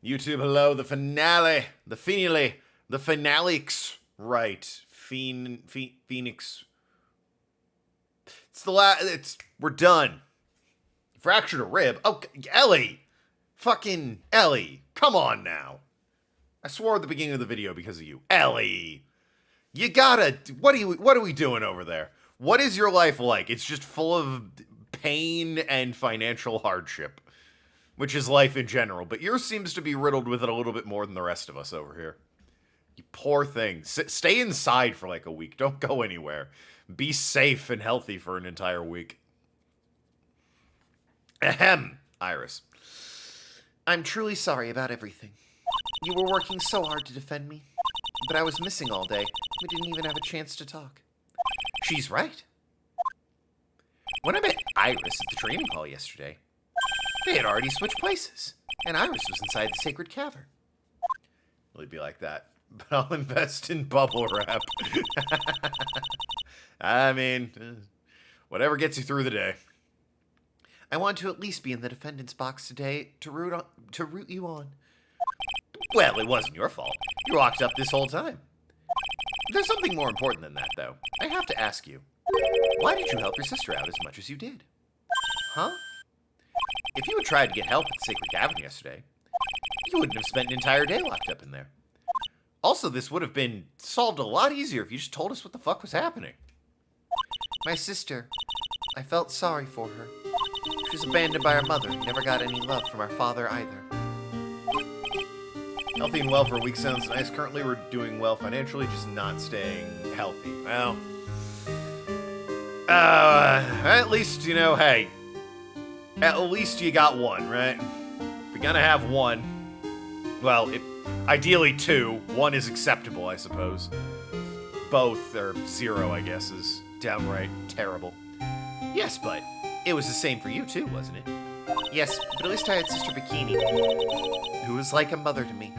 YouTube, hello. The finale. The finalix. Right. Phoenix. It's the last. We're done. Fractured a rib. Oh, Ellie. Fucking Ellie. Come on now. I swore at the beginning of the video because of you. Ellie. You gotta. What are we doing over there? What is your life like? It's just full of pain and financial hardship, which is life in general. But yours seems to be riddled with it a little bit more than the rest of us over here. You poor thing. Stay inside for like a week. Don't go anywhere. Be safe and healthy for an entire week. Ahem, Iris. I'm truly sorry about everything. You were working so hard to defend me, but I was missing all day. We didn't even have a chance to talk. She's right. When I met Iris at the training hall yesterday, they had already switched places, and Iris was inside the sacred cavern. It'll be like that, but I'll invest in bubble wrap. I mean, whatever gets you through the day. I want to at least be in the defendant's box today to root you on. Well, it wasn't your fault. You locked up this whole time. There's something more important than that, though. I have to ask you. Why did you help your sister out as much as you did? Huh? If you had tried to get help at the Sacred Cavern yesterday, you wouldn't have spent an entire day locked up in there. Also, this would have been solved a lot easier if you just told us what the fuck was happening. My sister. I felt sorry for her. She was abandoned by her mother and never got any love from our father either. Healthy and well for a week sounds nice. Currently, we're doing well financially, just not staying healthy. Well, at least, you know, hey, at least you got one, right? If you're gonna have one, well, ideally two. One is acceptable, I suppose. Both, or zero, I guess, is downright terrible. Yes, but it was the same for you, too, wasn't it? Yes, but at least I had Sister Bikini, who was like a mother to me.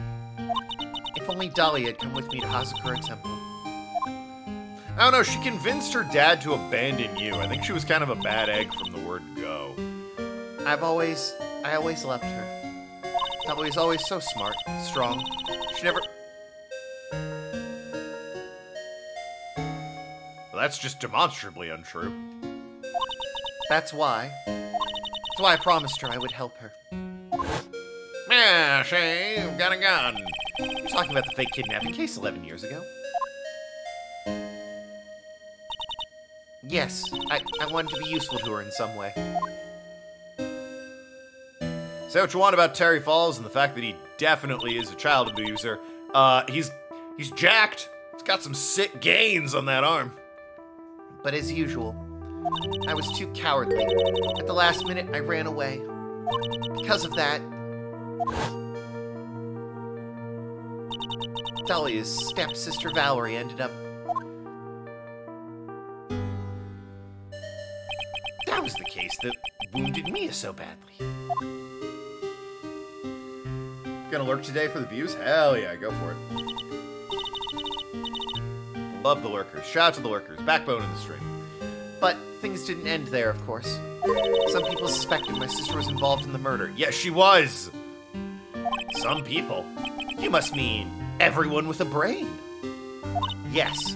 If only Dolly had come with me to Hazakura Temple. I don't know, she convinced her dad to abandon you. I think she was kind of a bad egg from the word go. I always loved her. Dolly was always so smart, strong. She never... Well, that's just demonstrably untrue. That's why I promised her I would help her. Yeah, you've got a gun. You're talking about the fake kidnapping case 11 years ago? Yes, I wanted to be useful to her in some way. Say what you want about Terry Falls and the fact that he definitely is a child abuser. He's jacked. He's got some sick gains on that arm. But as usual, I was too cowardly. At the last minute, I ran away. Because of that, Dahlia's stepsister Valerie ended up... That was the case that wounded Mia so badly. Gonna lurk today for the views? Hell yeah, go for it. Love the lurkers. Shout out to the lurkers. Backbone in the stream. But things didn't end there, of course. Some people suspected my sister was involved in the murder. Yes, she was. Some people? You must mean everyone with a brain. Yes.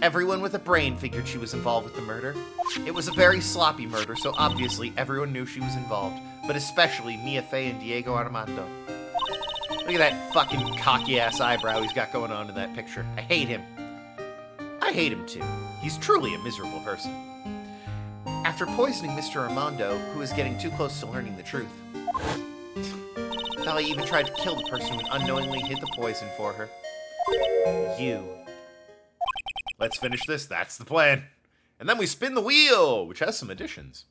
Everyone with a brain figured she was involved with the murder. It was a very sloppy murder, so obviously everyone knew she was involved. But especially Mia Fey and Diego Armando. Look at that fucking cocky-ass eyebrow he's got going on in that picture. I hate him. I hate him too. He's truly a miserable person. After poisoning Mr. Armando, who was getting too close to learning the truth, Dolly even tried to kill the person who unknowingly hid the poison for her. You. Let's finish this. That's the plan. And then we spin the wheel, which has some additions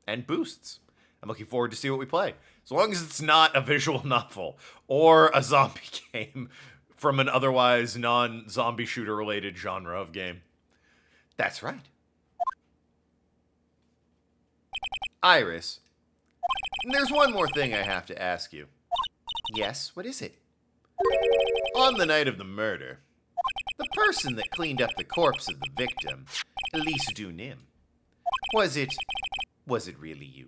and boosts. I'm looking forward to see what we play. As long as it's not a visual novel or a zombie game from an otherwise non-zombie shooter-related genre of game. That's right. Iris, there's one more thing I have to ask you. Yes, what is it? On the night of the murder, the person that cleaned up the corpse of the victim, Elise Dunim, was it really you?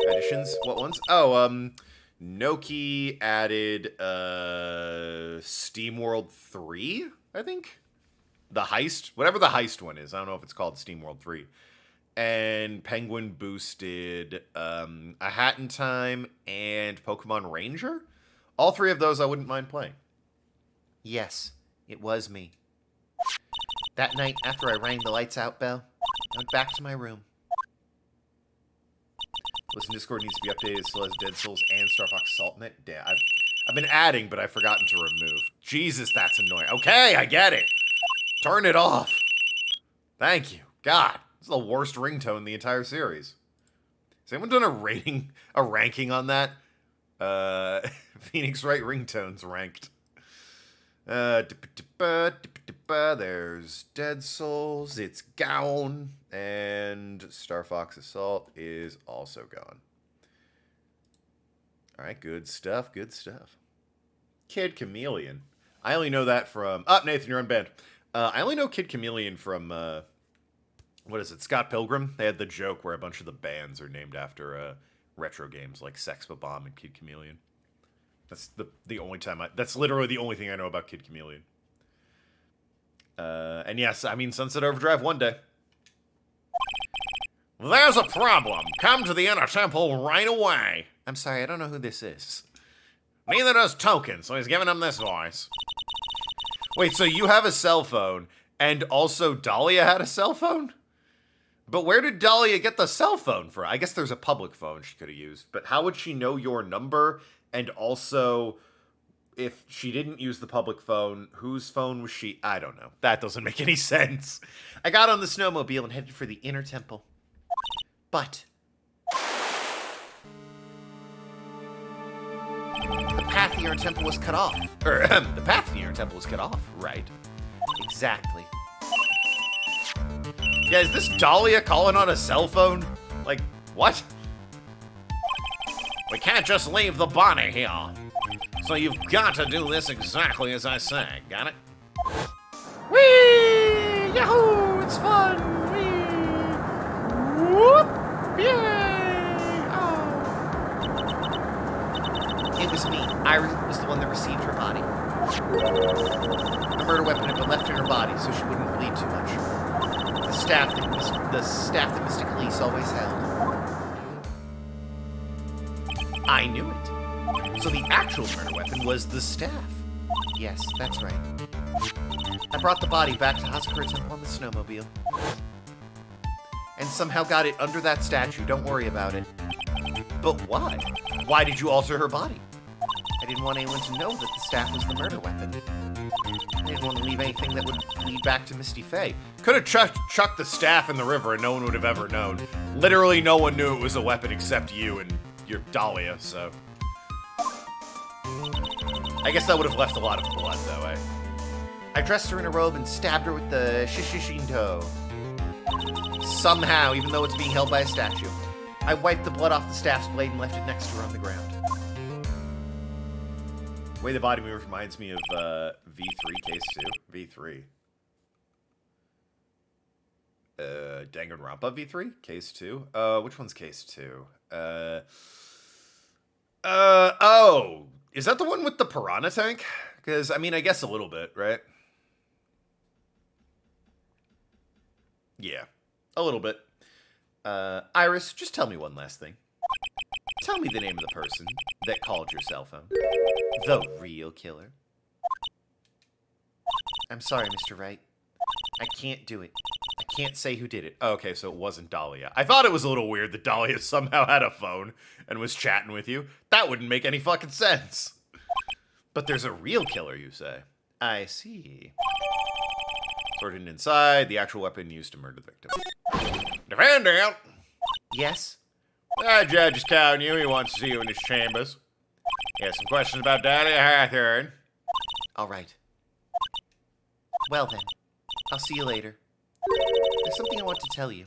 Additions? What ones? Oh, Noki added SteamWorld 3, I think? The heist? Whatever the heist one is. I don't know if it's called SteamWorld 3. And Penguin boosted A Hat in Time and Pokemon Ranger. All three of those I wouldn't mind playing. Yes, it was me. That night, after I rang the lights out bell, I went back to my room. Listen, Discord needs to be updated. Still has Dead Souls and Star Fox Assault in it. Damn, I've been adding, but I've forgotten to remove. Jesus, that's annoying. Okay, I get it. Turn it off. Thank you. God, this is the worst ringtone in the entire series. Has anyone done a ranking on that? Phoenix Wright ringtones ranked. There's Dead Souls, it's gone, and Star Fox Assault is also gone. Alright, good stuff, good stuff. Kid Chameleon. I only know that from... Nathan, you're unbanned. I only know Kid Chameleon from, what is it, Scott Pilgrim? They had the joke where a bunch of the bands are named after retro games like Sex Bomb and Kid Chameleon. That's the only time that's literally the only thing I know about Kid Chameleon. And yes, I mean Sunset Overdrive one day. There's a problem. Come to the inner temple right away. I'm sorry, I don't know who this is. Neither does Token, so he's giving him this voice. Wait, so you have a cell phone, and also Dahlia had a cell phone? But where did Dahlia get the cell phone from? I guess there's a public phone she could have used, but how would she know your number? And also, if she didn't use the public phone, whose phone was she? I don't know. That doesn't make any sense. I got on the snowmobile and headed for the inner temple. But the path to the inner temple was cut off. The path to the inner temple was cut off, right? Exactly. Yeah, is this Dahlia calling on a cell phone? Like, what? We can't just leave the body here. So you've got to do this exactly as I say. Got it? Whee! Yahoo! It's fun! Whee! Whoop! Yay! Oh! It was me. Iris was the one that received her body. A murder weapon had been left in her body so she wouldn't bleed too much. The staff that Mystic Elise always held. I knew it. So the actual murder weapon was the staff. Yes, that's right. I brought the body back to Hazakura Temple on the snowmobile. And somehow got it under that statue. Don't worry about it. But why? Why did you alter her body? I didn't want anyone to know that the staff was the murder weapon. I didn't want to leave anything that would lead back to Misty Faye. Could have chucked the staff in the river and no one would have ever known. Literally no one knew it was a weapon except you and your Dahlia, so... I guess that would have left a lot of blood, though, eh? I dressed her in a robe and stabbed her with the Shishishinto. Somehow, even though it's being held by a statue. I wiped the blood off the staff's blade and left it next to her on the ground. The way the body moves reminds me of V3 Case 2. V3. Danganronpa V3? Case 2? Which one's Case 2? Oh! Is that the one with the piranha tank? Because, I mean, I guess a little bit, right? Yeah. A little bit. Iris, just tell me one last thing. Tell me the name of the person that called your cell phone. The real killer. I'm sorry, Mr. Wright. I can't do it. I can't say who did it. Okay, so it wasn't Dahlia. I thought it was a little weird that Dahlia somehow had a phone and was chatting with you. That wouldn't make any fucking sense. But there's a real killer, you say? I see. Sorted inside, the actual weapon used to murder the victim. Defendant! Yes? The judge is calling you. He wants to see you in his chambers. He has some questions about Dahlia Hathorn. All right. Well then, I'll see you later. There's something I want to tell you.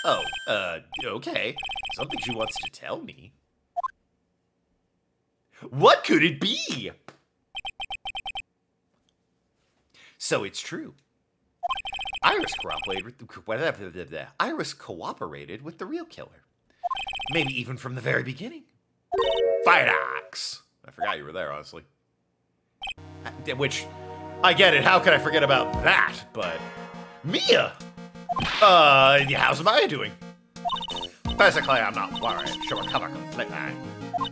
Oh, okay. Something she wants to tell me. What could it be? So it's true. Iris cooperated with the real killer. Maybe even from the very beginning. Firedox! I forgot you were there, honestly. Which, I get it, how could I forget about that, but... Mia! Yeah, how's Maya doing? Basically, I'm not worried. She'll recover completely.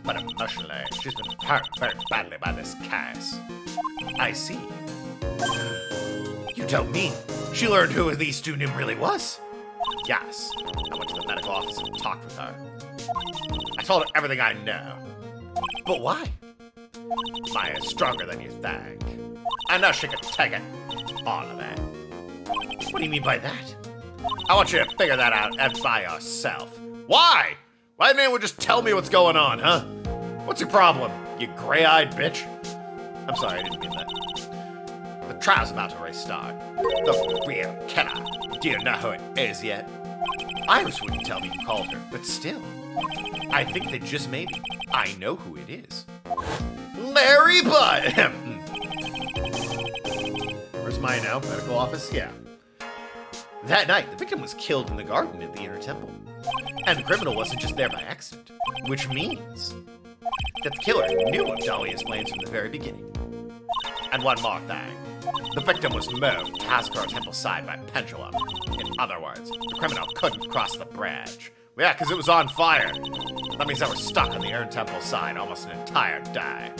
But emotionally, she's been hurt very badly by this case. I see. You don't mean she learned who these two Nim really was? Yes. I went to the medical office and talked with her. I told her everything I know. But why? Maya's stronger than you think. I know she could take it. All of it. What do you mean by that? I want you to figure that out and by yourself. Why? Why didn't anyone just tell me what's going on, huh? What's your problem, you gray-eyed bitch? I'm sorry, I didn't mean that. The trial's about to restart. The real killer. Do you know who it is yet? Iris wouldn't tell me you called her, but still. I think that just maybe I know who it is. Larry Butt! Where's Maya now? Medical office? Yeah. That night, the victim was killed in the garden at the Inner Temple. And the criminal wasn't just there by accident, which means that the killer knew of Dahlia's plans from the very beginning. And one more thing. The victim was moved to Hazakura Temple's side by pendulum. In other words, the criminal couldn't cross the bridge. Yeah, because it was on fire. That means they were stuck on the Inner Temple side almost an entire day.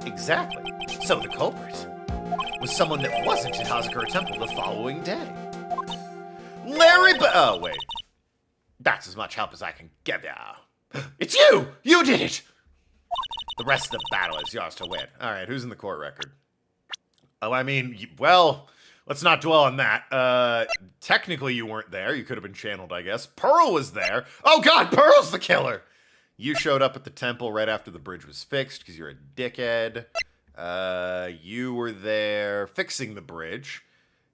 Exactly. So the culprit was someone that wasn't at Hazakura Temple the following day. Oh, wait. That's as much help as I can give you. It's you! You did it! The rest of the battle is yours to win. All right, who's in the court record? Oh, I mean, well, let's not dwell on that. Technically, you weren't there. You could have been channeled, I guess. Pearl was there. Oh, God, Pearl's the killer! You showed up at the temple right after the bridge was fixed because you're a dickhead. You were there fixing the bridge.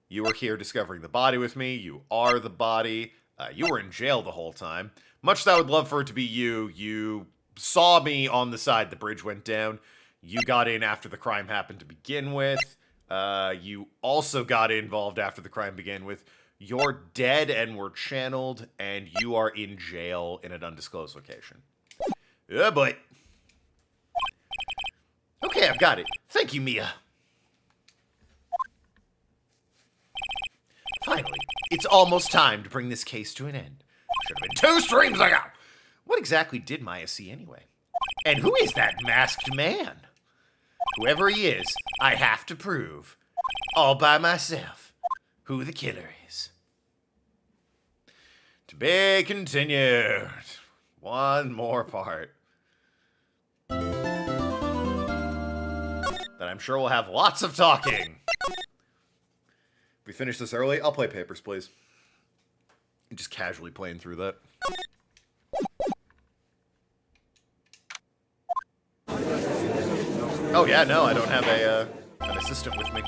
You were here discovering the body with me. You are the body. You were in jail the whole time. Much as I would love for it to be you, you saw me on the side the bridge went down. You got in after the crime happened to begin with. You also got involved after the crime began with. You're dead and were channeled, and you are in jail in an undisclosed location. Oh, boy. Okay, I've got it. Thank you, Mia. Finally, it's almost time to bring this case to an end. Should have been 2 streams ago. What exactly did Maya see anyway? And who is that masked man? Whoever he is, I have to prove, all by myself, who the killer is. To be continued. One more part. That I'm sure we'll have lots of talking. If we finish this early, I'll play Papers, Please. Just casually playing through that. Oh yeah, no, I don't have an assistant with me.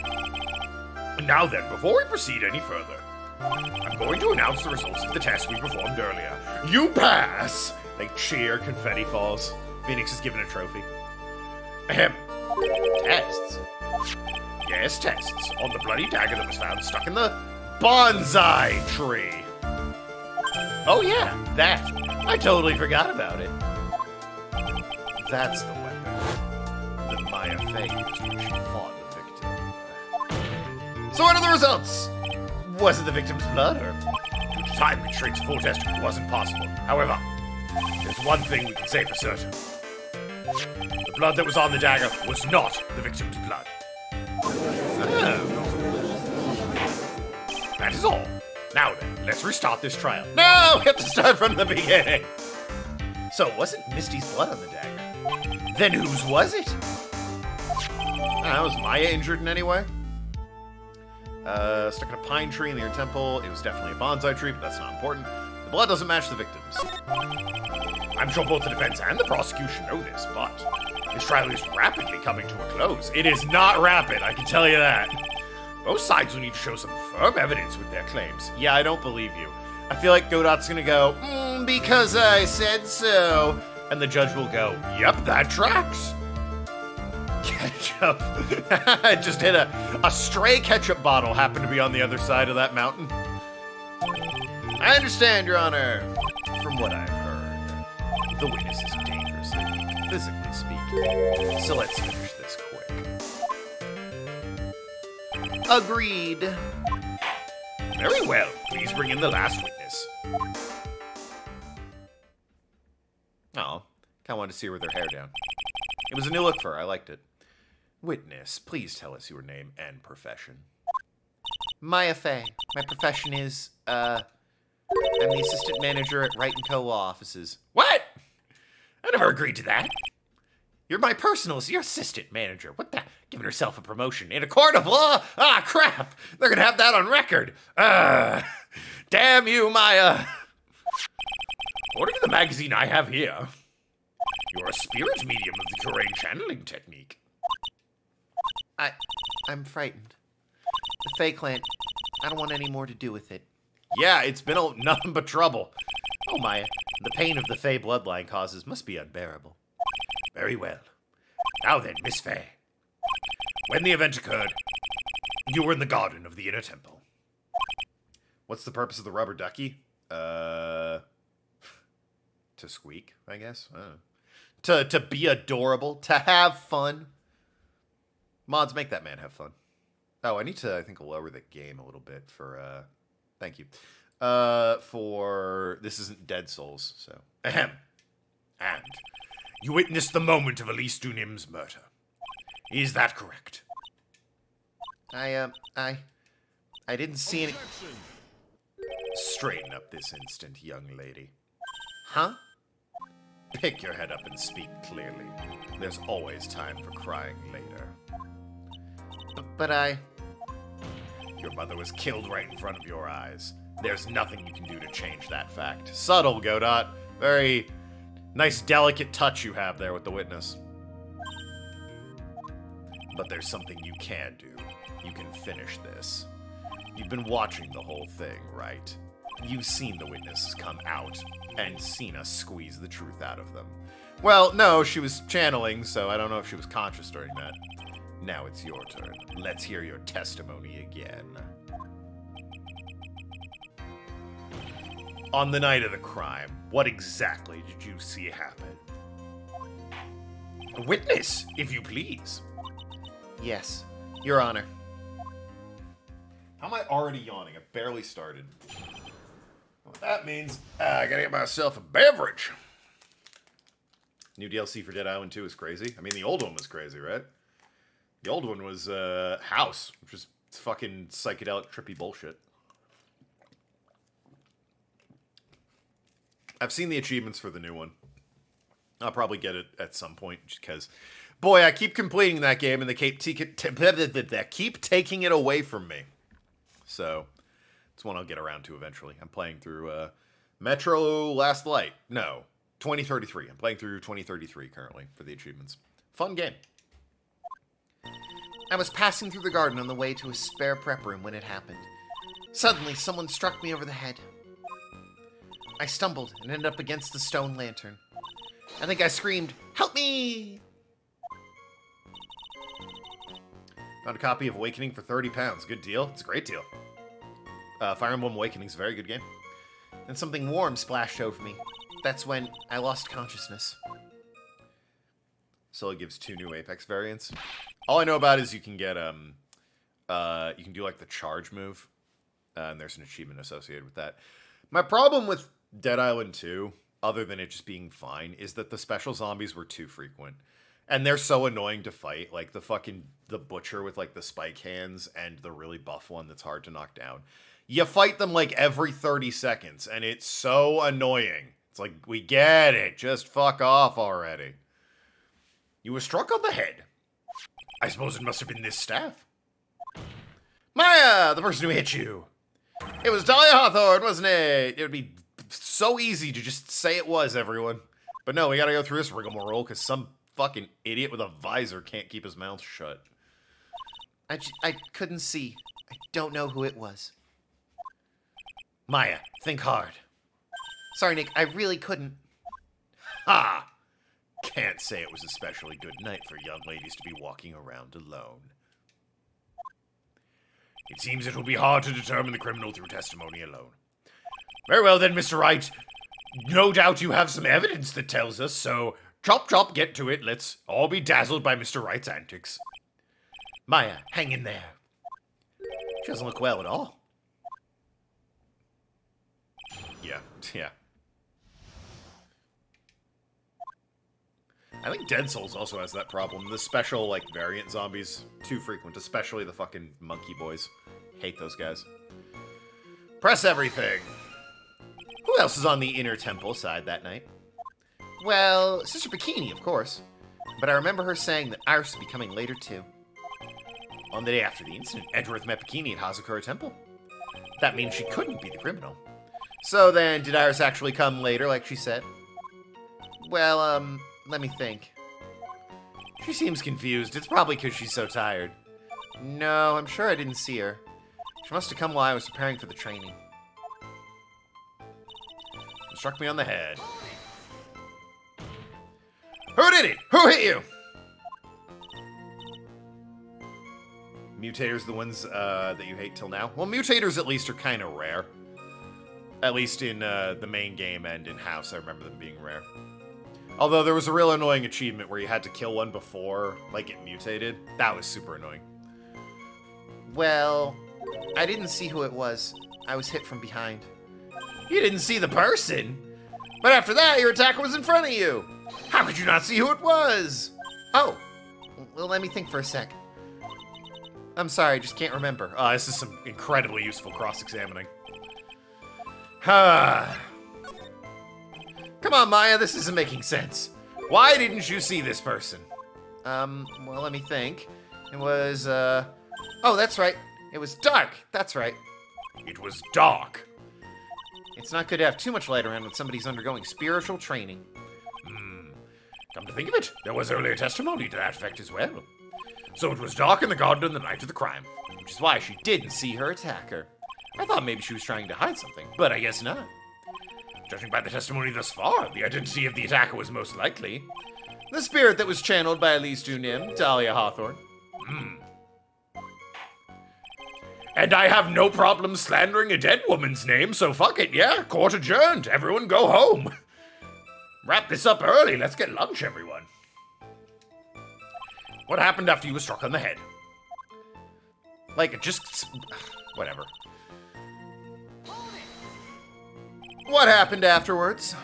Now then, before we proceed any further, I'm going to announce the results of the test we performed earlier. You pass! They cheer, confetti falls. Phoenix is given a trophy. Ahem. Tests. Yes, tests on the bloody dagger that was found stuck in the bonsai tree. Oh yeah, that. I totally forgot about it. That's the weapon that Maya faked when she fought the victim. So what are the results? Was it the victim's blood, or due to time constraints, full test wasn't possible? However, there's one thing we can say for certain. The blood that was on the dagger was not the victim's blood. Oh. That is all. Now then, let's restart this trial. No! We have to start from the beginning! So it wasn't Misty's blood on the dagger. Then whose was it? Was Maya injured in any way? Stuck in a pine tree in the Inner Temple. It was definitely a bonsai tree, but that's not important. The blood doesn't match the victim's. I'm sure both the defense and the prosecution know this, but this trial is rapidly coming to a close. It is not rapid, I can tell you that. Both sides will need to show some firm evidence with their claims. Yeah, I don't believe you. I feel like Godot's gonna go, because I said so. And the judge will go, yep, that tracks. Ketchup. I just hit a stray ketchup bottle happened to be on the other side of that mountain. I understand, Your Honor, from what I've heard. The witness is dangerously weak, physically speaking. So let's finish this quick. Agreed. Very well. Please bring in the last witness. Oh, kind of wanted to see her with her hair down. It was a new look for her. I liked it. Witness, please tell us your name and profession. Maya Fey. My profession is, I'm the assistant manager at Wright & Co. law offices. What? I never agreed to that. You're my your assistant manager. What the? Giving herself a promotion in a court of law? Ah, crap! They're gonna have that on record. Damn you, Maya. According to the magazine I have here, you're a spirit medium of the Terrain channeling technique. I'm frightened. The Fey clan, I don't want any more to do with it. Yeah, it's been nothing but trouble. Oh, Maya, the pain of the Fey bloodline causes must be unbearable. Very well. Now then, Miss Fey. When the event occurred, you were in the garden of the inner temple. What's the purpose of the rubber ducky? To squeak, I guess. To be adorable, to have fun. Mods, make that man have fun. Oh, I need to, I think, lower the game a little bit for, thank you. For, this isn't Dead Souls, so. Ahem. And you witnessed the moment of Elise Dunim's murder. Is that correct? I didn't see any... Straighten up this instant, young lady. Huh? Pick your head up and speak clearly. There's always time for crying later. But I... Your mother was killed right in front of your eyes. There's nothing you can do to change that fact. Subtle, Godot. Very nice, delicate touch you have there with the witness. But there's something you can do. You can finish this. You've been watching the whole thing, right? You've seen the witnesses come out and seen us squeeze the truth out of them. Well, no, she was channeling, so I don't know if she was conscious during that. Now it's your turn. Let's hear your testimony again. On the night of the crime, what exactly did you see happen? A witness, if you please. Yes, Your Honor. How am I already yawning? I barely started. What that means, I gotta get myself a beverage. New DLC for Dead Island 2 is crazy. I mean, the old one was crazy, right? The old one was House, which is fucking psychedelic, trippy bullshit. I've seen the achievements for the new one. I'll probably get it at some point, because, boy, I keep completing that game, and they keep taking it away from me. So, it's one I'll get around to eventually. I'm playing through Metro Last Light. No, 2033. I'm playing through 2033 currently for the achievements. Fun game. I was passing through the garden on the way to a spare prep room when it happened. Suddenly, someone struck me over the head. I stumbled and ended up against the stone lantern. I think I screamed, "Help me!" Found a copy of Awakening for 30 pounds. Good deal. It's a great deal. Fire Emblem Awakening is a very good game. And something warm splashed over me. That's when I lost consciousness. So it gives 2 new Apex variants. All I know about is you can get, you can do like the charge move. And there's an achievement associated with that. My problem with Dead Island 2, other than it just being fine, is that the special zombies were too frequent. And they're so annoying to fight. Like the butcher with like the spike hands and the really buff one that's hard to knock down. You fight them like every 30 seconds and it's so annoying. It's like, we get it. Just fuck off already. You were struck on the head. I suppose it must have been this staff. Maya, the person who hit you. It was Dahlia Hawthorne, wasn't it? It would be so easy to just say it was, everyone. But no, we gotta go through this rigmarole because some fucking idiot with a visor can't keep his mouth shut. I couldn't see. I don't know who it was. Maya, think hard. Sorry, Nick, I really couldn't. Ha! Can't say it was a especially good night for young ladies to be walking around alone. It seems it will be hard to determine the criminal through testimony alone. Very well then, Mr. Wright. No doubt you have some evidence that tells us, so chop chop, get to it. Let's all be dazzled by Mr. Wright's antics. Maya, hang in there. She doesn't look well at all. Yeah. I think Dead Souls also has that problem. The special, like, variant zombies, too frequent, especially the fucking monkey boys. Hate those guys. Press everything. Who else is on the inner temple side that night? Well, Sister Bikini, of course. But I remember her saying that Iris would be coming later, too. On the day after the incident, Edgeworth met Bikini at Hazakura Temple. That means she couldn't be the criminal. So then, did Iris actually come later, like she said? Well, let me think. She seems confused. It's probably because she's so tired. No, I'm sure I didn't see her. She must have come while I was preparing for the training. It struck me on the head. Who did it? Who hit you? Mutators, the ones that you hate till now? Well, mutators at least are kind of rare. At least in the main game and in House, I remember them being rare. Although there was a real annoying achievement where you had to kill one before, like, it mutated. That was super annoying. Well, I didn't see who it was. I was hit from behind. You didn't see the person? But after that, your attacker was in front of you. How could you not see who it was? Oh, well, let me think for a sec. I'm sorry, I just can't remember. Oh, this is some incredibly useful cross-examining. Come on, Maya, this isn't making sense. Why didn't you see this person? Well, let me think. It was, oh, that's right. It was dark. That's right. It was dark. It's not good to have too much light around when somebody's undergoing spiritual training. Come to think of it, there was earlier testimony to that effect as well. So it was dark in the garden on the night of the crime, which is why she didn't see her attacker. I thought maybe she was trying to hide something, but I guess not. Judging by the testimony thus far, the identity of the attacker was most likely the spirit that was channeled by Elise Dunim, Dahlia Hawthorne. And I have no problem slandering a dead woman's name, so fuck it, yeah, court adjourned. Everyone go home. Wrap this up early, let's get lunch, everyone. What happened after you were struck on the head? Like, just... whatever. What happened afterwards?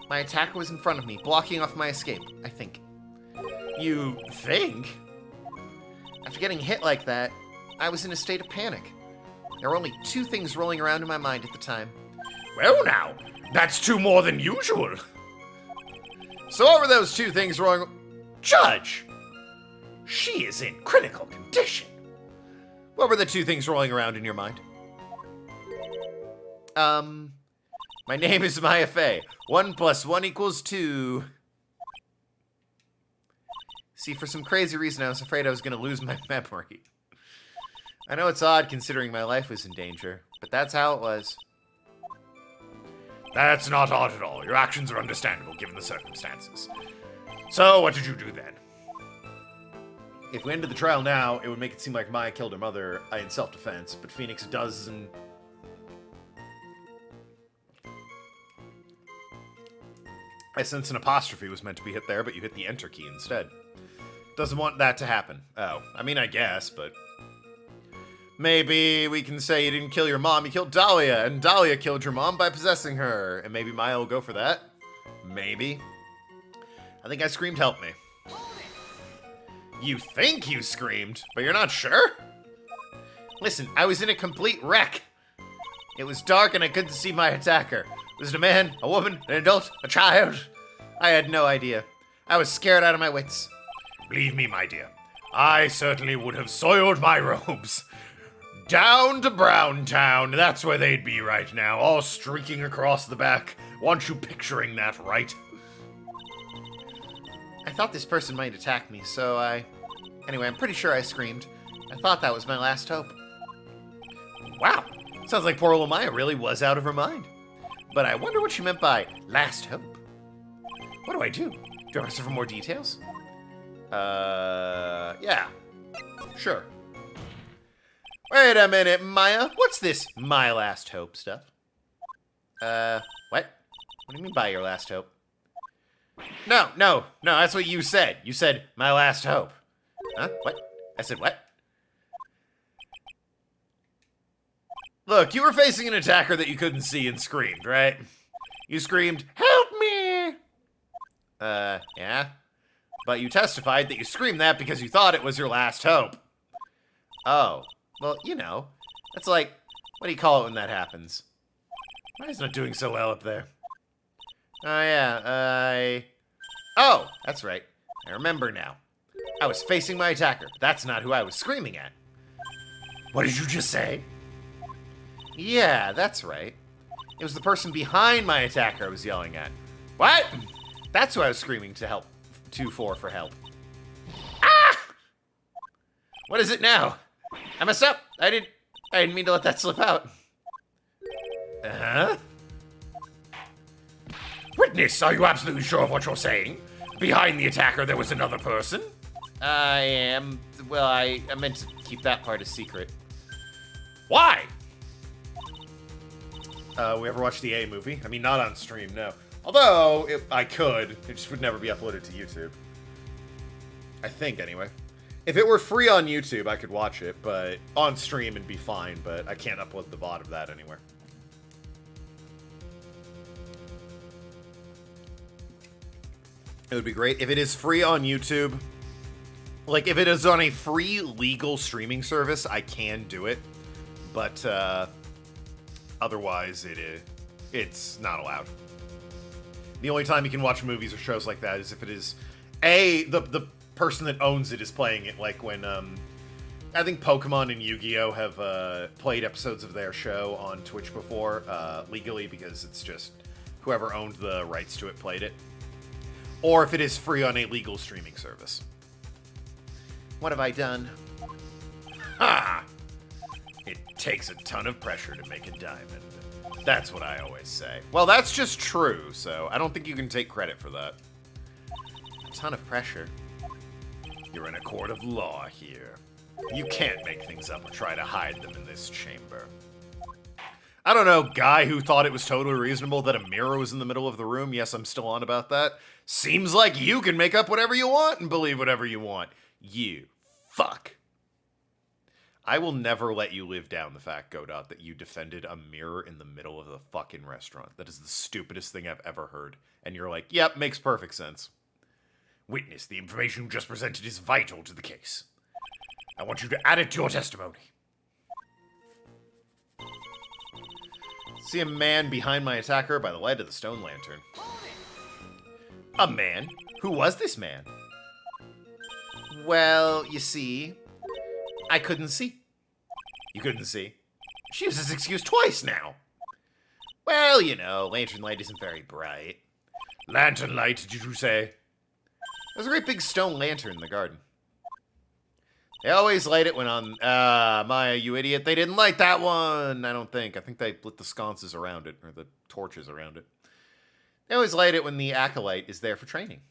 My attacker was in front of me, blocking off my escape, I think. You think? After getting hit like that, I was in a state of panic. There were only two things rolling around in my mind at the time. Well now, that's two more than usual. So what were those two things rolling... Judge! She is in critical condition. What were the two things rolling around in your mind? My name is Maya Fey. 1 + 1 = 2. See, for some crazy reason, I was afraid I was going to lose my memory. I know it's odd considering my life was in danger, but that's how it was. That's not odd at all. Your actions are understandable given the circumstances. So, what did you do then? If we ended the trial now, it would make it seem like Maya killed her mother in self-defense, but Phoenix doesn't... I sense an apostrophe was meant to be hit there, but you hit the enter key instead. Doesn't want that to happen. Oh, I mean, I guess, but... Maybe we can say you didn't kill your mom, you killed Dahlia, and Dahlia killed your mom by possessing her, and maybe Maya will go for that. Maybe. I think I screamed, help me. You think you screamed, but you're not sure? Listen, I was in a complete wreck. It was dark and I couldn't see my attacker. Was it a man, a woman, an adult, a child? I had no idea. I was scared out of my wits. Believe me, my dear, I certainly would have soiled my robes. Down to Browntown, that's where they'd be right now, all streaking across the back. Want you picturing that, right? I thought this person might attack me, so Anyway, I'm pretty sure I screamed. I thought that was my last hope. Wow, sounds like poor little Maya really was out of her mind. But I wonder what she meant by last hope. What do I do? Do I ask her for more details? Yeah. Sure. Wait a minute, Maya. What's this my last hope stuff? What? What do you mean by your last hope? No, that's what you said. You said, my last hope. Huh? What? I said what? Look, you were facing an attacker that you couldn't see and screamed, right? You screamed, help me! Yeah? But you testified that you screamed that because you thought it was your last hope. Oh, well, you know, that's like, what do you call it when that happens? Why is not doing so well up there? Oh, yeah, Oh, that's right. I remember now. I was facing my attacker, but that's not who I was screaming at. What did you just say? Yeah, that's right. It was the person behind my attacker I was yelling at. What? That's who I was screaming for help. Ah! What is it now? I messed up. I didn't mean to let that slip out. Uh-huh. Witness, are you absolutely sure of what you're saying? Behind the attacker, there was another person? I am. Well, I meant to keep that part a secret. Why? We ever watched the A movie? I mean, not on stream, no. Although, I could. It just would never be uploaded to YouTube. I think, anyway. If it were free on YouTube, I could watch it, but on stream it'd be fine, but I can't upload the VOD of that anywhere. It would be great if it is free on YouTube. Like, if it is on a free legal streaming service, I can do it. But, otherwise, it's not allowed. The only time you can watch movies or shows like that is if it is, the person that owns it is playing it, like when, I think Pokemon and Yu-Gi-Oh! Have, played episodes of their show on Twitch before, legally, because it's just whoever owned the rights to it played it. Or if it is free on a legal streaming service. What have I done? Ha! It takes a ton of pressure to make a diamond. That's what I always say. Well, that's just true, so I don't think you can take credit for that. A ton of pressure. You're in a court of law here. You can't make things up or try to hide them in this chamber. I don't know, guy who thought it was totally reasonable that a mirror was in the middle of the room. Yes, I'm still on about that. Seems like you can make up whatever you want and believe whatever you want. You fuck. I will never let you live down the fact, Godot, that you defended a mirror in the middle of the fucking restaurant. That is the stupidest thing I've ever heard. And you're like, yep, makes perfect sense. Witness, the information you just presented is vital to the case. I want you to add it to your testimony. See a man behind my attacker by the light of the stone lantern. A man? Who was this man? Well, you see, I couldn't see. You couldn't see? She used this excuse twice now. Well, you know, lantern light isn't very bright. Lantern light, did you say? There's a great big stone lantern in the garden. They always light it when on... Maya, you idiot. They didn't light that one, I don't think. I think they lit the sconces around it, or the torches around it. They always light it when the acolyte is there for training.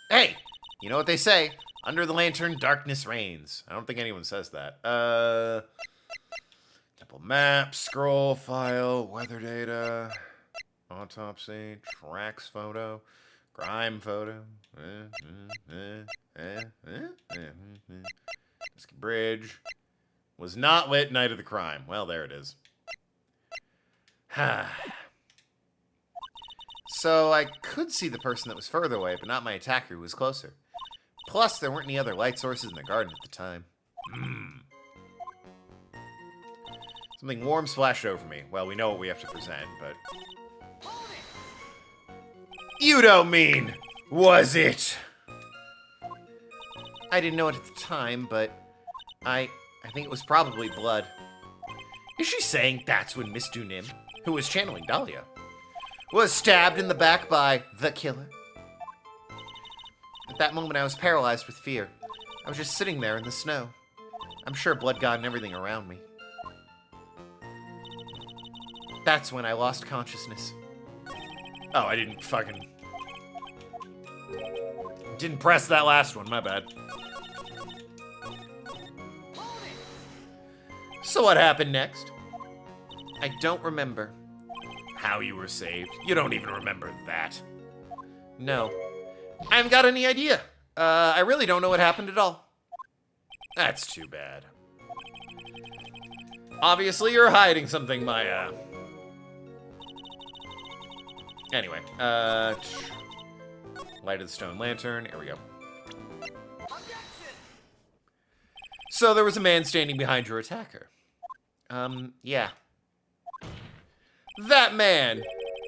Hey! You know what they say? Under the lantern, darkness reigns. I don't think anyone says that. Temple map, scroll file, weather data, autopsy, tracks photo, crime photo. Whiskey Bridge. Was not lit night of the crime. Well, there it is. So I could see the person that was further away, but not my attacker who was closer. Plus, there weren't any other light sources in the garden at the time. Something warm splashed over me. Well, we know what we have to present, but... You don't mean, was it? I didn't know it at the time, but I think it was probably blood. Is she saying that's when Miss Dunim, who was channeling Dahlia, was stabbed in the back by the killer? At that moment, I was paralyzed with fear. I was just sitting there in the snow. I'm sure blood got in everything around me. That's when I lost consciousness. Oh, I didn't fucking... Didn't press that last one, my bad. So what happened next? I don't remember. How you were saved? You don't even remember that. No. I haven't got any idea. I really don't know what happened at all. That's too bad. Obviously, you're hiding something, Maya. Anyway, lighted the stone lantern. Here we go. So there was a man standing behind your attacker. Yeah. That man,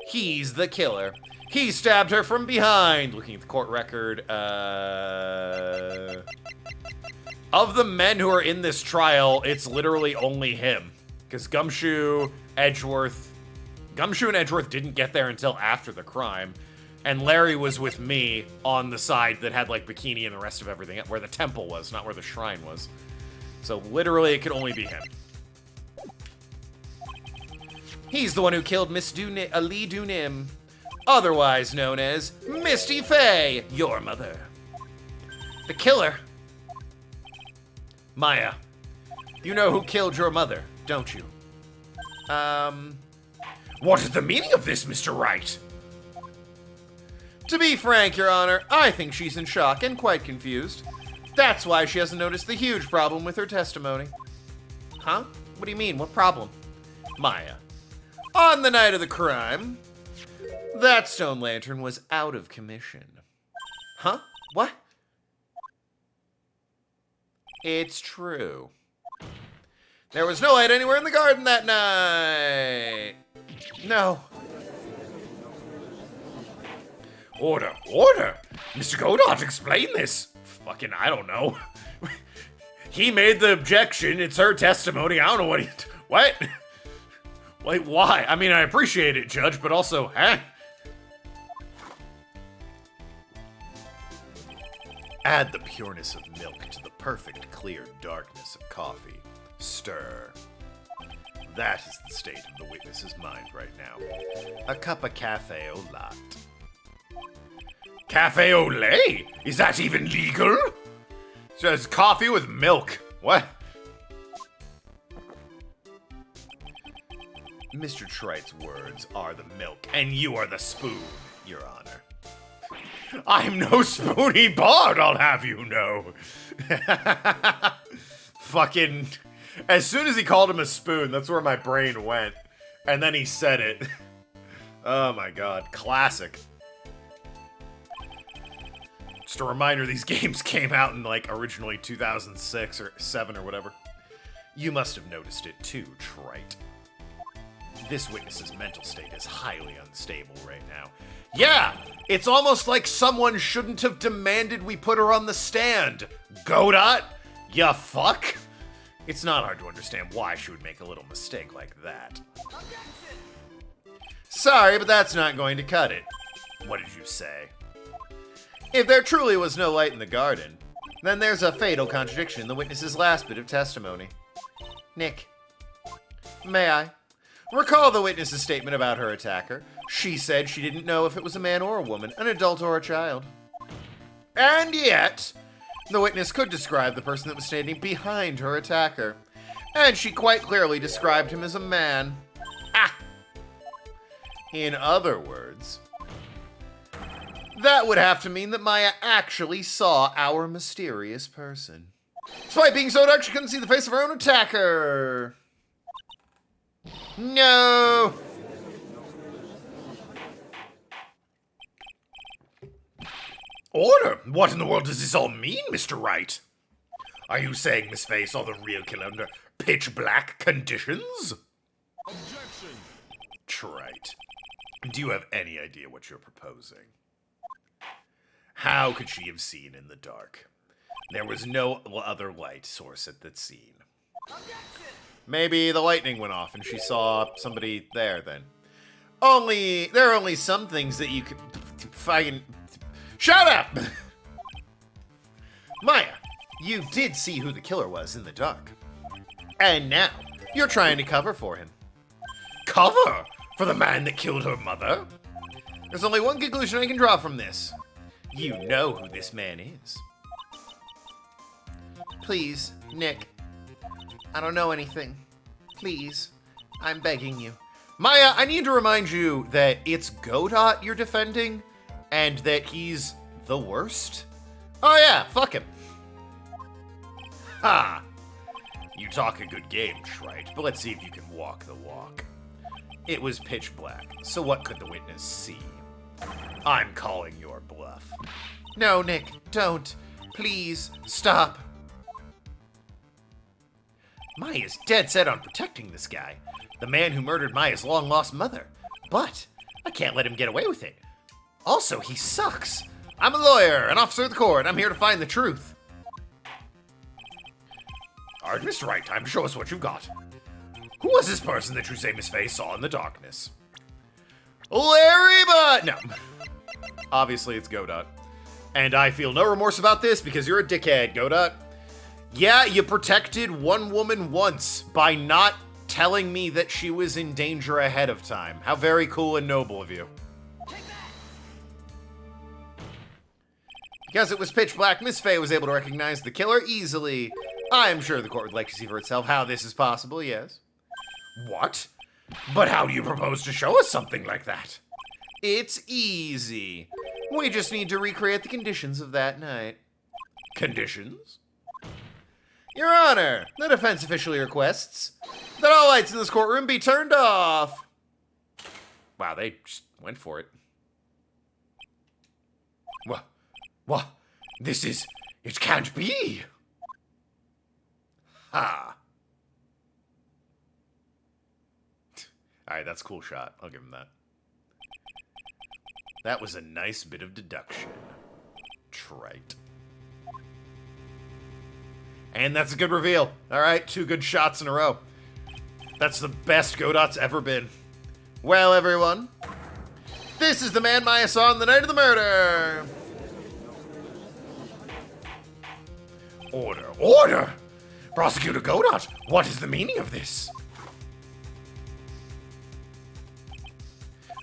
he's the killer. He stabbed her from behind. Looking at the court record, of the men who are in this trial, it's literally only him. Because Gumshoe and Edgeworth didn't get there until after the crime. And Larry was with me on the side that had, like, Bikini and the rest of everything, where the temple was, not where the shrine was. So literally, it could only be him. He's the one who killed Miss Lee Dunim, otherwise known as Misty Faye, your mother. The killer. Maya, you know who killed your mother, don't you? What is the meaning of this, Mr. Wright? To be frank, Your Honor, I think she's in shock and quite confused. That's why she hasn't noticed the huge problem with her testimony. Huh? What do you mean? What problem? Maya, on the night of the crime, that stone lantern was out of commission. Huh? What? It's true. There was no light anywhere in the garden that night. No. Order, order! Mr. Godot, explain this! Fucking, I don't know. He made the objection, it's her testimony, I don't know what? Like, why? I mean, I appreciate it, Judge, but also, huh? Add the pureness of milk to the perfect, clear darkness of coffee. Stir. That is the state of the witness's mind right now. A cup of cafe au latte. Cafe au lait? Is that even legal? Just coffee with milk. What? Mr. Tright's words are the milk, and you are the spoon, Your Honor. I'm no spoony bard, I'll have you know. Fucking... As soon as he called him a spoon, that's where my brain went. And then he said it. Oh my god. Classic. Just a reminder, these games came out in, like, originally 2006 or 7 or whatever. You must have noticed it too, Trite. This witness's mental state is highly unstable right now. Yeah! It's almost like someone shouldn't have demanded we put her on the stand. Godot? Ya fuck? It's not hard to understand why she would make a little mistake like that. Sorry, but that's not going to cut it. What did you say? If there truly was no light in the garden, then there's a fatal contradiction in the witness's last bit of testimony. Nick, may I? Recall the witness's statement about her attacker. She said she didn't know if it was a man or a woman, an adult or a child. And yet, the witness could describe the person that was standing behind her attacker. And she quite clearly described him as a man. Ah! In other words, that would have to mean that Maya actually saw our mysterious person. Despite being so dark, she couldn't see the face of her own attacker. No! Order? What in the world does this all mean, Mr. Wright? Are you saying Miss Faye saw the real killer under pitch black conditions? Objection! Trite. Do you have any idea what you're proposing? How could she have seen in the dark? There was no other light source at that scene. Objection! Maybe the lightning went off and she saw somebody there then. There are only some things that you could fucking... Shut up! Maya, you did see who the killer was in the dark. And now, you're trying to cover for him. Cover? For the man that killed her mother? There's only one conclusion I can draw from this. You know who this man is. Please, Nick. I don't know anything. Please. I'm begging you. Maya, I need to remind you that it's Godot you're defending, and that he's the worst. Oh yeah, fuck him. Ha! You talk a good game, Wright, but let's see if you can walk the walk. It was pitch black, so what could the witness see? I'm calling your bluff. No, Nick, don't. Please, stop. Maya's dead set on protecting this guy, the man who murdered Maya's long-lost mother. But I can't let him get away with it. Also, he sucks. I'm a lawyer, an officer of the court. I'm here to find the truth. All right, Mr. Wright, time to show us what you've got. Who was this person that you say Miss Faye saw in the darkness? Larry, but No. Obviously, it's Godot. And I feel no remorse about this because you're a dickhead, Godot. Yeah, you protected one woman once by not telling me that she was in danger ahead of time. How very cool and noble of you. Because it was pitch black, Miss Faye was able to recognize the killer easily. I am sure the court would like to see for itself how this is possible, yes. What? But how do you propose to show us something like that? it's easy. We just need to recreate the conditions of that night. Conditions? Your Honor, the defense officially requests that all lights in this courtroom be turned off. Wow, they just went for it. What? It can't be. Ha. Alright, that's a cool shot. I'll give him that. That was a nice bit of deduction. Trite. And that's a good reveal. Alright, 2 good shots in a row. That's the best Godot's ever been. Well, everyone, this is the man Maya saw on the night of the murder. Order! Prosecutor Godot, what is the meaning of this?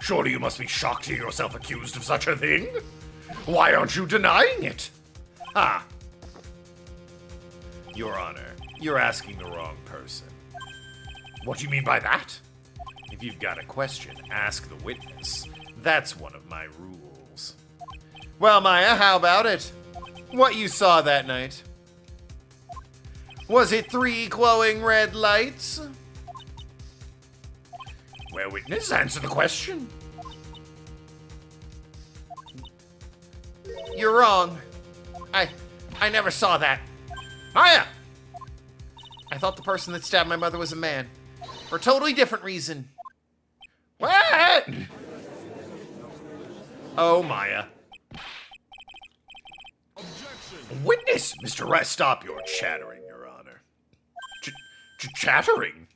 Surely you must be shocked to hear yourself accused of such a thing? Why aren't you denying it? Ha! Your Honor, you're asking the wrong person. What do you mean by that? If you've got a question, ask the witness. That's one of my rules. Well, Maya, how about it? What you saw that night? Was it 3 glowing red lights? Well, witness, answer the question. You're wrong. I never saw that. Maya! I thought the person that stabbed my mother was a man. For a totally different reason. What? Oh, Maya. Objection. Witness, Mr. Wright, stop your chattering, Your Honor. Chattering?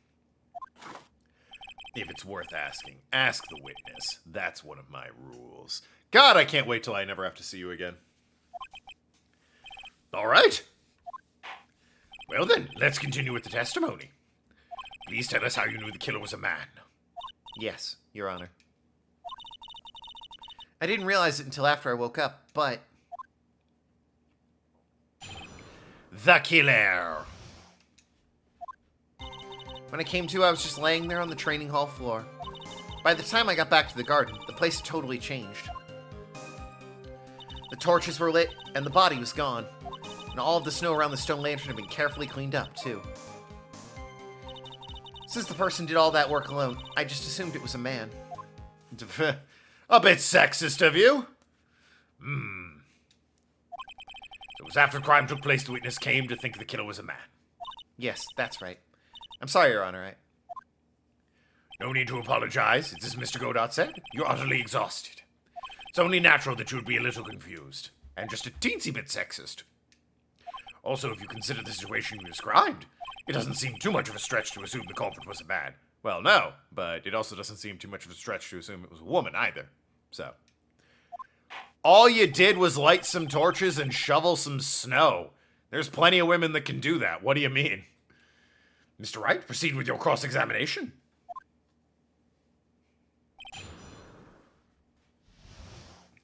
If it's worth asking, ask the witness. That's one of my rules. God, I can't wait till I never have to see you again. All right. Well then, let's continue with the testimony. Please tell us how you knew the killer was a man. Yes, Your Honor. I didn't realize it until after I woke up, but... The killer. When I came to, I was just laying there on the training hall floor. By the time I got back to the garden, the place had totally changed. The torches were lit, and the body was gone. And all of the snow around the stone lantern had been carefully cleaned up, too. Since the person did all that work alone, I just assumed it was a man. A bit sexist of you. So it was after the crime took place the witness came to think the killer was a man. Yes, that's right. I'm sorry, Your Honor. No need to apologize. It's as Mr. Godot said. You're utterly exhausted. It's only natural that you would be a little confused. And just a teensy bit sexist. Also, if you consider the situation you described, it doesn't seem too much of a stretch to assume the culprit was a man. Well, no, but it also doesn't seem too much of a stretch to assume it was a woman either. So. All you did was light some torches and shovel some snow. There's plenty of women that can do that. What do you mean? Mr. Wright, proceed with your cross-examination.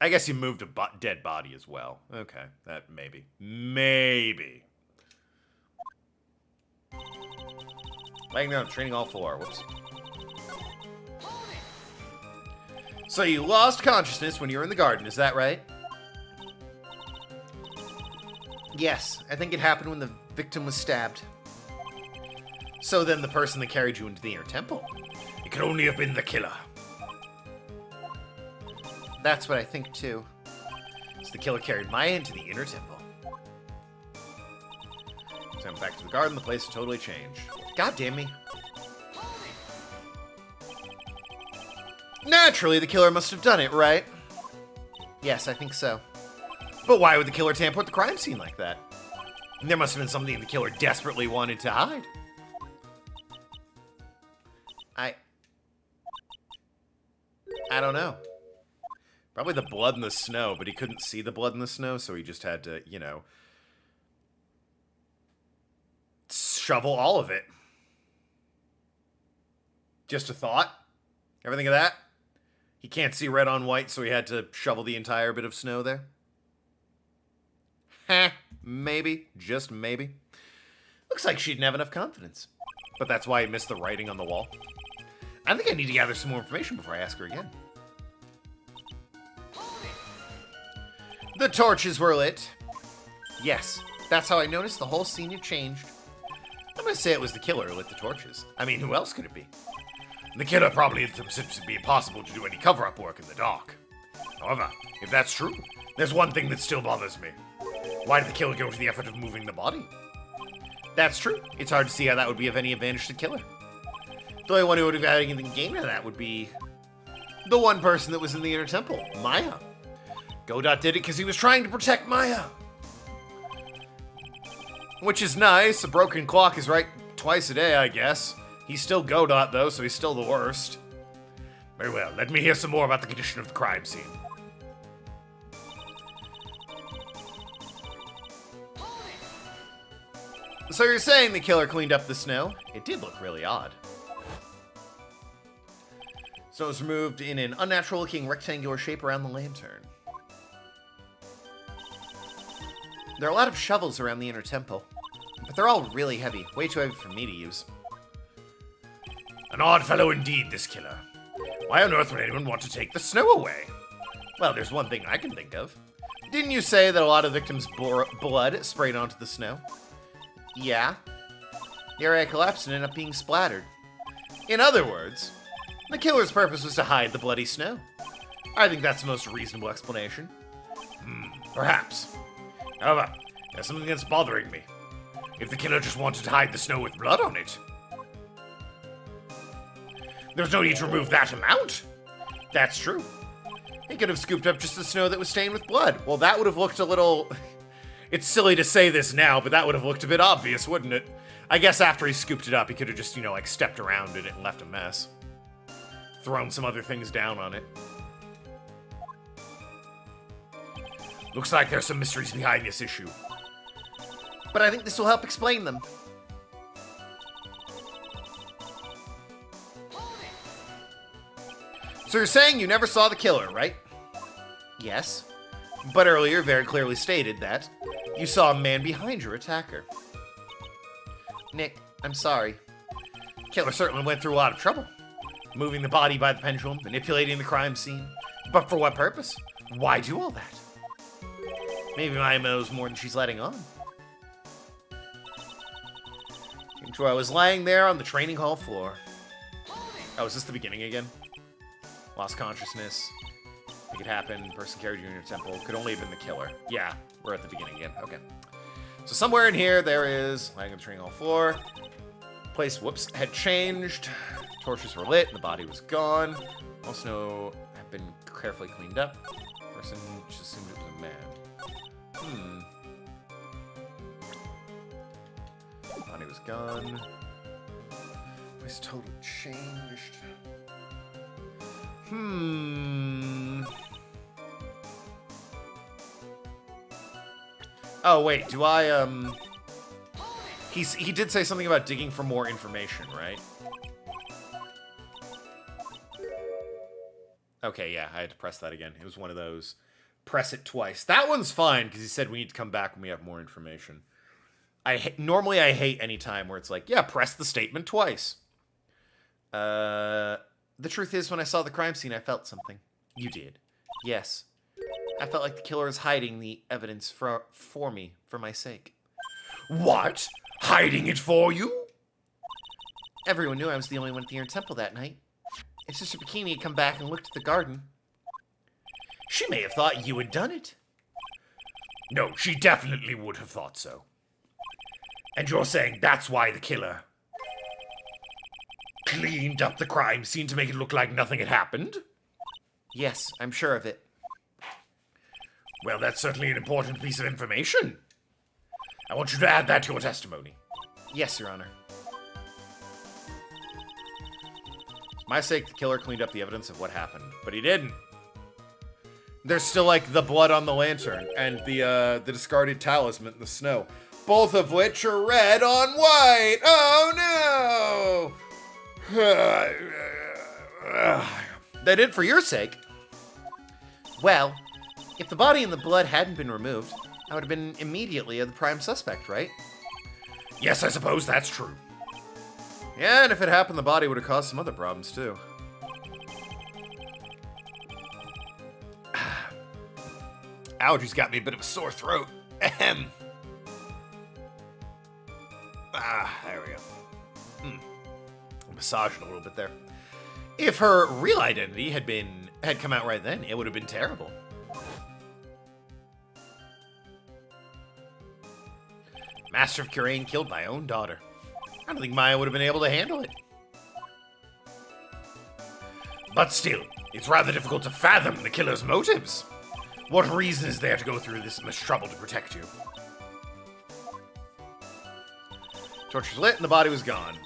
I guess you moved a dead body as well. Okay, that maybe. Maybe. Laying there on the training hall floor. Whoops. So you lost consciousness when you were in the garden, is that right? Yes, I think it happened when the victim was stabbed. So then the person that carried you into the inner temple? It could only have been the killer. That's what I think too. So the killer carried Maya into the inner temple. So I'm back to the garden, the place totally changed. God damn me. Naturally, the killer must have done it, right? Yes, I think so. But why would the killer tamper with the crime scene like that? There must have been something the killer desperately wanted to hide. I don't know. Probably the blood in the snow, but he couldn't see the blood in the snow, so he just had to, shovel all of it. Just a thought. Ever think of that? He can't see red on white, so he had to shovel the entire bit of snow there. Maybe. Just maybe. Looks like she didn't have enough confidence. But that's why he missed the writing on the wall. I think I need to gather some more information before I ask her again. The torches were lit. Yes, that's how I noticed the whole scene had changed. I'm gonna say it was the killer who lit the torches. I mean, who else could it be? The killer probably thinks it to be impossible to do any cover-up work in the dark. However, if that's true, there's one thing that still bothers me. Why did the killer go to the effort of moving the body? That's true. It's hard to see how that would be of any advantage to the killer. The only one who would have had anything gained out of that would be the one person that was in the inner temple, Maya. Godot did it because he was trying to protect Maya. Which is nice. A broken clock is right twice a day, I guess. He's still Godot, though, so he's still the worst. Very well. Let me hear some more about the condition of the crime scene. So you're saying the killer cleaned up the snow? It did look really odd. Snow was removed in an unnatural-looking rectangular shape around the lantern. There are a lot of shovels around the inner temple, but they're all really heavy, way too heavy for me to use. An odd fellow indeed, this killer. Why on earth would anyone want to take the snow away? Well, there's one thing I can think of. Didn't you say that a lot of victims' blood sprayed onto the snow? Yeah. The area collapsed and ended up being splattered. In other words, the killer's purpose was to hide the bloody snow. I think that's the most reasonable explanation. Perhaps. However, there's something that's bothering me. If the killer just wanted to hide the snow with blood on it, there's no need to remove that amount. That's true. He could have scooped up just the snow that was stained with blood. Well, that would have looked a little... It's silly to say this now, but that would have looked a bit obvious, wouldn't it? I guess after he scooped it up, he could have just, stepped around in it and left a mess. Thrown some other things down on it. Looks like there's some mysteries behind this issue. But I think this will help explain them. So you're saying you never saw the killer, right? Yes. But earlier very clearly stated that you saw a man behind your attacker. Nick, I'm sorry. Killer certainly went through a lot of trouble. Moving the body by the pendulum, manipulating the crime scene. But for what purpose? Why do all that? Maybe Maya knows more than she's letting on. Into I was lying there on the training hall floor. Oh, is this the beginning again? Lost consciousness. Make it happen. Person carried you in your temple. Could only have been the killer. Yeah, we're at the beginning again. Okay. So somewhere in here, there is lying on the training hall floor. Place, whoops, had changed. Torches were lit, and the body was gone. All snow had been carefully cleaned up. Person just assumed it was a man. Body was gone. Place totally changed. Oh, wait, do I, He did say something about digging for more information, right? Okay, yeah, I had to press that again. It was one of those. Press it twice. That one's fine, because he said we need to come back when we have more information. Normally I hate any time where it's like, yeah, press the statement twice. The truth is, when I saw the crime scene, I felt something. You did. Yes. I felt like the killer is hiding the evidence for me, for my sake. What? Hiding it for you? Everyone knew I was the only one at the Iron Temple that night. If Sister Bikini had come back and looked at the garden, She may have thought you had done it. No, she definitely would have thought so. And you're saying that's why the killer cleaned up the crime scene to make it look like nothing had happened? yes, I'm sure of it. Well, that's certainly an important piece of information. I want you to add that to your testimony. Yes, Your Honor. For my sake, the killer cleaned up the evidence of what happened, but he didn't. There's still, like, the blood on the lantern and the discarded talisman in the snow. Both of which are red on white! Oh, no! They did for your sake. Well, if the body and the blood hadn't been removed, I would have been immediately the prime suspect, right? Yes, I suppose that's true. Yeah, and if it happened, the body would have caused some other problems, too. Allergies got me a bit of a sore throat. Ahem. There we go. Massaging a little bit there. If her real identity had come out right then, it would have been terrible. Master of Curain killed my own daughter. I don't think Maya would have been able to handle it. But still, it's rather difficult to fathom the killer's motives. What reason is there to go through this much trouble to protect you? Torch was lit and the body was gone.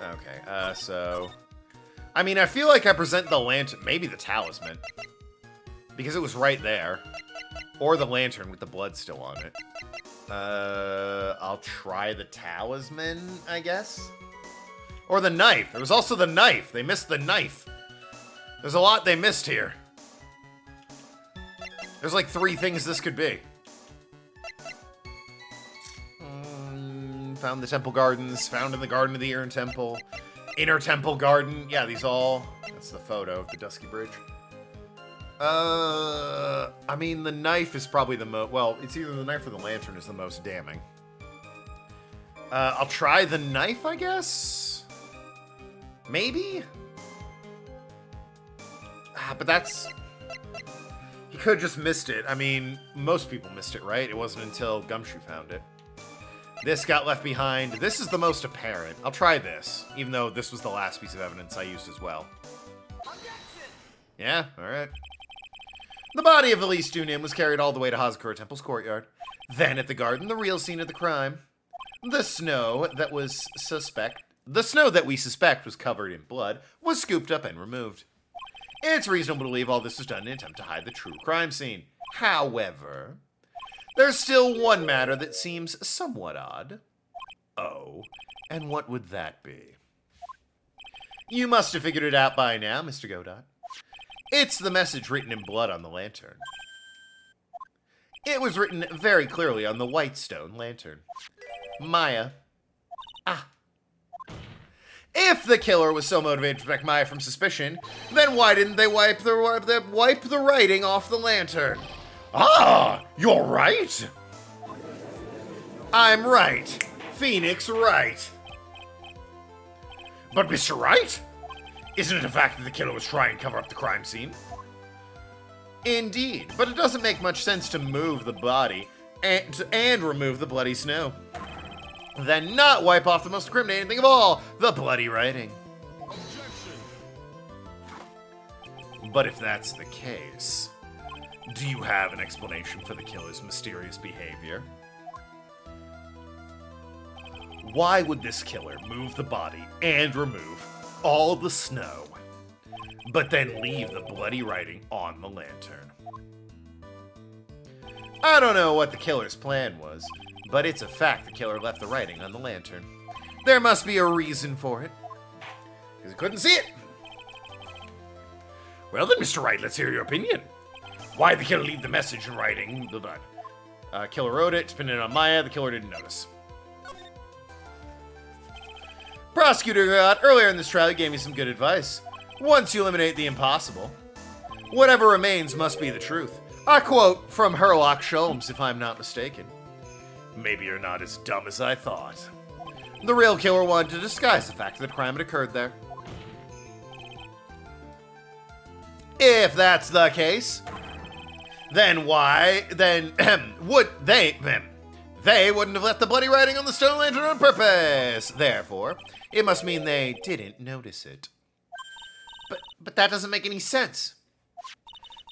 Okay, so... I mean, I feel like I present the lantern, maybe the talisman. Because it was right there. Or the lantern with the blood still on it. I'll try the talisman, I guess? Or the knife. There was also the knife. They missed the knife. There's a lot they missed here. There's like 3 things this could be. Found the temple gardens. Found in the garden of the Iron Temple. Inner temple garden. Yeah, these all... That's the photo of the Dusky Bridge. I mean, the knife is probably the most... Well, it's either the knife or the lantern is the most damning. I'll try the knife, I guess? Maybe? But that's... He could have just missed it. I mean, most people missed it, right? It wasn't until Gumshoe found it. This got left behind. This is the most apparent. I'll try this, even though this was the last piece of evidence I used as well. Yeah, alright. The body of Elise Dunim was carried all the way to Hazakura Temple's courtyard. Then at the garden, the real scene of the crime. The snow that we suspect was covered in blood was scooped up and removed. It's reasonable to believe all this was done in an attempt to hide the true crime scene. However, there's still one matter that seems somewhat odd. Oh, and what would that be? You must have figured it out by now, Mr. Godot. It's the message written in blood on the lantern. It was written very clearly on the white stone lantern. Maya. If the killer was so motivated to protect Maya from suspicion, then why didn't they wipe the writing off the lantern? Ah, you're right. I'm right. Phoenix Wright. But Mr. Wright? Isn't it a fact that the killer was trying to cover up the crime scene? Indeed, but it doesn't make much sense to move the body and remove the bloody snow. Then not wipe off the most incriminating thing of all, the bloody writing. Objection. But if that's the case, do you have an explanation for the killer's mysterious behavior? Why would this killer move the body and remove all the snow, but then leave the bloody writing on the lantern? I don't know what the killer's plan was, but it's a fact the killer left the writing on the lantern. There must be a reason for it, because he couldn't see it. Well then, Mr. Wright, let's hear your opinion. Why did the killer leave the message in writing? Killer wrote it, pinned it on Maya, the killer didn't notice. Prosecutor earlier in this trial, he gave me some good advice. Once you eliminate the impossible, Whatever remains must be the truth. A quote from Herlock Sholmes, if I'm not mistaken. Maybe you're not as dumb as I thought. The real killer wanted to disguise the fact that a crime had occurred there. If that's the case, then would they wouldn't have left the bloody writing on the stone lantern on purpose. Therefore, it must mean they didn't notice it. But that doesn't make any sense.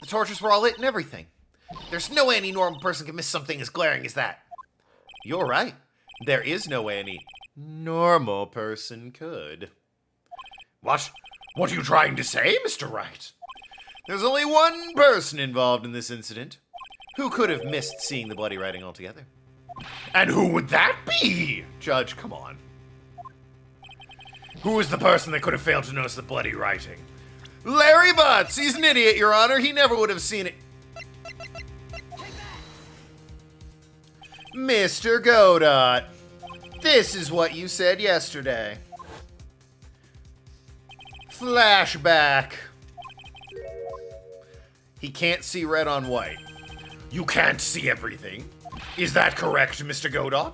The torches were all lit and everything. There's no way any normal person can miss something as glaring as that. You're right. There is no way any normal person could. What? What are you trying to say, Mr. Wright? There's only one person involved in this incident who could have missed seeing the bloody writing altogether. And who would that be? Judge, come on. Who is the person that could have failed to notice the bloody writing? Larry Butts! He's an idiot, Your Honor. He never would have seen it. Mr. Godot, this is what you said yesterday. Flashback. He can't see red on white. You can't see everything. Is that correct, Mr. Godot?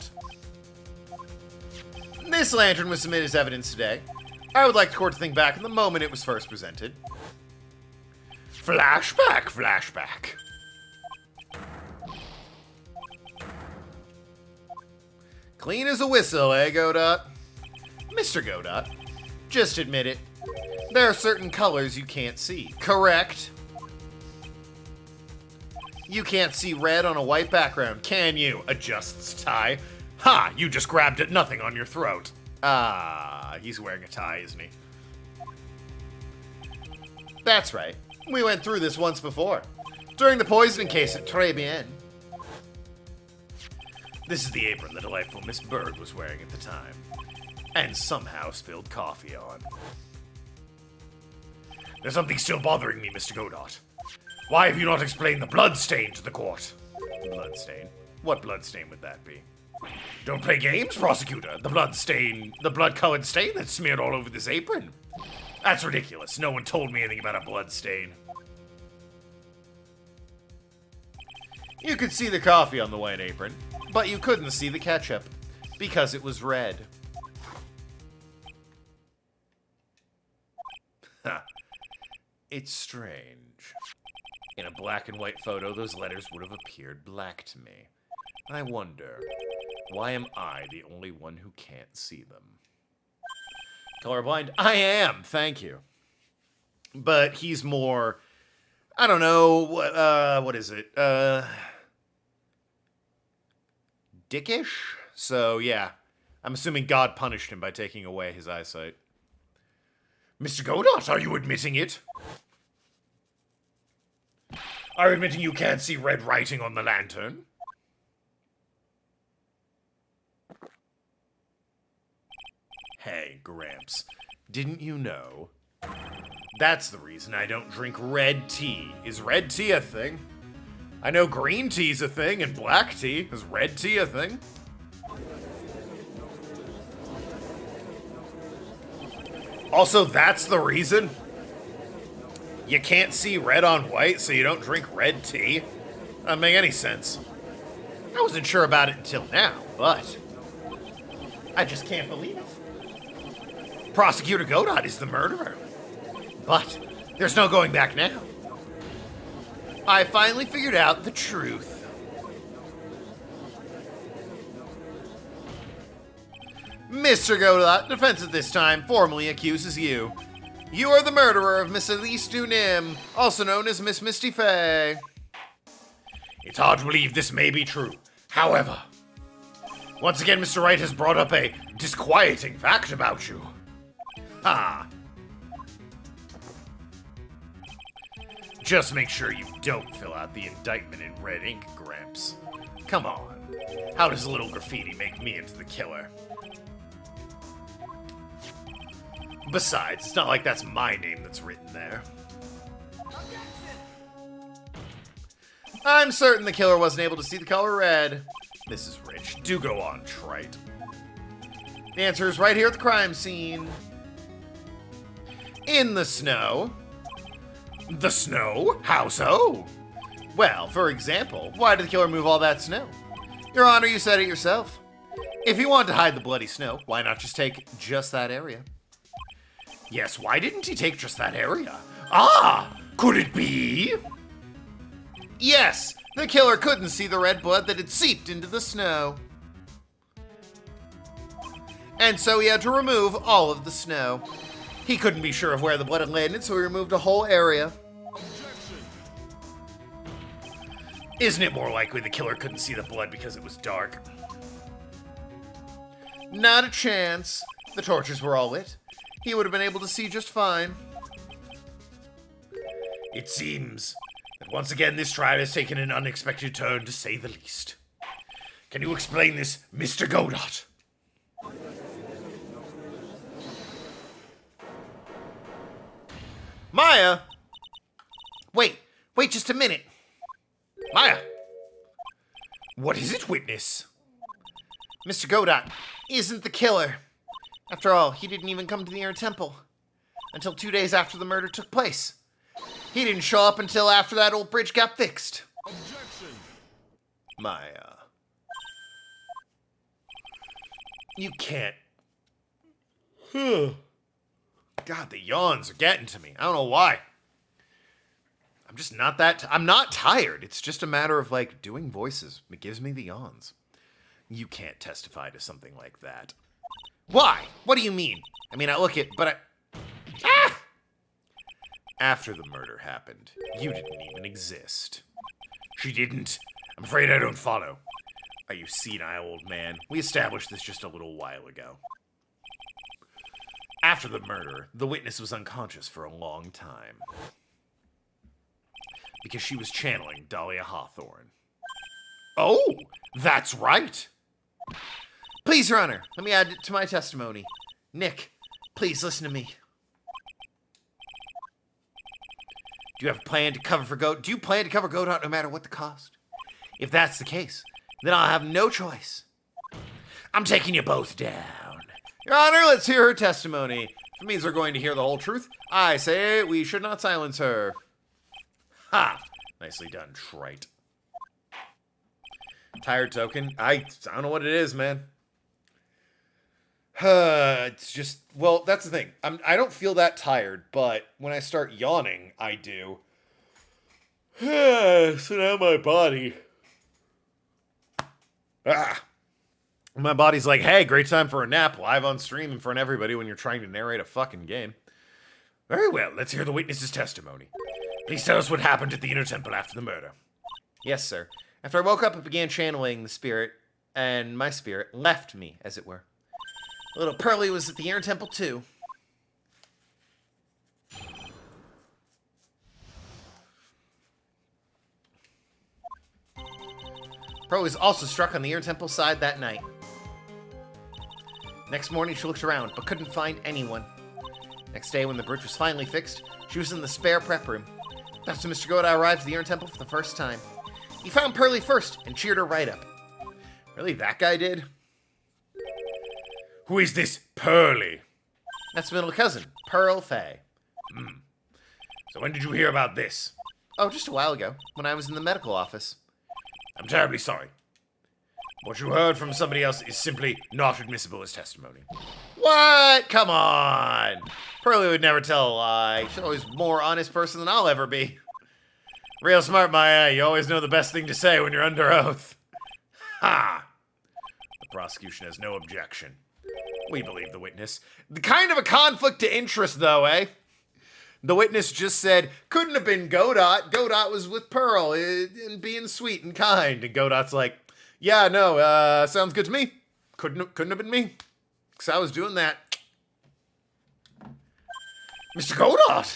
This lantern was submitted as evidence today. I would like the court to think back on the moment it was first presented. Flashback, flashback. Clean as a whistle, eh, Godot? Mr. Godot, just admit it. There are certain colors you can't see, correct? You can't see red on a white background, can you? Adjusts tie. Ha! You just grabbed at nothing on your throat. Ah, he's wearing a tie, isn't he? That's right. We went through this once before. During the poisoning case at Tribulations. This is the apron the delightful Miss Bird was wearing at the time. And somehow spilled coffee on. There's something still bothering me, Mr. Godot. Why have you not explained the blood stain to the court? Blood stain? What blood stain would that be? Don't play games, prosecutor. The blood stain, the blood-colored stain that's smeared all over this apron. That's ridiculous. No one told me anything about a blood stain. You could see the coffee on the white apron, but you couldn't see the ketchup because it was red. It's strange. In a black and white photo, those letters would have appeared black to me. I wonder, why am I the only one who can't see them? Colorblind? I am, thank you. But he's more, I don't know, what is it? Dickish? So, yeah. I'm assuming God punished him by taking away his eyesight. Mr. Godot, are you admitting it? Are you admitting you can't see red writing on the lantern? Hey, Gramps, didn't you know? That's the reason I don't drink red tea. Is red tea a thing? I know green tea's a thing and black tea. Is red tea a thing? Also, that's the reason? You can't see red on white, so you don't drink red tea? Doesn't make any sense. I wasn't sure about it until now, but I just can't believe it. Prosecutor Godot is the murderer. But there's no going back now. I finally figured out the truth. Mr. Godot, defense at this time formally accuses you. You are the murderer of Miss Elise Dunim, also known as Miss Misty Fay. It's hard to believe this may be true. However, once again, Mr. Wright has brought up a disquieting fact about you. Ha! Just make sure you don't fill out the indictment in red ink, Gramps. Come on. How does a little graffiti make me into the killer? Besides, it's not like that's my name that's written there. I'm certain the killer wasn't able to see the color red. This is rich. Do go on, Trite. The answer is right here at the crime scene. In the snow. The snow? How so? Well, for example, why did the killer move all that snow? Your Honor, you said it yourself. If he wanted to hide the bloody snow, why not just take just that area? Yes, why didn't he take just that area? Ah, could it be? Yes, the killer couldn't see the red blood that had seeped into the snow. And so he had to remove all of the snow. He couldn't be sure of where the blood had landed, so he removed a whole area. Isn't it more likely the killer couldn't see the blood because it was dark? Not a chance. The torches were all lit. He would have been able to see just fine. It seems that once again this trial has taken an unexpected turn, to say the least. Can you explain this, Mr. Godot? Maya? Wait just a minute. Maya! What is it, witness? Mr. Godot isn't the killer. After all, he didn't even come to the inner temple until 2 days after the murder took place. He didn't show up until after that old bridge got fixed. Objection! Maya. You can't. God, the yawns are getting to me. I don't know why. I'm just not that... I'm not tired. It's just a matter of, like, doing voices. It gives me the yawns. You can't testify to something like that. Why? What do you mean? I mean, I look at... But I... Ah! After the murder happened, you didn't even exist. She didn't. I'm afraid I don't follow. Are you senile, old man? We established this just a little while ago. After the murder, the witness was unconscious for a long time. Because she was channeling Dahlia Hawthorne. Oh, that's right. Please, Your Honor, let me add it to my testimony. Nick, please listen to me. Do you plan to cover Godot no matter what the cost? If that's the case, then I'll have no choice. I'm taking you both down. Your Honor, let's hear her testimony. If it means we're going to hear the whole truth, I say we should not silence her. Ha! Nicely done, Trite. Tired token? I don't know what it is, man. It's just, well, that's the thing. I don't feel that tired, but when I start yawning, I do. So now my body. My body's like, hey, great time for a nap, live on stream in front of everybody when you're trying to narrate a fucking game. Very well, let's hear the witness's testimony. Please tell us what happened at the inner temple after the murder. Yes, sir. After I woke up and began channeling the spirit, and my spirit left me, as it were. Little Pearly was at the inner temple, too. Pearly was also struck on the inner temple side that night. Next morning, she looked around, but couldn't find anyone. Next day, when the bridge was finally fixed, she was in the spare prep room. That's when Mr. Godot arrived at the inner temple for the first time. He found Pearly first and cheered her right up. Really, that guy did? Who is this Pearly? That's middle cousin, Pearl Faye. So when did you hear about this? Oh, just a while ago, when I was in the medical office. I'm terribly sorry. What you heard from somebody else is simply not admissible as testimony. What? Come on. Pearly would never tell a lie. She's always a more honest person than I'll ever be. Real smart, Maya. You always know the best thing to say when you're under oath. Ha! The prosecution has no objection. We believe the witness. Kind of a conflict of interest, though, eh? The witness just said, couldn't have been Godot. Godot was with Pearl and being sweet and kind. And Godot's like, yeah, no, sounds good to me. Couldn't have been me. Because I was doing that. Mr. Godot!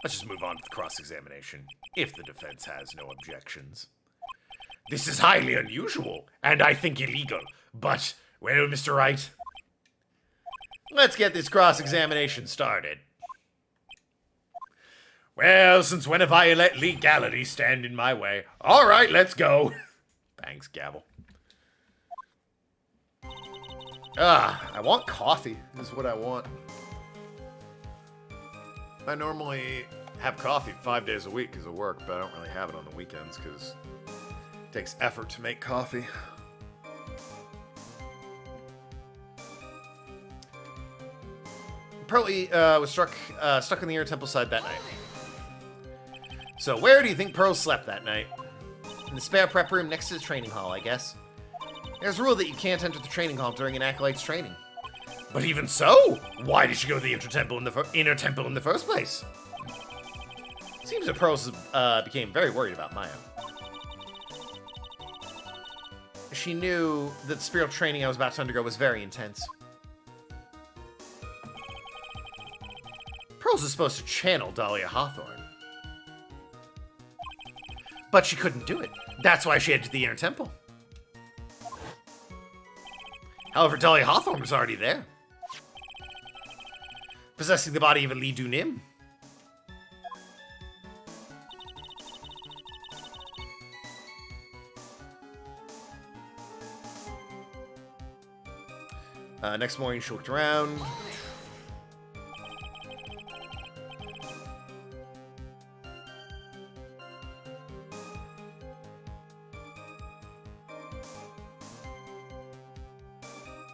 Let's just move on to the cross-examination, if the defense has no objections. This is highly unusual, and I think illegal. But, well, Mr. Wright, let's get this cross-examination started. Well, since when have I let legality stand in my way? All right, let's go. Bangs gavel. I want coffee, is what I want. I normally have coffee 5 days a week because of work, but I don't really have it on the weekends because it takes effort to make coffee. Pearlie was stuck in the inner temple side that night. So where do you think Pearl slept that night? In the spare prep room next to the training hall, I guess. There's a rule that you can't enter the training hall during an acolyte's training. But even so, why did she go to the inner temple in the first place? Seems that Pearl became very worried about Maya. She knew that the spiritual training I was about to undergo was very intense. Pearls is supposed to channel Dahlia Hawthorne. But she couldn't do it. That's why she headed to the inner temple. However, Dahlia Hawthorne was already there. Possessing the body of a Li Du Nim. Next morning, she looked around.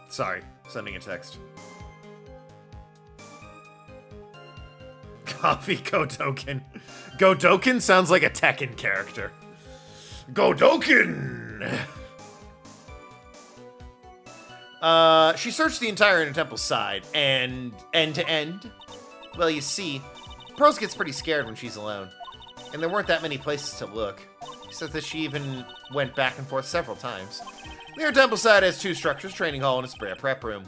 Sorry, sending a text. Coffee Godoken. Godoken sounds like a Tekken character. Godoken! She searched the entire inner temple side, and end to end. Well, you see, Pearls gets pretty scared when she's alone, and there weren't that many places to look. She said that she even went back and forth several times. The inner temple side has 2 structures, training hall and a spare prep room.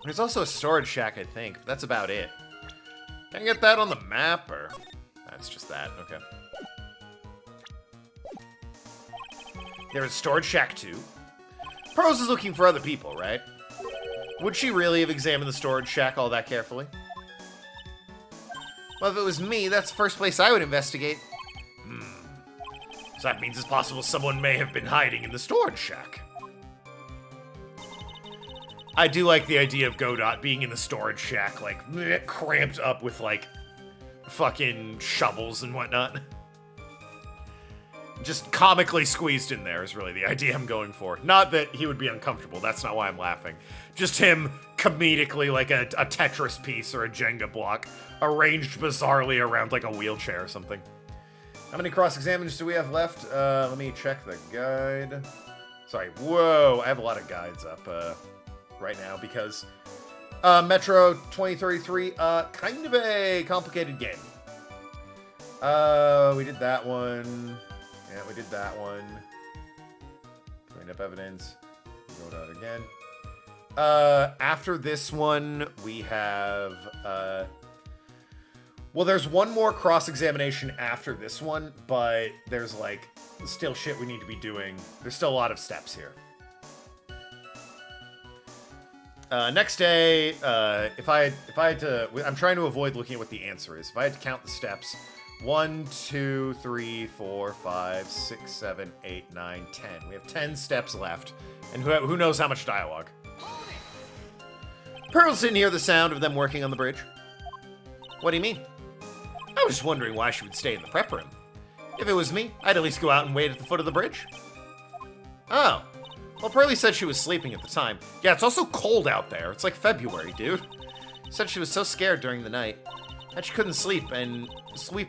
There's also a storage shack, I think, but that's about it. Can I get that on the map, or... That's just that, okay. There's a storage shack, too. Pearls is looking for other people, right? Would she really have examined the storage shack all that carefully? Well, if it was me, that's the first place I would investigate. So that means it's possible someone may have been hiding in the storage shack. I do like the idea of Godot being in the storage shack, like, cramped up with, like, fucking shovels and whatnot. Just comically squeezed in there is really the idea I'm going for. Not that he would be uncomfortable, that's not why I'm laughing. Just him comedically, like a Tetris piece or a Jenga block, arranged bizarrely around, like, a wheelchair or something. How many cross-examinations do we have left? Let me check the guide. Sorry, whoa, I have a lot of guides up right now because Metro 2033, kind of a complicated game. We did that one. Yeah, we did that one. Clean up evidence. Go down again. After this one, we have... Well, there's one more cross-examination after this one, but there's, like, still shit we need to be doing. There's still a lot of steps here. Next day, if I had to... I'm trying to avoid looking at what the answer is. If I had to count the steps... 1, 2, 3, 4, 5, 6, 7, 8, 9, 10. We have 10 steps left. And who knows how much dialogue. Pearls didn't hear the sound of them working on the bridge. What do you mean? I was just wondering why she would stay in the prep room. If it was me, I'd at least go out and wait at the foot of the bridge. Oh. Well, Pearlie said she was sleeping at the time. Yeah, it's also cold out there. It's like February, dude. Said she was so scared during the night that she couldn't sleep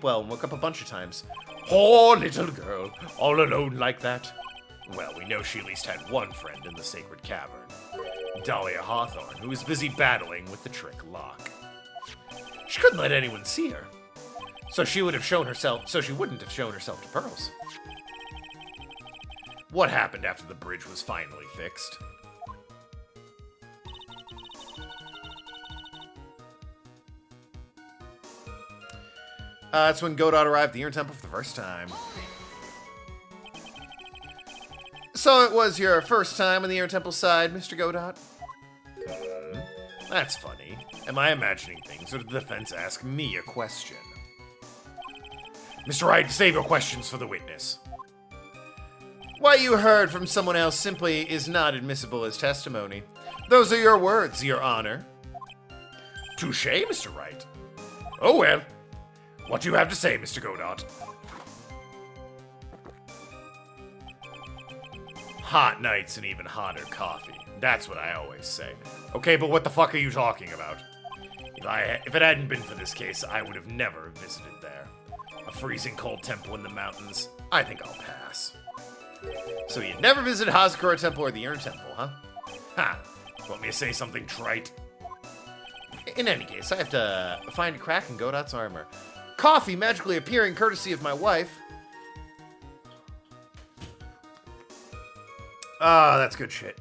well and woke up a bunch of times. Poor little girl, all alone like that. Well, we know she at least had one friend in the sacred cavern. Dahlia Hawthorne, who was busy battling with the trick lock. She couldn't let anyone see her. So she wouldn't have shown herself to Pearls. What happened after the bridge was finally fixed? That's when Godot arrived at the Inner Temple for the first time. So it was your first time on the Inner Temple side, Mr. Godot? That's funny. Am I imagining things, or did the defense ask me a question? Mr. Wright, save your questions for the witness. What you heard from someone else simply is not admissible as testimony. Those are your words, Your Honor. Touché, Mr. Wright. Oh well. What do you have to say, Mr. Godot? Hot nights and even hotter coffee. That's what I always say. Okay, but what the fuck are you talking about? If it hadn't been for this case, I would have never visited there. A freezing cold temple in the mountains. I think I'll pass. So you never visited Hazakura Temple or the Inner Temple, huh? Ha! Want me to say something trite? In any case, I have to find a crack in Godot's armor. Coffee magically appearing courtesy of my wife. Ah, that's good shit.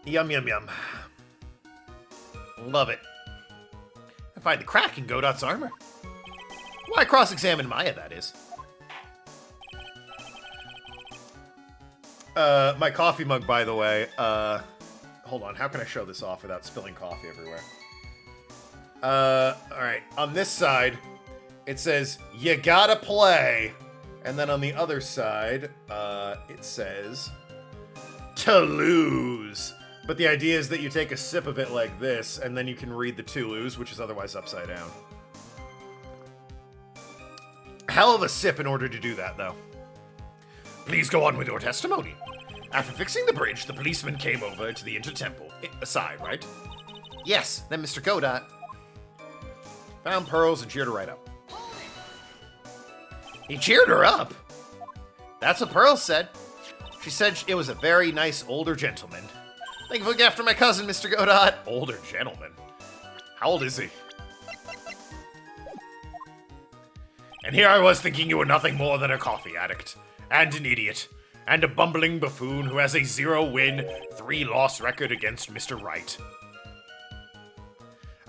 Yum, yum, yum. Love it. I find the crack in Godot's armor. Why cross-examine Maya, that is. My coffee mug, by the way, hold on, how can I show this off without spilling coffee everywhere? Alright, on this side, it says, you gotta play, and then on the other side, it says, to lose. But the idea is that you take a sip of it like this, and then you can read the to lose, which is otherwise upside down. Hell of a sip in order to do that, though. Please go on with your testimony. After fixing the bridge, the policeman came over to the inter-temple. Aside, right? Yes, then Mr. Godot found Pearls and cheered her right up. He cheered her up? That's what Pearls said. She said it was a very nice older gentleman. Thank you for looking after my cousin, Mr. Godot. Older gentleman? How old is he? And here I was thinking you were nothing more than a coffee addict. And an idiot. And a bumbling buffoon who has a 0-win, 3-loss record against Mr. Wright.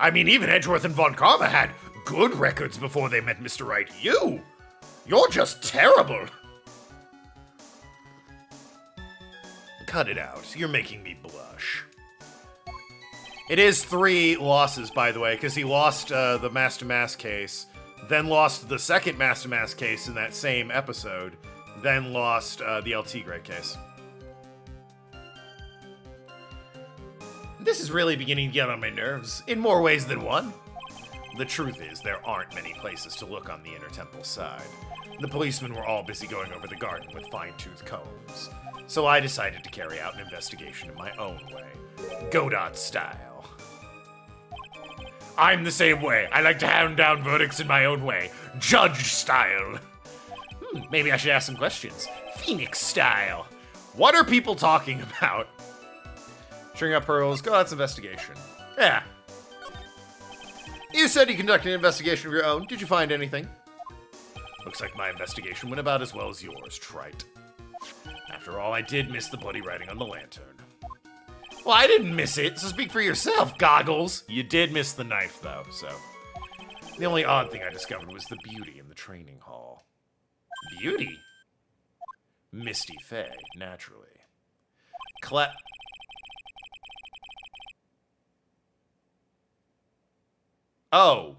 I mean, even Edgeworth and Von Karma had good records before they met Mr. Wright. You're just terrible. Cut it out. You're making me blush. It is 3 losses, by the way, because he lost the Master Mass case, then lost the second Master Mass case in that same episode, then lost the LT Grade case. This is really beginning to get on my nerves, in more ways than one. The truth is, there aren't many places to look on the Inner Temple side. The policemen were all busy going over the garden with fine-tooth combs, so I decided to carry out an investigation in my own way, Godot style. I'm the same way. I like to hand down verdicts in my own way, judge style. Maybe I should ask some questions. Phoenix style. What are people talking about? String up Pearls, Godot's investigation. Yeah. You said you conducted an investigation of your own. Did you find anything? Looks like my investigation went about as well as yours, Trite. After all, I did miss the bloody writing on the lantern. Well, I didn't miss it, so speak for yourself, Goggles. You did miss the knife, though, so. The only odd thing I discovered was the beauty in the training hall. Beauty? Misty Faye, naturally. Oh,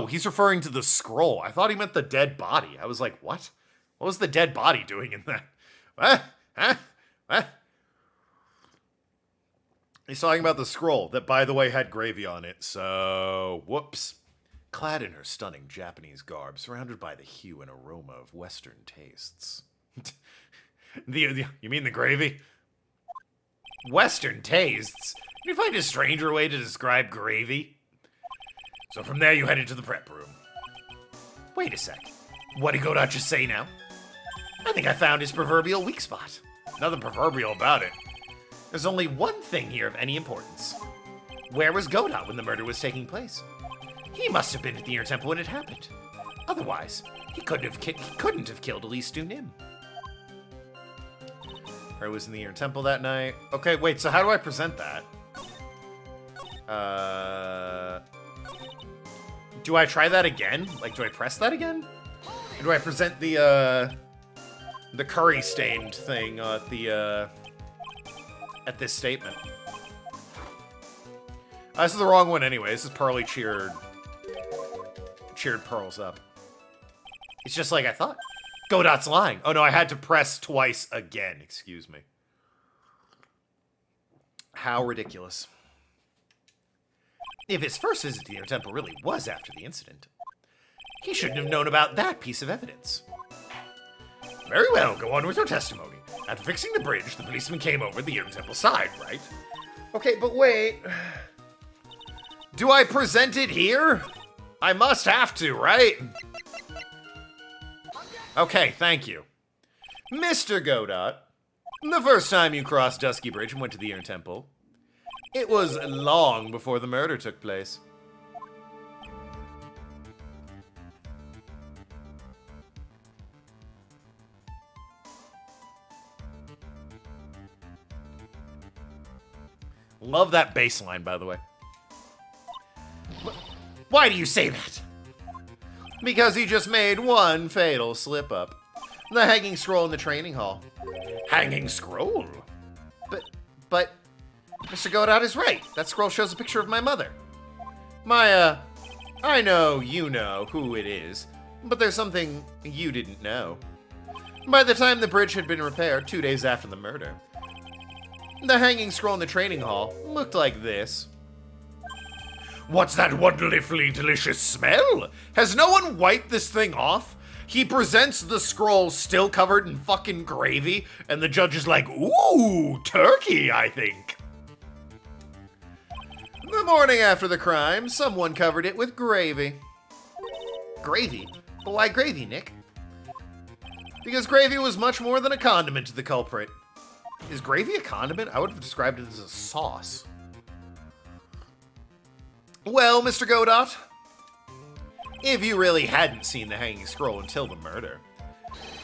he's referring to the scroll. I thought he meant the dead body. I was like, what? What was the dead body doing in that? What? He's talking about the scroll that, by the way, had gravy on it, so whoops. Clad in her stunning Japanese garb, surrounded by the hue and aroma of Western tastes. You mean the gravy? Western tastes? Can you find a stranger way to describe gravy? So from there, you headed to the prep room. Wait a sec. What did Godot just say now? I think I found his proverbial weak spot. Nothing proverbial about it. There's only one thing here of any importance. Where was Godot when the murder was taking place? He must have been at the Inner Temple when it happened. Otherwise, he couldn't have killed Elise Nim. Or was in the Inner Temple that night. Okay, wait, so how do I present that? Do I try that again? Like, do I press that again? Or do I present the curry-stained thing at this statement? This is the wrong one anyway. This is Pearly cheered Pearls up. It's just like I thought. Godot's lying. Oh no, I had to press twice again. Excuse me. How ridiculous. If his first visit to the Inner Temple really was after the incident, he shouldn't have known about that piece of evidence. Very well, go on with your testimony. After fixing the bridge, the policeman came over the Inner Temple side, right? Okay, but wait. Do I present it here? I must have to, right? Okay, thank you. Mr. Godot, the first time you crossed Dusky Bridge and went to the Inner Temple, it was long before the murder took place. Love that bass line, by the way. Why do you say that? Because he just made one fatal slip-up. The hanging scroll in the training hall. Hanging scroll? But, Mr. Godot is right. That scroll shows a picture of my mother. Maya, I know you know who it is, but there's something you didn't know. By the time the bridge had been repaired 2 days after the murder, the hanging scroll in the training hall looked like this. What's that wonderfully delicious smell? Has no one wiped this thing off? He presents the scroll still covered in fucking gravy, and the judge is like, ooh, turkey, I think. The morning after the crime, someone covered it with gravy. Gravy? But why gravy, Nick? Because gravy was much more than a condiment to the culprit. Is gravy a condiment? I would have described it as a sauce. Well, Mr. Godot, if you really hadn't seen the hanging scroll until the murder,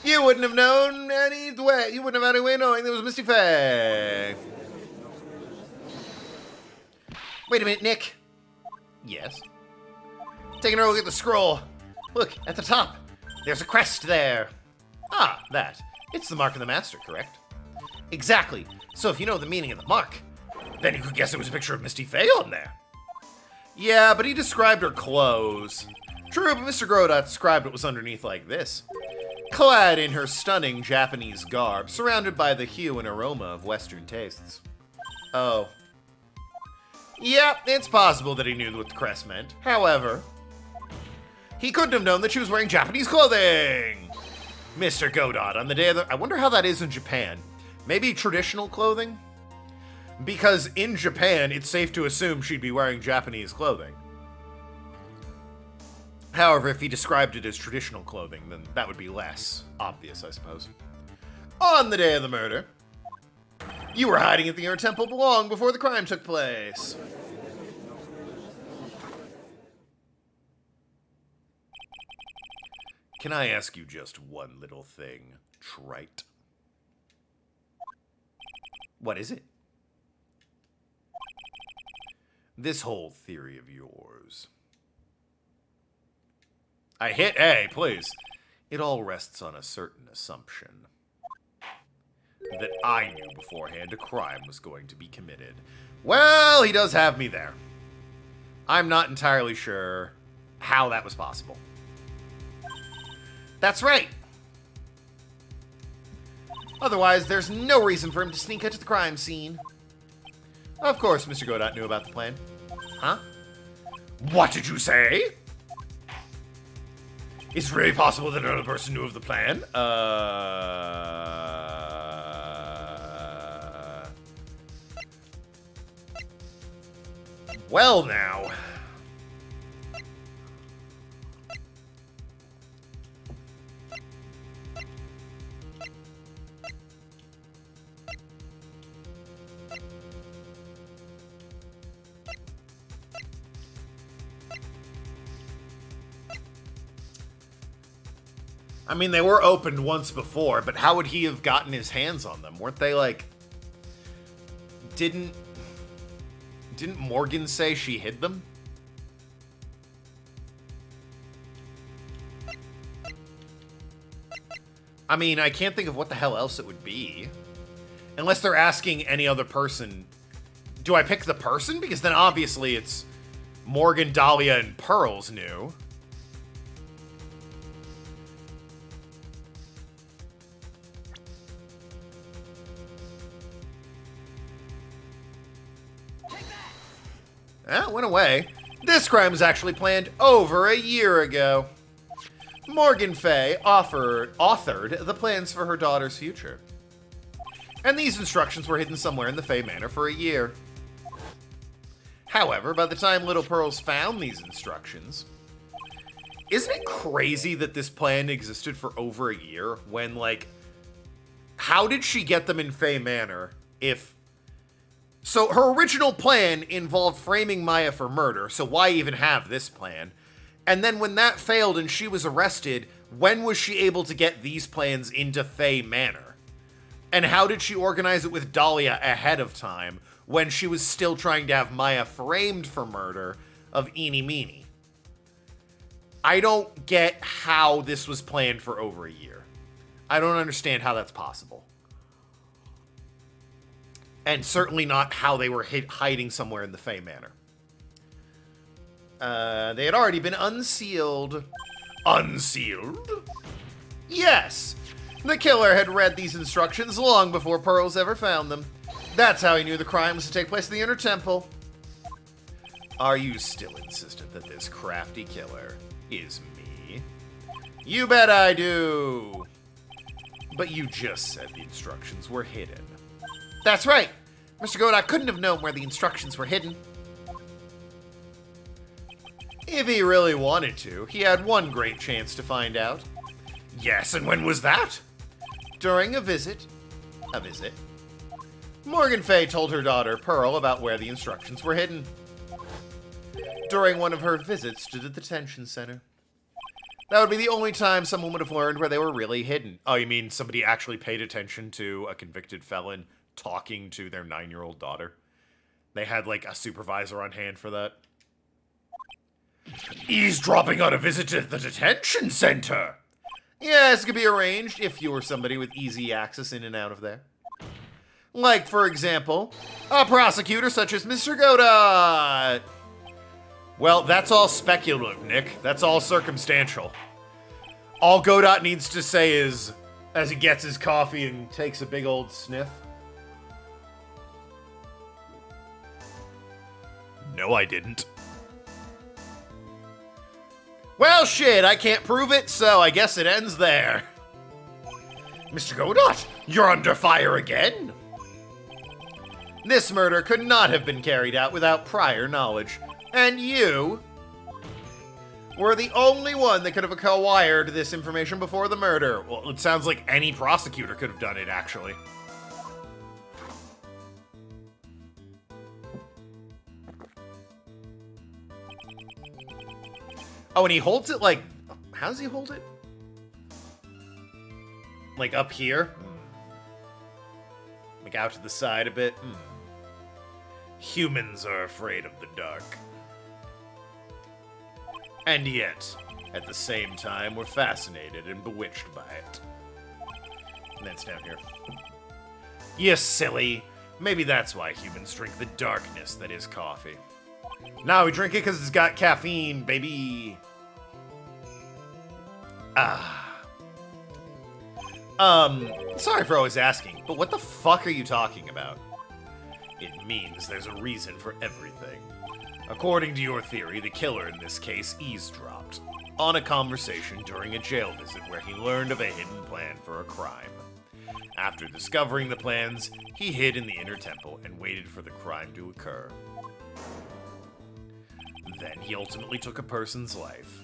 you wouldn't have known any way. You wouldn't have had any way of knowing there was Misty Faye. Wait a minute, Nick. Yes? Taking a look at the scroll. Look, at the top. There's a crest there. Ah, that. It's the mark of the master, correct? Exactly. So if you know the meaning of the mark, then you could guess it was a picture of Misty Faye on there. Yeah, but he described her clothes. True, but Mr. Godot described what was underneath like this. Clad in her stunning Japanese garb, surrounded by the hue and aroma of Western tastes. Oh. Yep, it's possible that he knew what the crest meant. However, he couldn't have known that she was wearing Japanese clothing! Mr. Godot, on the day of the... I wonder how that is in Japan. Maybe traditional clothing? Because in Japan, it's safe to assume she'd be wearing Japanese clothing. However, if he described it as traditional clothing, then that would be less obvious, I suppose. On the day of the murder, you were hiding at the Inner Temple long before the crime took place. Can I ask you just one little thing, Wright? What is it? This whole theory of yours. I hit A, please. It all rests on a certain assumption. That I knew beforehand a crime was going to be committed. Well, he does have me there. I'm not entirely sure how that was possible. That's right. Otherwise, there's no reason for him to sneak into the crime scene. Of course, Mr. Godot knew about the plan. Huh? What did you say? It's really possible that another person knew of the plan? Well, now. I mean, they were opened once before, but how would he have gotten his hands on them? Weren't they, like... Didn't Morgan say she hid them? I mean, I can't think of what the hell else it would be. Unless they're asking any other person. Do I pick the person? Because then obviously it's Morgan, Dahlia, and Pearls knew. It went away. This crime was actually planned over a year ago. Morgan Fay authored the plans for her daughter's future. And these instructions were hidden somewhere in the Fay Manor for a year. However, by the time Little Pearls found these instructions, isn't it crazy that this plan existed for over a year when, like, how did she get them in Fay Manor if... So her original plan involved framing Maya for murder, so why even have this plan? And then when that failed and she was arrested, when was she able to get these plans into Fay Manor? And how did she organize it with Dahlia ahead of time when she was still trying to have Maya framed for murder of Eeny Meeny? I don't get how this was planned for over a year. I don't understand how that's possible. And certainly not how they were hiding somewhere in the Fay Manor. They had already been unsealed. Unsealed? Yes! The killer had read these instructions long before Pearls ever found them. That's how he knew the crime was to take place in the Inner Temple. Are you still insistent that this crafty killer is me? You bet I do! But you just said the instructions were hidden. That's right! Mr. Godot couldn't have known where the instructions were hidden. If he really wanted to, he had one great chance to find out. Yes, and when was that? During a visit. A visit. Morgan Fay told her daughter, Pearl, about where the instructions were hidden. During one of her visits to the detention center. That would be the only time someone would have learned where they were really hidden. Oh, you mean somebody actually paid attention to a convicted felon talking to their 9-year-old daughter? They had, like, a supervisor on hand for that. Eavesdropping on a visit to the detention center! Yes, it could be arranged if you were somebody with easy access in and out of there. Like, for example, a prosecutor such as Mr. Godot. Well, that's all speculative, Nick. That's all circumstantial. All Godot needs to say is, as he gets his coffee and takes a big old sniff, no, I didn't. Well, shit, I can't prove it, so I guess it ends there. Mr. Godot, you're under fire again. This murder could not have been carried out without prior knowledge. And you were the only one that could have acquired this information before the murder. Well, it sounds like any prosecutor could have done it, actually. Oh, and he holds it like... How does he hold it? Like up here? Like out to the side a bit? Humans are afraid of the dark. And yet, at the same time, we're fascinated and bewitched by it. And that's down here. You silly. Maybe that's why humans drink the darkness that is coffee. Now we drink it because it's got caffeine, baby. Sorry for always asking, but what the fuck are you talking about? It means there's a reason for everything. According to your theory, the killer in this case eavesdropped on a conversation during a jail visit where he learned of a hidden plan for a crime. After discovering the plans, he hid in the Inner Temple and waited for the crime to occur. Then he ultimately took a person's life.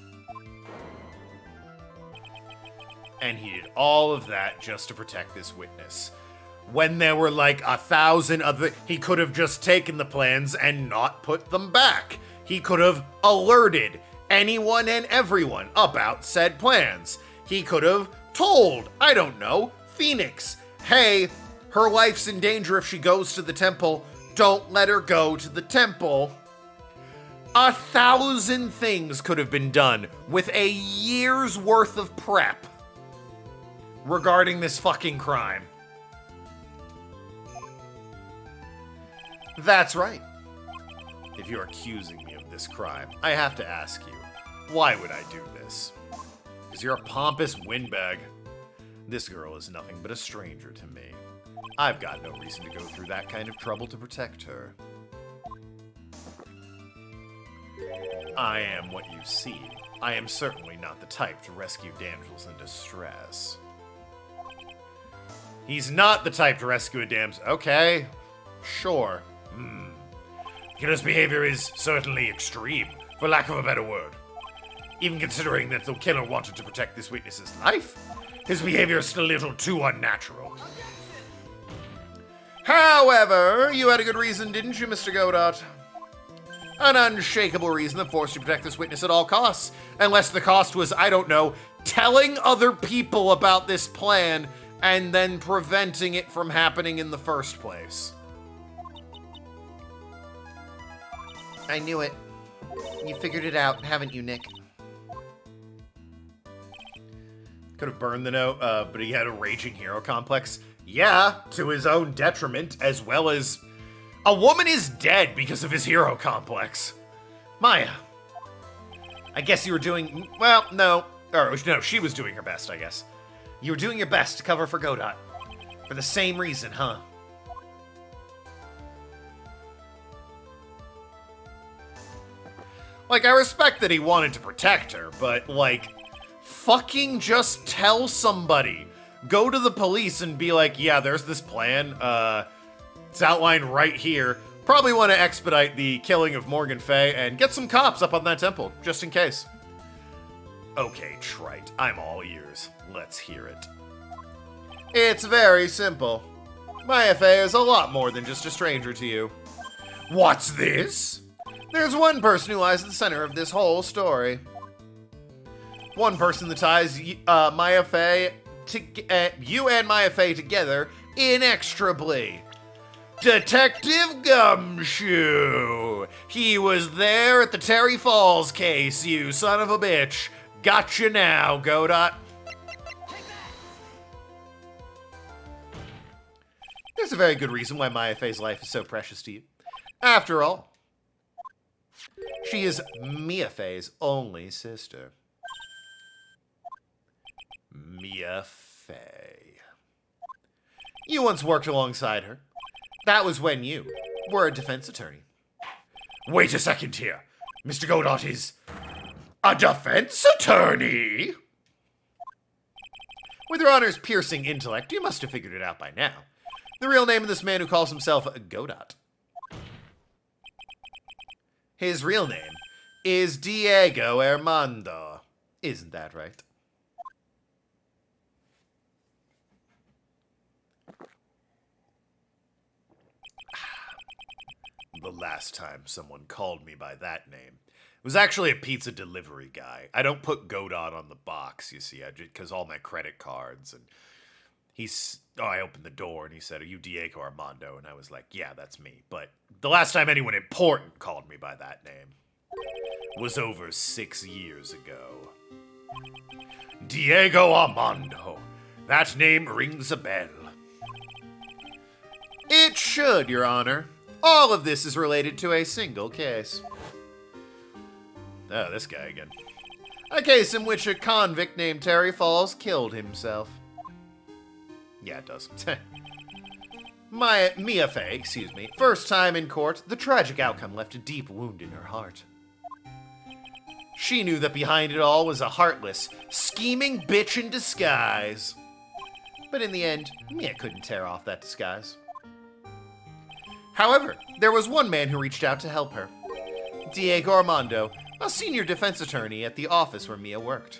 And he did all of that just to protect this witness. When there were like 1,000 other... He could have just taken the plans and not put them back. He could have alerted anyone and everyone about said plans. He could have told, I don't know, Phoenix, hey, her life's in danger if she goes to the temple. Don't let her go to the temple. 1,000 things could have been done with a year's worth of prep regarding this fucking crime. That's right. If you're accusing me of this crime, I have to ask you, why would I do this? Because you're a pompous windbag. This girl is nothing but a stranger to me. I've got no reason to go through that kind of trouble to protect her. I am what you see. I am certainly not the type to rescue damsels in distress. He's not the type to rescue a damsel. Okay, sure. Killer's behavior is certainly extreme, for lack of a better word. Even considering that the killer wanted to protect this witness's life, his behavior is still a little too unnatural. However, you had a good reason, didn't you, Mr. Godot? An unshakable reason that forced you to protect this witness at all costs. Unless the cost was, I don't know, telling other people about this plan and then preventing it from happening in the first place. I knew it. You figured it out, haven't you, Nick? Could have burned the note, but he had a raging hero complex. Yeah, to his own detriment, as well as... A woman is dead because of his hero complex. Maya. I guess you were doing... Well, no. Or, no, she was doing her best, I guess. You were doing your best to cover for Godot. For the same reason, huh? Like, I respect that he wanted to protect her, but, like, fucking just tell somebody. Go to the police and be like, yeah, there's this plan, it's outlined right here. Probably want to expedite the killing of Morgan Fay and get some cops up on that temple, just in case. Okay, Trite, I'm all ears. Let's hear it. It's very simple. Maya Fay is a lot more than just a stranger to you. What's this? There's one person who lies at the center of this whole story. One person that ties Maya Fay you and Maya Fay together inextricably. Detective Gumshoe! He was there at the Terry Falls case, you son of a bitch. Gotcha now, Godot. There's a very good reason why Maya Fay's life is so precious to you. After all, she is Mia Fay's only sister. Mia Fay. You once worked alongside her. That was when you were a defense attorney. Wait a second here. Mr. Godot is a defense attorney? With your honor's piercing intellect, you must have figured it out by now. The real name of this man who calls himself Godot. His real name is Diego Armando. Isn't that right? The last time someone called me by that name was actually a pizza delivery guy. I don't put Godot on the box, you see, because all my credit cards, and I opened the door and he said, "Are you Diego Armando?" And I was like, "Yeah, that's me." But the last time anyone important called me by that name was over 6 years ago. Diego Armando. That name rings a bell. It should, Your Honor. All of this is related to a single case. Oh, this guy again. A case in which a convict named Terry Falls killed himself. Yeah, it does. Mia Fay, first time in court, the tragic outcome left a deep wound in her heart. She knew that behind it all was a heartless, scheming bitch in disguise. But in the end, Mia couldn't tear off that disguise. However, there was one man who reached out to help her. Diego Armando, a senior defense attorney at the office where Mia worked.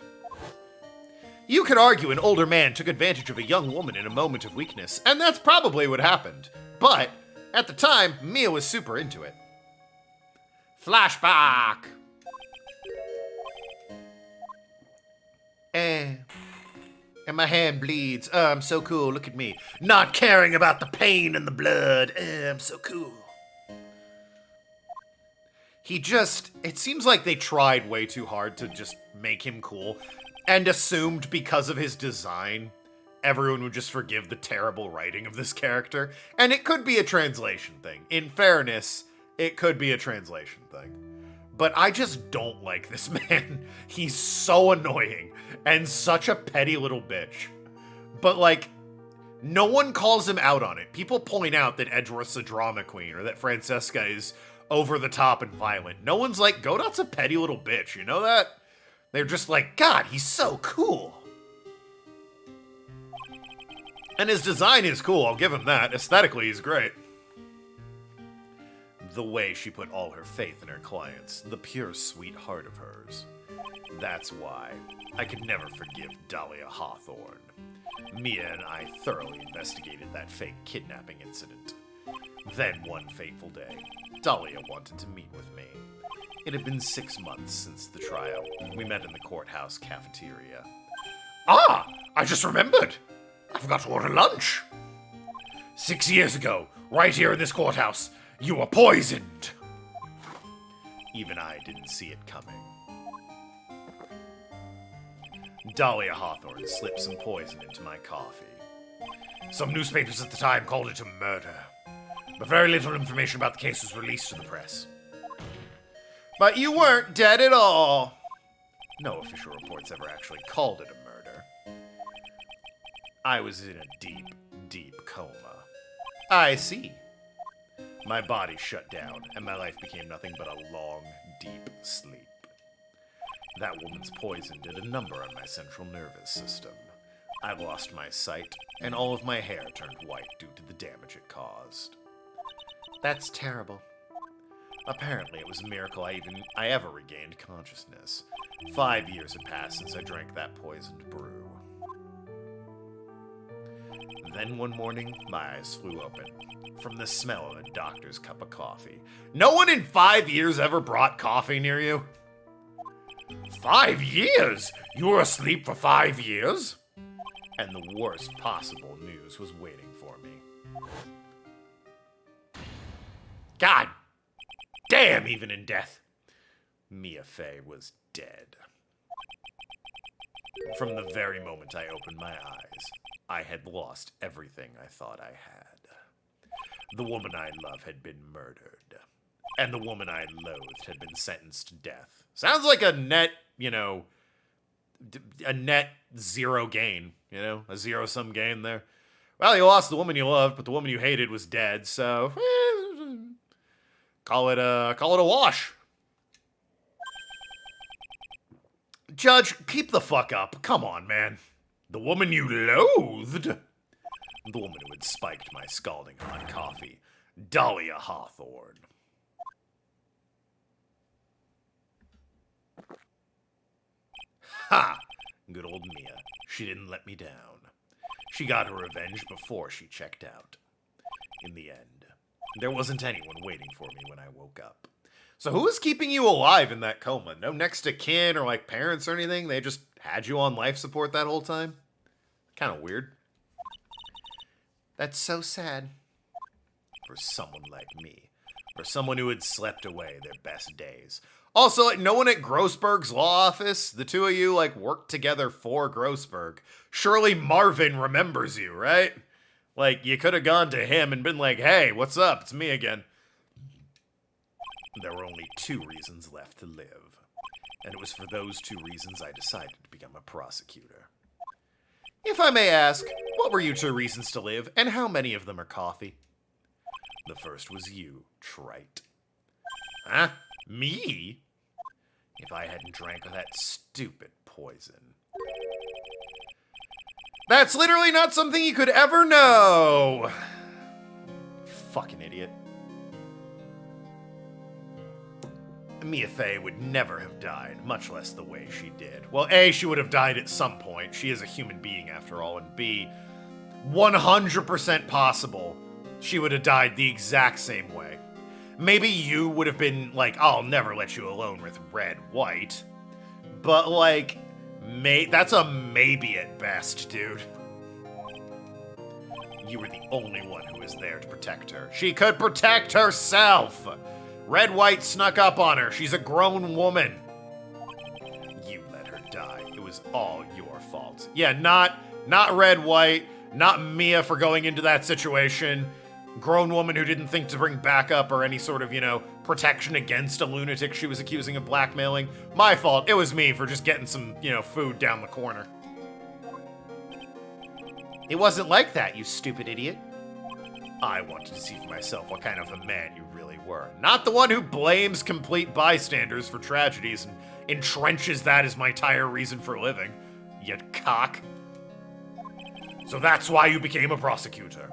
You could argue an older man took advantage of a young woman in a moment of weakness, and that's probably what happened. But, at the time, Mia was super into it. Flashback! And my hand bleeds. Oh, I'm so cool, look at me. Not caring about the pain and the blood. I'm so cool. It seems like they tried way too hard to just make him cool, and assumed because of his design, everyone would just forgive the terrible writing of this character. And it could be a translation thing. In fairness, it could be a translation thing. But I just don't like this man. He's so annoying and such a petty little bitch. But, like, no one calls him out on it. People point out that Edgeworth's a drama queen or that Francesca is over the top and violent. No one's like, Godot's a petty little bitch, you know that? They're just like, God, he's so cool. And his design is cool, I'll give him that. Aesthetically, he's great. The way she put all her faith in her clients, the pure sweet heart of hers. That's why I could never forgive Dahlia Hawthorne. Mia and I thoroughly investigated that fake kidnapping incident. Then one fateful day, Dahlia wanted to meet with me. It had been 6 months since the trial. We met in the courthouse cafeteria. Ah, I just remembered. I forgot to order lunch. 6 years ago, right here in this courthouse, you were poisoned. Even I didn't see it coming. Dahlia Hawthorne slipped some poison into my coffee. Some newspapers at the time called it a murder, but very little information about the case was released to the press. But you weren't dead at all. No official reports ever actually called it a murder. I was in a deep, deep coma. I see. My body shut down, and my life became nothing but a long, deep sleep. That woman's poison did a number on my central nervous system. I lost my sight, and all of my hair turned white due to the damage it caused. That's terrible. Apparently, it was a miracle I ever regained consciousness. 5 years had passed since I drank that poisoned brew. Then one morning, my eyes flew open from the smell of a doctor's cup of coffee. No one in 5 years ever brought coffee near you? 5 years? You were asleep for 5 years? And the worst possible news was waiting for me. God damn, even in death. Mia Fey was dead. From the very moment I opened my eyes, I had lost everything I thought I had. The woman I love had been murdered, and the woman I loathed had been sentenced to death. Sounds like a net, a net zero gain, a zero-sum game there. Well, you lost the woman you loved, but the woman you hated was dead, so call it a wash. Judge, keep the fuck up. Come on, man. The woman you loathed? The woman who had spiked my scalding hot coffee. Dahlia Hawthorne. Ha! Good old Mia. She didn't let me down. She got her revenge before she checked out. In the end, there wasn't anyone waiting for me when I woke up. So who was keeping you alive in that coma? No next to kin or parents or anything? They just had you on life support that whole time? Kind of weird. That's so sad. For someone like me. For someone who had slept away their best days. Also, no one at Grossberg's law office? The two of you, worked together for Grossberg. Surely Marvin remembers you, right? You could have gone to him and been like, hey, what's up? It's me again. There were only 2 reasons left to live. And it was for those 2 reasons I decided to become a prosecutor. If I may ask, what were your 2 reasons to live, and how many of them are coffee? The first was you, Trite. Huh? Me? If I hadn't drank that stupid poison. That's literally not something you could ever know. Fucking idiot. Mia Fey would never have died, much less the way she did. Well, A, she would have died at some point. She is a human being after all. And B, 100% possible she would have died the exact same way. Maybe you would have been like, I'll never let you alone with Red White. But that's a maybe at best, dude. You were the only one who was there to protect her. She could protect herself. Red White snuck up on her. She's a grown woman. You let her die. It was all your fault. Yeah, not Red White, not Mia for going into that situation. Grown woman who didn't think to bring backup or any sort of, protection against a lunatic she was accusing of blackmailing. My fault. It was me for just getting some, food down the corner. It wasn't like that, you stupid idiot. I wanted to see for myself what kind of a man you really were. Not the one who blames complete bystanders for tragedies and entrenches that as my entire reason for living. You cock. So that's why you became a prosecutor.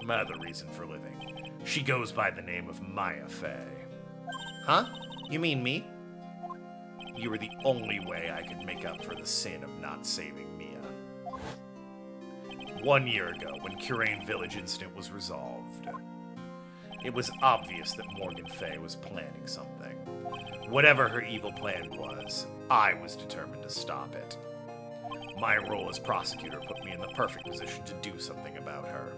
My other reason for living. She goes by the name of Maya Fey. Huh? You mean me? You were the only way I could make up for the sin of not saving Mia. 1 year ago, when Curain Village incident was resolved, it was obvious that Morgan Fey was planning something. Whatever her evil plan was, I was determined to stop it. My role as prosecutor put me in the perfect position to do something about her.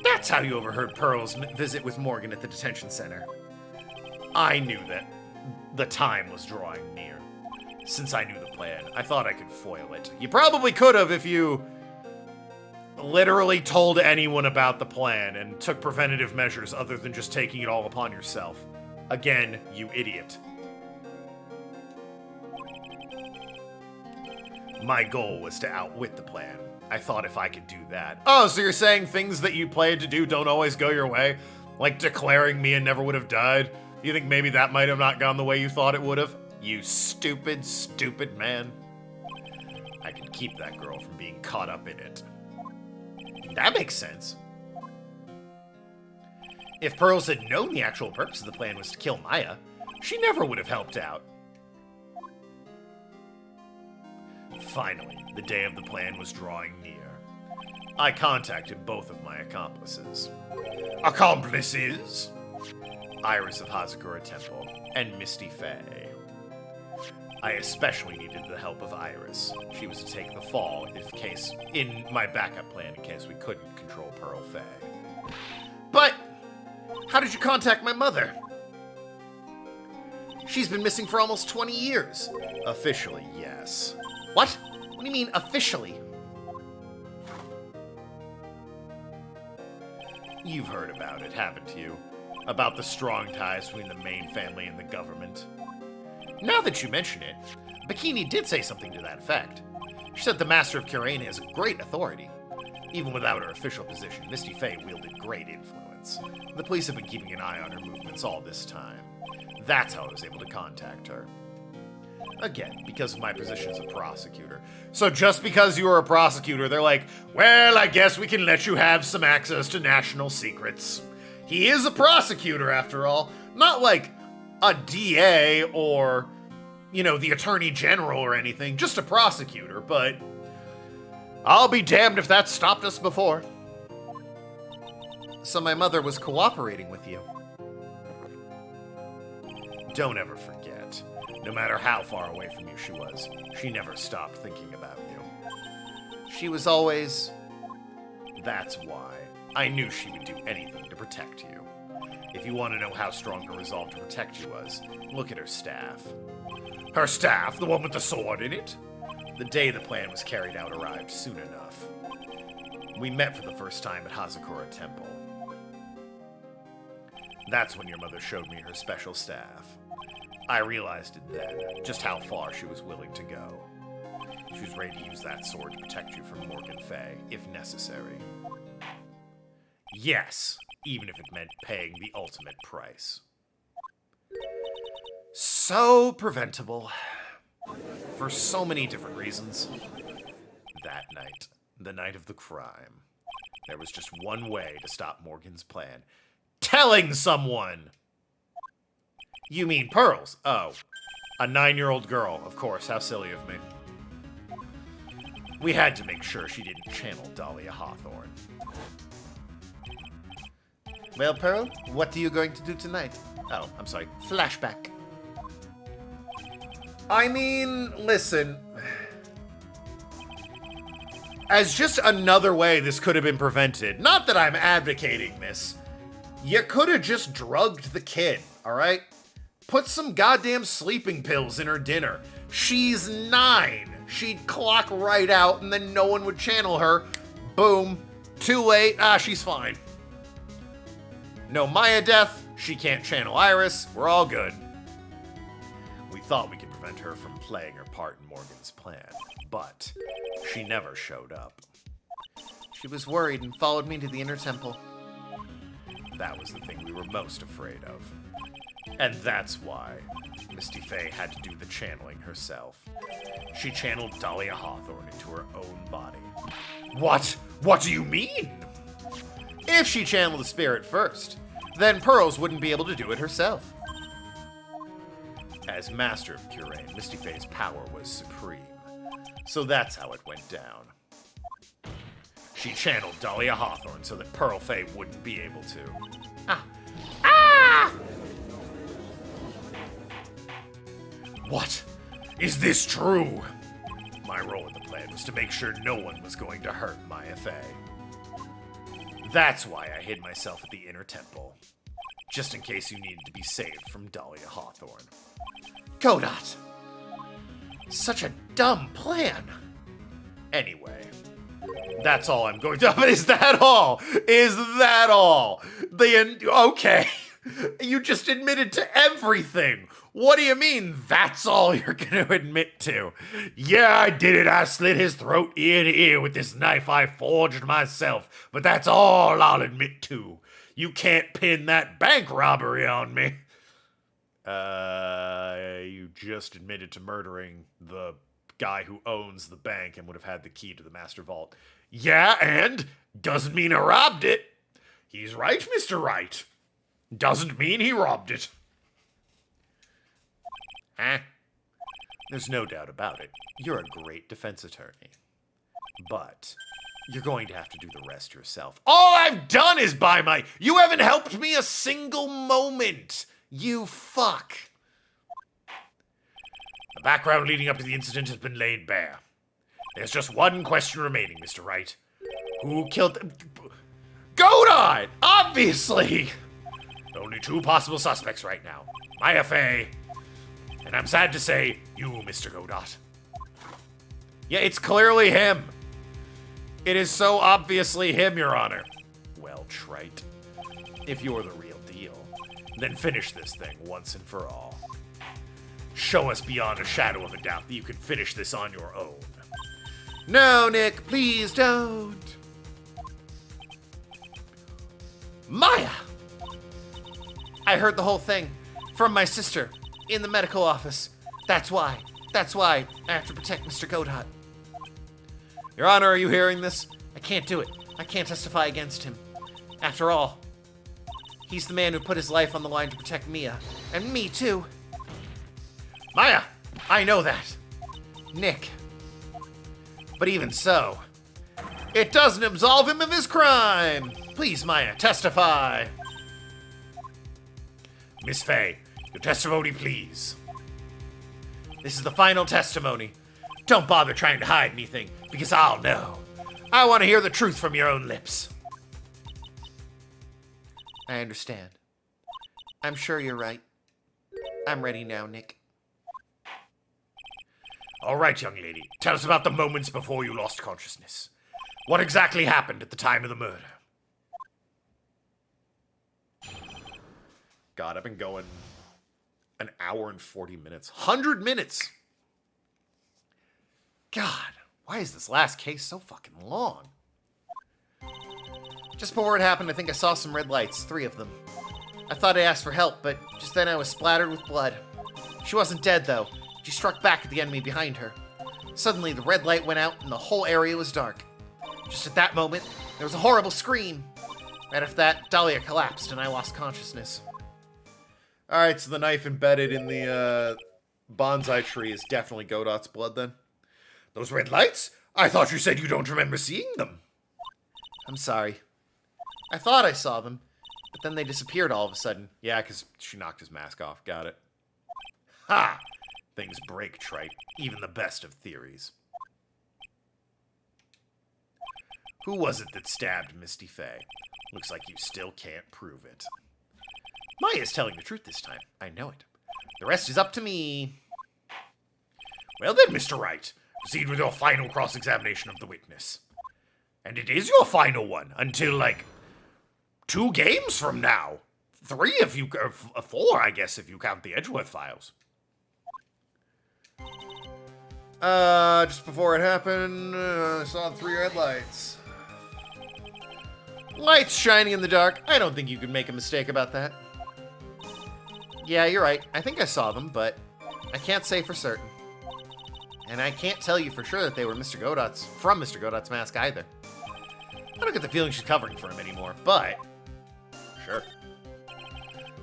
That's how you overheard Pearl's visit with Morgan at the detention center. I knew that the time was drawing near. Since I knew the plan, I thought I could foil it. You probably could have if you literally told anyone about the plan and took preventative measures other than just taking it all upon yourself. Again, you idiot. My goal was to outwit the plan. I thought if I could do that. Oh, so you're saying things that you planned to do don't always go your way? Like declaring Mia never would have died? You think maybe that might have not gone the way you thought it would have? You stupid, stupid man. I could keep that girl from being caught up in it. That makes sense. If Pearls had known the actual purpose of the plan was to kill Maya, she never would have helped out. Finally, the day of the plan was drawing near. I contacted both of my accomplices. Accomplices? Iris of Hazakura Temple and Misty Fey. I especially needed the help of Iris. She was to take the fall in my backup plan in case we couldn't control Pearl Fey. But how did you contact my mother? She's been missing for almost 20 years. Officially, yes. What? What do you mean, officially? You've heard about it, haven't you? About the strong ties between the main family and the government. Now that you mention it, Bikini did say something to that effect. She said the Master of Curain has great authority. Even without her official position, Misty Fey wielded great influence. The police have been keeping an eye on her movements all this time. That's how I was able to contact her. Again, because of my position as a prosecutor. So just because you were a prosecutor, they're like, well, I guess we can let you have some access to national secrets. He is a prosecutor, after all. Not like a DA or, you know, the Attorney General or anything. Just a prosecutor, but I'll be damned if that stopped us before. So my mother was cooperating with you. Don't ever forget. No matter how far away from you she was, she never stopped thinking about you. She was always... That's why. I knew she would do anything to protect you. If you want to know how strong her resolve to protect you was, look at her staff. Her staff? The one with the sword in it? The day the plan was carried out arrived soon enough. We met for the first time at Hazakura Temple. That's when your mother showed me her special staff. I realized it then, just how far she was willing to go. She was ready to use that sword to protect you from Morgan Fey, if necessary. Yes, even if it meant paying the ultimate price. So preventable. For so many different reasons. That night, the night of the crime, there was just one way to stop Morgan's plan. Telling someone! You mean Pearls? Oh, a 9-year-old girl, of course. How silly of me. We had to make sure she didn't channel Dahlia Hawthorne. Well, Pearl, what are you going to do tonight? Oh, I'm sorry. Flashback. I mean, listen. As just another way this could have been prevented, not that I'm advocating this, you could have just drugged the kid, all right? Put some goddamn sleeping pills in her dinner. She's 9. She'd clock right out, and then no one would channel her. Boom. Too late. She's fine. No Maya death. She can't channel Iris. We're all good. We thought we could prevent her from playing her part in Morgan's plan, but she never showed up. She was worried and followed me to the inner temple. That was the thing we were most afraid of. And that's why Misty Fey had to do the channeling herself. She channeled Dahlia Hawthorne into her own body. What? What do you mean? If she channeled the spirit first, then Pearls wouldn't be able to do it herself. As Master of Purée, Misty Fey's power was supreme. So that's how it went down. She channeled Dahlia Hawthorne so that Pearl Fey wouldn't be able to. Ah! What? Is this true? My role in the plan was to make sure no one was going to hurt Maya Fey. That's why I hid myself at the inner temple. Just in case you needed to be saved from Dahlia Hawthorne. Godot! Such a dumb plan! Anyway, that's all I'm going to... But is that all? Is that all? Okay. You just admitted to everything. What do you mean that's all you're going to admit to? Yeah, I did it. I slit his throat ear to ear with this knife I forged myself. But that's all I'll admit to. You can't pin that bank robbery on me. You just admitted to murdering the guy who owns the bank and would have had the key to the master vault. Yeah, and doesn't mean I robbed it. He's right, Mr. Wright. Doesn't mean he robbed it. Huh? There's no doubt about it. You're a great defense attorney. But you're going to have to do the rest yourself. All I've done is buy my... You haven't helped me a single moment. You fuck. The background leading up to the incident has been laid bare. There's just one question remaining, Mr. Wright. Who killed... Godot! Obviously! Only two possible suspects right now. Maya Fey, and I'm sad to say, you, Mr. Godot. Yeah, it's clearly him. It is so obviously him, Your Honor. Well, Trite, if you're the real deal, then finish this thing once and for all. Show us beyond a shadow of a doubt that you can finish this on your own. No, Nick, please don't. Maya! I heard the whole thing from my sister in the medical office. That's why I have to protect Mr. Godot. Your Honor, are you hearing this? I can't do it. I can't testify against him. After all, he's the man who put his life on the line to protect Mia. And me, too. Maya, I know that. Nick. But even so, it doesn't absolve him of his crime. Please, Maya, testify. Miss Fey, your testimony, please. This is the final testimony. Don't bother trying to hide anything, because I'll know. I want to hear the truth from your own lips. I understand. I'm sure you're right. I'm ready now, Nick. All right, young lady. Tell us about the moments before you lost consciousness. What exactly happened at the time of the murder? God, I've been going an hour and 40 minutes. 100 minutes! God, why is this last case so fucking long? Just before it happened, I think I saw some red lights, 3 of them. I thought I asked for help, but just then I was splattered with blood. She wasn't dead, though. She struck back at the enemy behind her. Suddenly, the red light went out and the whole area was dark. Just at that moment, there was a horrible scream. Right after that, Dahlia collapsed and I lost consciousness. Alright, so the knife embedded in the bonsai tree is definitely Godot's blood then. Those red lights? I thought you said you don't remember seeing them. I'm sorry. I thought I saw them, but then they disappeared all of a sudden. Yeah, because she knocked his mask off. Got it. Ha! Things break, Trite. Even the best of theories. Who was it that stabbed Misty Fey? Looks like you still can't prove it. Maya's telling the truth this time. I know it. The rest is up to me. Well then, Mr. Wright, proceed with your final cross-examination of the witness. And it is your final one until, like, 2 games from now. 3 if you... 4, I guess, if you count the Edgeworth files. Just before it happened, I saw 3 red lights. Lights shining in the dark. I don't think you could make a mistake about that. Yeah, you're right. I think I saw them, but I can't say for certain. And I can't tell you for sure that they were Mr. Godot's, from Mr. Godot's mask either. I don't get the feeling she's covering for him anymore, but sure.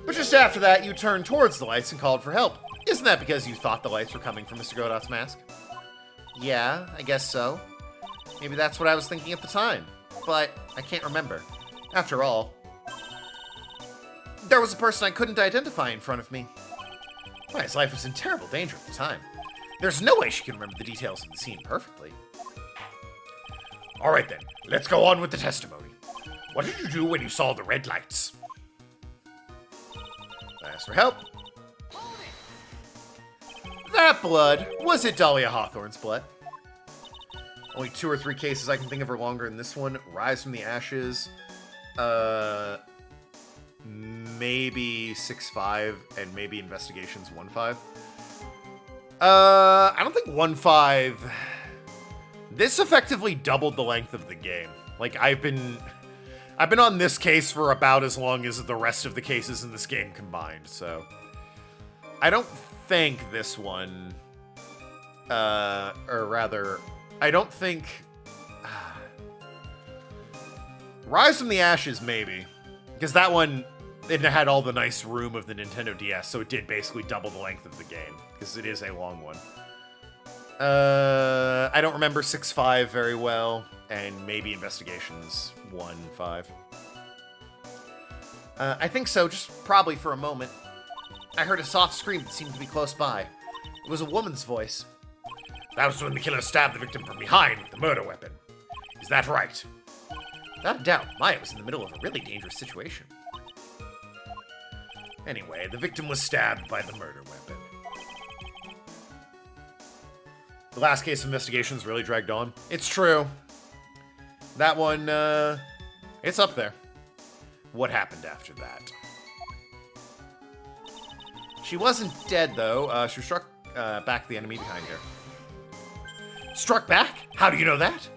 But just after that, you turned towards the lights and called for help. Isn't that because you thought the lights were coming from Mr. Godot's mask? Yeah, I guess so. Maybe that's what I was thinking at the time, but I can't remember. After all, there was a person I couldn't identify in front of me. Why, his life was in terrible danger at the time. There's no way she can remember the details of the scene perfectly. All right then, let's go on with the testimony. What did you do when you saw the red lights? I asked for help. That blood, was it Dahlia Hawthorne's blood? Only 2 or 3 cases I can think of are longer than this one. Rise from the Ashes. Maybe 6-5 and maybe Investigations 1-5. I don't think 1-5. This effectively doubled the length of the game. Like, I've been on this case for about as long as the rest of the cases in this game combined, so I don't think this one, or rather, I don't think Rise from the Ashes, maybe, because that one, it had all the nice room of the Nintendo DS, so it did basically double the length of the game, because it is a long one. I don't remember 6-5 very well, and maybe Investigations 1-5. I think so, just probably for a moment. I heard a soft scream that seemed to be close by. It was a woman's voice. That was when the killer stabbed the victim from behind with the murder weapon. Is that right? Without a doubt, Maya was in the middle of a really dangerous situation. Anyway, the victim was stabbed by the murder weapon. The last case of Investigations really dragged on. It's true. That one, it's up there. What happened after that? She wasn't dead, though. She was struck back the enemy behind her. Struck back? How do you know that?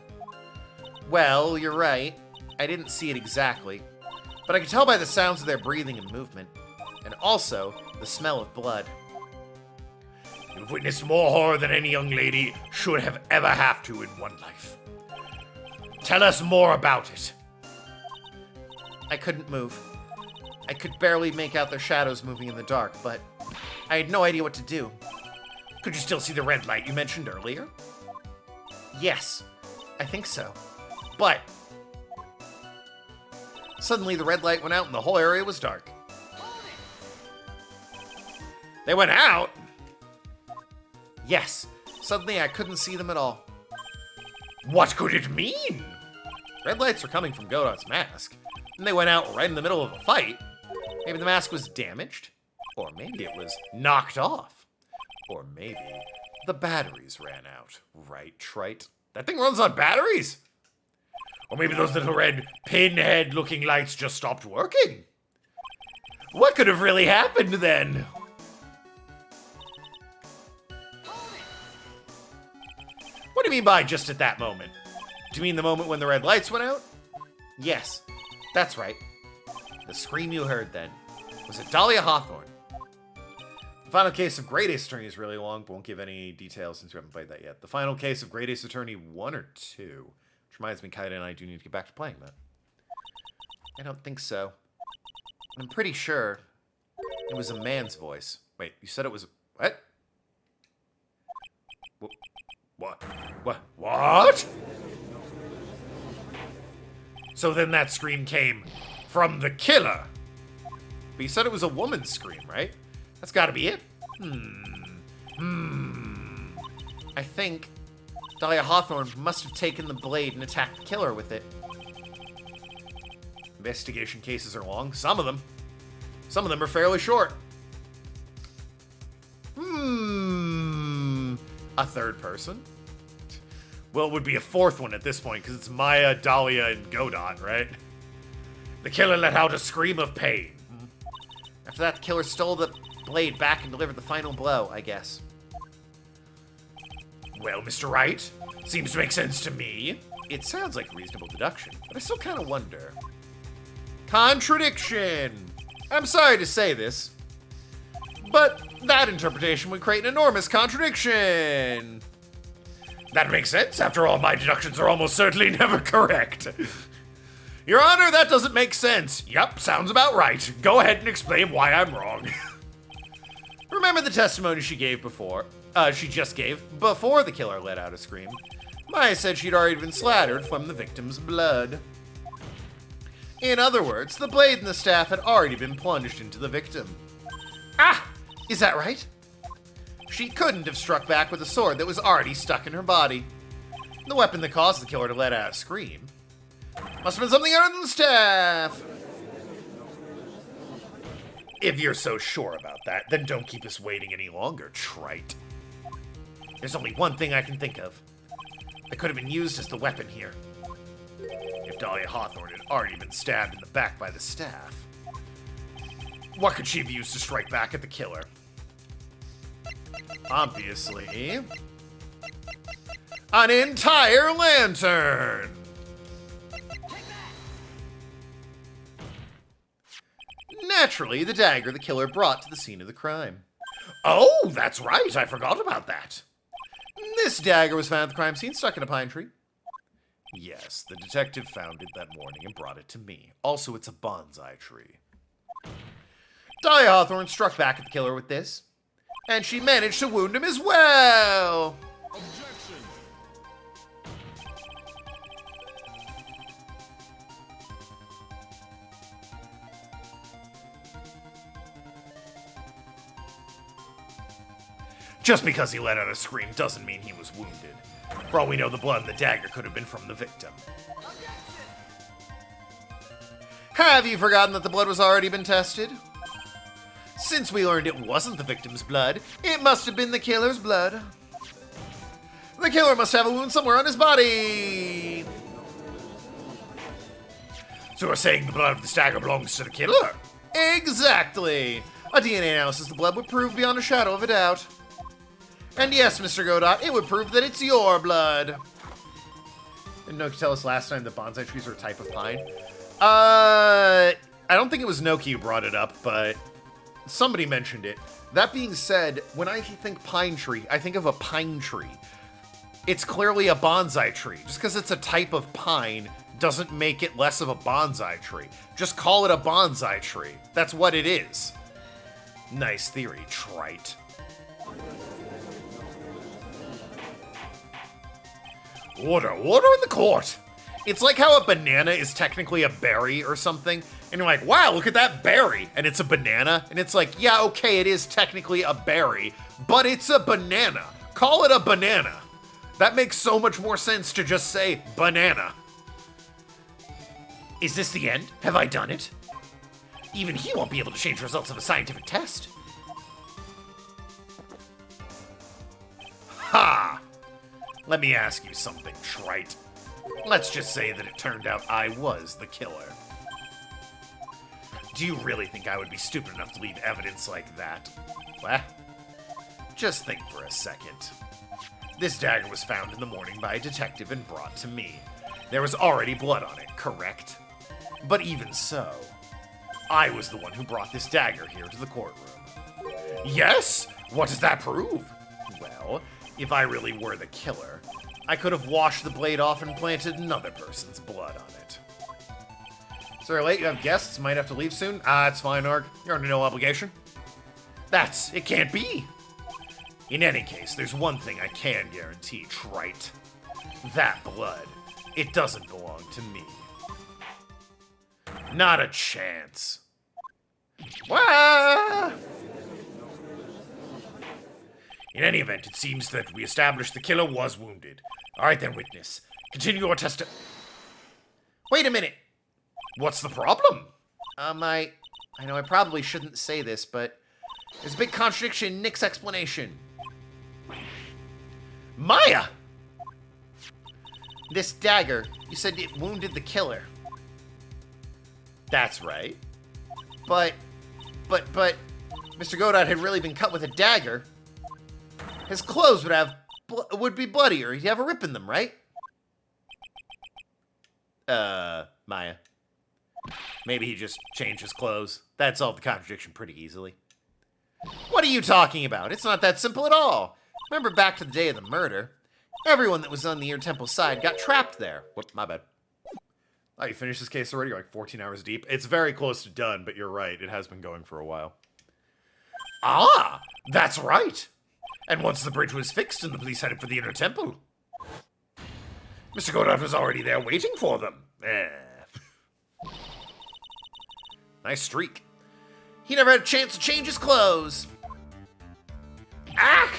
Well, you're right. I didn't see it exactly. But I could tell by the sounds of their breathing and movement. And also, the smell of blood. You've witnessed more horror than any young lady should have ever have to in one life. Tell us more about it. I couldn't move. I could barely make out their shadows moving in the dark, but I had no idea what to do. Could you still see the red light you mentioned earlier? Yes, I think so. But suddenly the red light went out and the whole area was dark. They went out? Yes. Suddenly I couldn't see them at all. What could it mean? Red lights were coming from Godot's mask, and they went out right in the middle of a fight. Maybe the mask was damaged, or maybe it was knocked off, or maybe the batteries ran out. Right, Trite? That thing runs on batteries? Or maybe those little red pinhead-looking lights just stopped working? What could have really happened then? What do you mean by just at that moment? Do you mean the moment when the red lights went out? Yes, that's right. The scream you heard then. Was it Dahlia Hawthorne? The final case of Great Ace Attorney is really long, but won't give any details since we haven't played that yet. The final case of Great Ace Attorney 1 or 2? Which reminds me, Kaida and I do need to get back to playing that. I don't think so. I'm pretty sure it was a man's voice. Wait, you said it was... What? What? So then that scream came from the killer. But you said it was a woman's scream, right? That's gotta be it. I think Dahlia Hawthorne must have taken the blade and attacked the killer with it. Investigation cases are long. Some of them. Some of them are fairly short. A third person? Well, it would be a fourth one at this point, because it's Maya, Dahlia, and Godot, right? The killer let out a scream of pain. After that, the killer stole the blade back and delivered the final blow, I guess. Well, Mr. Wright, seems to make sense to me. It sounds like a reasonable deduction, but I still kind of wonder. Contradiction! I'm sorry to say this, but that interpretation would create an enormous contradiction. That makes sense. After all, my deductions are almost certainly never correct. Your Honor, that doesn't make sense. Yup, sounds about right. Go ahead and explain why I'm wrong. Remember the testimony she just gave before the killer let out a scream? Maya said she'd already been slathered from the victim's blood. In other words, the blade and the staff had already been plunged into the victim. Ah! Is that right? She couldn't have struck back with a sword that was already stuck in her body. The weapon that caused the killer to let out a scream must have been something other than the staff. If you're so sure about that, then don't keep us waiting any longer, trite. There's only one thing I can think of that could have been used as the weapon here. If Dahlia Hawthorne had already been stabbed in the back by the staff, what could she have used to strike back at the killer? Obviously, an entire lantern! Naturally, the dagger the killer brought to the scene of the crime. Oh, that's right, I forgot about that. This dagger was found at the crime scene, stuck in a pine tree. Yes, the detective found it that morning and brought it to me. Also, it's a bonsai tree. Dahlia Hawthorne struck back at the killer with this, and she managed to wound him as well. Objection! Just because he let out a scream doesn't mean he was wounded. For all we know, the blood in the dagger could have been from the victim. Have you forgotten that the blood was already been tested? Since we learned it wasn't the victim's blood, it must have been the killer's blood. The killer must have a wound somewhere on his body. So we're saying the blood of the dagger belongs to the killer? Exactly. A DNA analysis of the blood would prove beyond a shadow of a doubt. And yes, Mr. Godot, it would prove that it's your blood. Didn't Noki tell us last time that bonsai trees are a type of pine? I don't think it was Noki who brought it up, but somebody mentioned it. That being said, when I think pine tree, I think of a pine tree. It's clearly a bonsai tree. Just because it's a type of pine doesn't make it less of a bonsai tree. Just call it a bonsai tree. That's what it is. Nice theory, trite. Order in the court! It's like how a banana is technically a berry or something, and you're like, wow, look at that berry, and it's a banana, and it's like, yeah, okay, it is technically a berry, but it's a banana. Call it a banana. That makes so much more sense to just say banana. Is this the end? Have I done it? Even he won't be able to change the results of a scientific test. Ha! Let me ask you something, trite. Let's just say that it turned out I was the killer. Do you really think I would be stupid enough to leave evidence like that? Well, just think for a second. This dagger was found in the morning by a detective and brought to me. There was already blood on it, correct? But even so, I was the one who brought this dagger here to the courtroom. Yes? What does that prove? Well, if I really were the killer, I could have washed the blade off and planted another person's blood on it. Sorry, late, you have guests, might have to leave soon. It's fine, Arg. You're under no obligation. It can't be. In any case, there's one thing I can guarantee, trite. That blood, it doesn't belong to me. Not a chance. Wah! In any event, it seems that we established the killer was wounded. All right then, witness. Continue your Wait a minute. What's the problem? I know I probably shouldn't say this, but there's a big contradiction in Nick's explanation. Maya! This dagger, you said it wounded the killer. That's right. But, Mr. Godot had really been cut with a dagger. His clothes would be bloodier. He'd have a rip in them, right? Maya. Maybe he just changed his clothes. That solved the contradiction pretty easily. What are you talking about? It's not that simple at all. Remember back to the day of the murder? Everyone that was on the Ear Temple side got trapped there. Whoop, my bad. Oh, you finished this case already? You're like 14 hours deep? It's very close to done, but you're right. It has been going for a while. Ah, that's right. And once the bridge was fixed and the police headed for the Inner Temple, Mr. Godot was already there waiting for them. Nice streak. He never had a chance to change his clothes. Ack!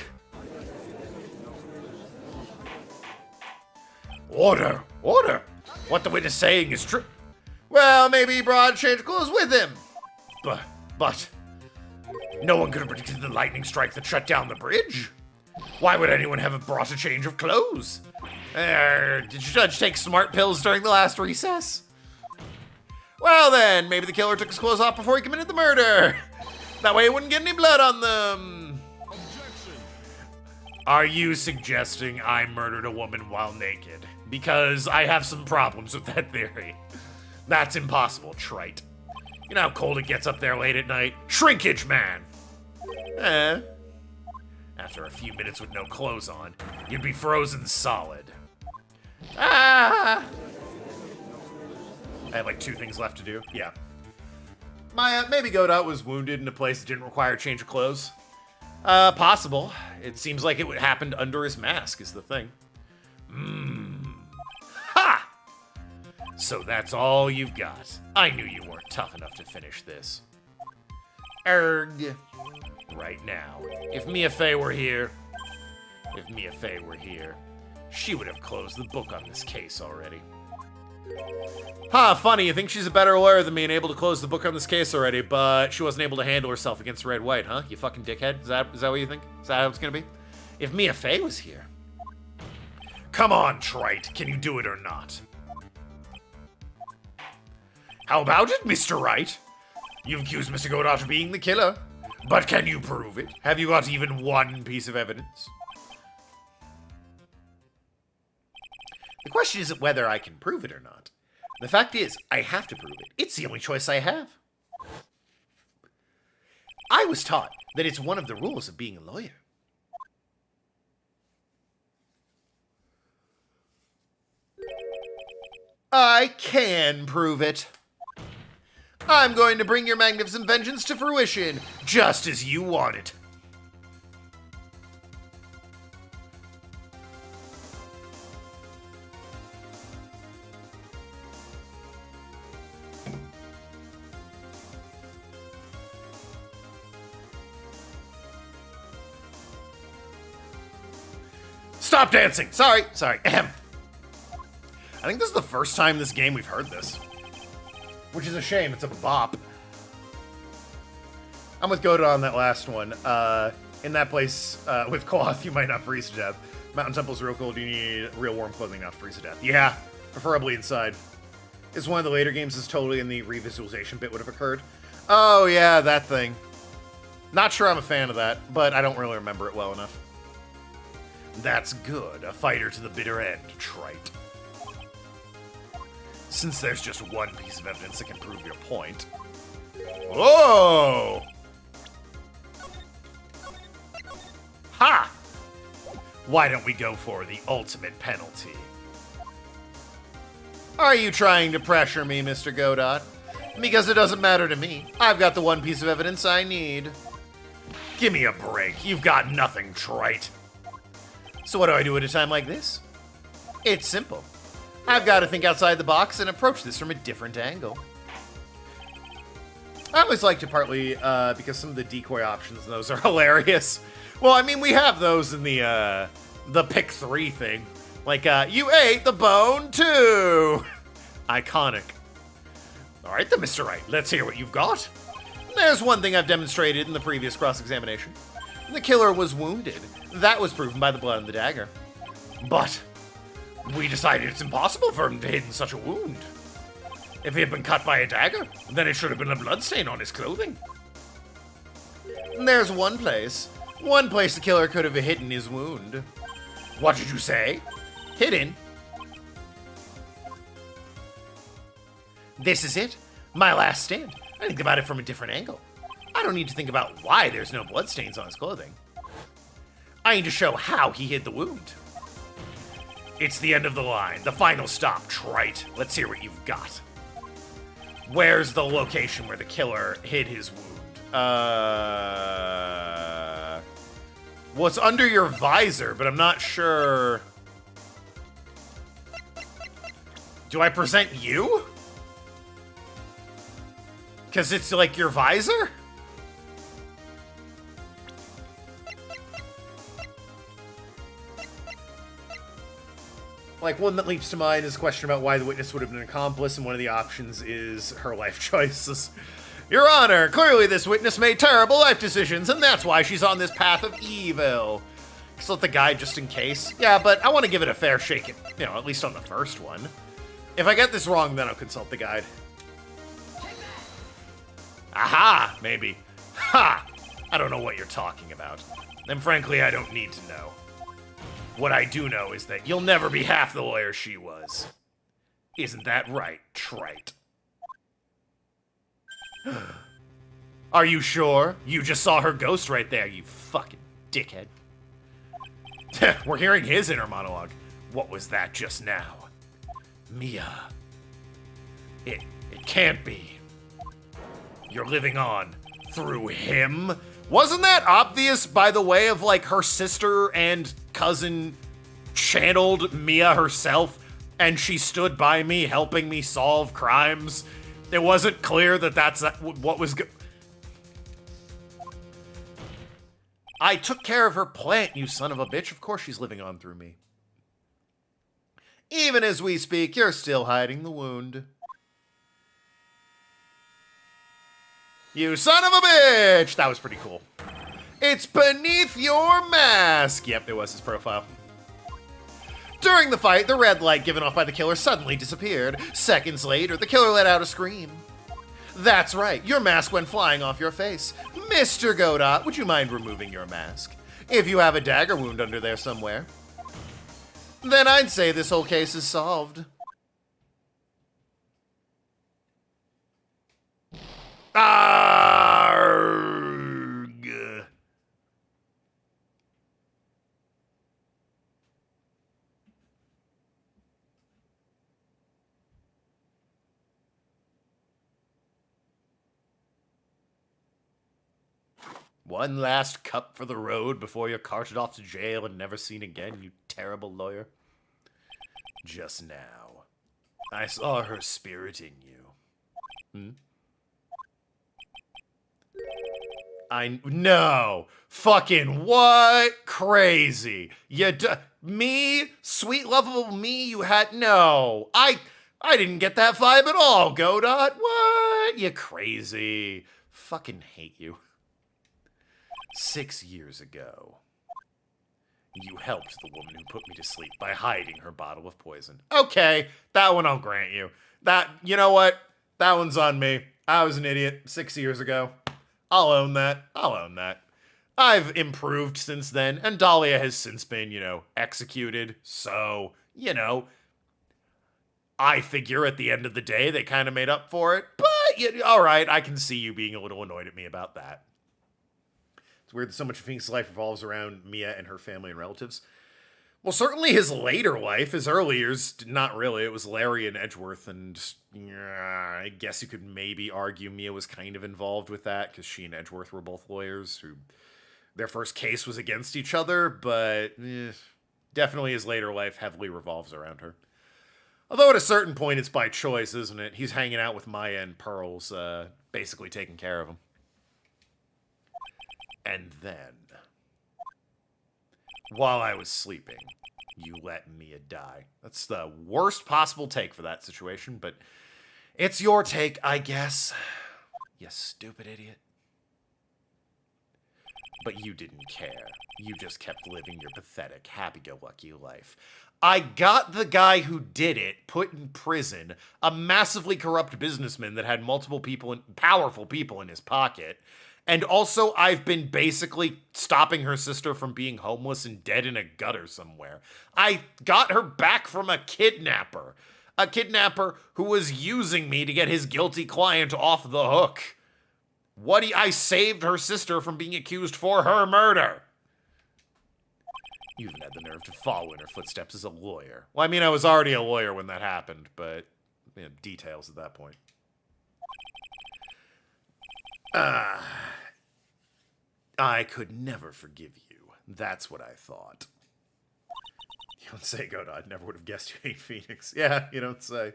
Order! Order! What the witness is saying is true. Well, maybe he brought a change of clothes with him. But... no one could have predicted the lightning strike that shut down the bridge. Why would anyone have brought a change of clothes? Did your judge take smart pills during the last recess? Well then, maybe the killer took his clothes off before he committed the murder. That way he wouldn't get any blood on them. Objection. Are you suggesting I murdered a woman while naked? Because I have some problems with that theory. That's impossible, trite. You know how cold it gets up there late at night? Shrinkage, man! After a few minutes with no clothes on, you'd be frozen solid. Ah! I have like 2 things left to do. Yeah. My maybe Godot was wounded in a place that didn't require a change of clothes. Possible. It seems like it would happened under his mask is the thing. Ha! So that's all you've got. I knew you weren't tough enough to finish this. Erg. Right now, if Mia Fey were here, she would have closed the book on this case already. Huh, funny, you think she's a better lawyer than me and able to close the book on this case already, but she wasn't able to handle herself against Red White, huh? You fucking dickhead? Is that what you think? Is that how it's gonna be? If Mia Fey was here. Come on, trite, can you do it or not? How about it, Mr. Wright? You've accused Mr. Godot of being the killer, but can you prove it? Have you got even one piece of evidence? The question isn't whether I can prove it or not. The fact is, I have to prove it. It's the only choice I have. I was taught that it's one of the rules of being a lawyer. I can prove it. I'm going to bring your magnificent vengeance to fruition, just as you want it. Stop dancing! Sorry. Ahem. I think this is the first time this game we've heard this. Which is a shame, it's a bop. I'm with Godot on that last one. In that place, with cloth, you might not freeze to death. Mountain Temple's real cold, you need real warm clothing not to freeze to death. Yeah, preferably inside. It's one of the later games is totally in the revisualization bit would have occurred. Oh yeah, that thing. Not sure I'm a fan of that, but I don't really remember it well enough. That's good, a fighter to the bitter end, trite. Since there's just one piece of evidence that can prove your point. Whoa! Ha! Why don't we go for the ultimate penalty? Are you trying to pressure me, Mr. Godot? Because it doesn't matter to me. I've got the one piece of evidence I need. Give me a break. You've got nothing, trite. So what do I do at a time like this? It's simple. I've got to think outside the box and approach this from a different angle. I always like to partly, because some of the decoy options in those are hilarious. Well, I mean, we have those in the pick 3 thing. Like, you ate the bone too! Iconic. Alright then, Mr. Wright, let's hear what you've got. There's one thing I've demonstrated in the previous cross-examination. The killer was wounded. That was proven by the blood on the dagger. But we decided it's impossible for him to hide such a wound. If he had been cut by a dagger, then it should have been a bloodstain on his clothing. There's one place the killer could have hidden his wound. What did you say? Hidden? This is it. My last stand. I think about it from a different angle. I don't need to think about why there's no bloodstains on his clothing. I need to show how he hid the wound. It's the end of the line, the final stop, Trite. Let's hear what you've got. Where's the location where the killer hid his wound? Well, it's under your visor, but I'm not sure. Do I present you? Because it's like your visor? Like, one that leaps to mind is a question about why the witness would have been an accomplice, and one of the options is her life choices. Your Honor, clearly this witness made terrible life decisions, and that's why she's on this path of evil. Consult the guide just in case. Yeah, but I want to give it a fair shake, at least on the first one. If I get this wrong, then I'll consult the guide. Aha, maybe. Ha! I don't know what you're talking about. And frankly, I don't need to know. What I do know is that you'll never be half the lawyer she was. Isn't that right, Trite? Are you sure? You just saw her ghost right there, you fucking dickhead. We're hearing his inner monologue. What was that just now? Mia. It can't be. You're living on through him? Wasn't that obvious by the way of, like, her sister and cousin channeled Mia herself, and she stood by me, helping me solve crimes? It wasn't clear that that's what was I took care of her plant, you son of a bitch. Of course she's living on through me. Even as we speak, you're still hiding the wound. You son of a bitch! That was pretty cool. It's beneath your mask! Yep, it was his profile. During the fight, the red light given off by the killer suddenly disappeared. Seconds later, the killer let out a scream. That's right, your mask went flying off your face. Mr. Godot, would you mind removing your mask? If you have a dagger wound under there somewhere. Then I'd say this whole case is solved. Arrgh. One last cup for the road before you're carted off to jail and never seen again, you terrible lawyer. Just now, I saw her spirit in you. No. Fucking what? Crazy. Me? Sweet, lovable me you had? No. I didn't get that vibe at all, Godot. What? You crazy. Fucking hate you. 6 years ago, you helped the woman who put me to sleep by hiding her bottle of poison. Okay, that one I'll grant you. You know what? That one's on me. I was an idiot 6 years ago. I'll own that. I've improved since then, and Dahlia has since been, executed. So, I figure at the end of the day, they kind of made up for it. But, all right, I can see you being a little annoyed at me about that. It's weird that so much of Phoenix's life revolves around Mia and her family and relatives. Well, certainly his later life, his early years, not really. It was Larry and Edgeworth, and I guess you could maybe argue Mia was kind of involved with that, because she and Edgeworth were both lawyers who their first case was against each other, but definitely his later life heavily revolves around her. Although at a certain point, it's by choice, isn't it? He's hanging out with Maya and Pearls, basically taking care of him. And then, while I was sleeping, you let Mia die. That's the worst possible take for that situation, but it's your take, I guess. You stupid idiot. But you didn't care. You just kept living your pathetic, happy-go-lucky life. I got the guy who did it put in prison, a massively corrupt businessman that had powerful people in his pocket. And also, I've been basically stopping her sister from being homeless and dead in a gutter somewhere. I got her back from a kidnapper. A kidnapper who was using me to get his guilty client off the hook. I saved her sister from being accused for her murder. You even had the nerve to follow in her footsteps as a lawyer. Well, I mean, I was already a lawyer when that happened, but details at that point. I could never forgive you. That's what I thought. You don't say, Godot. I never would have guessed you hate Phoenix. Yeah, you don't say.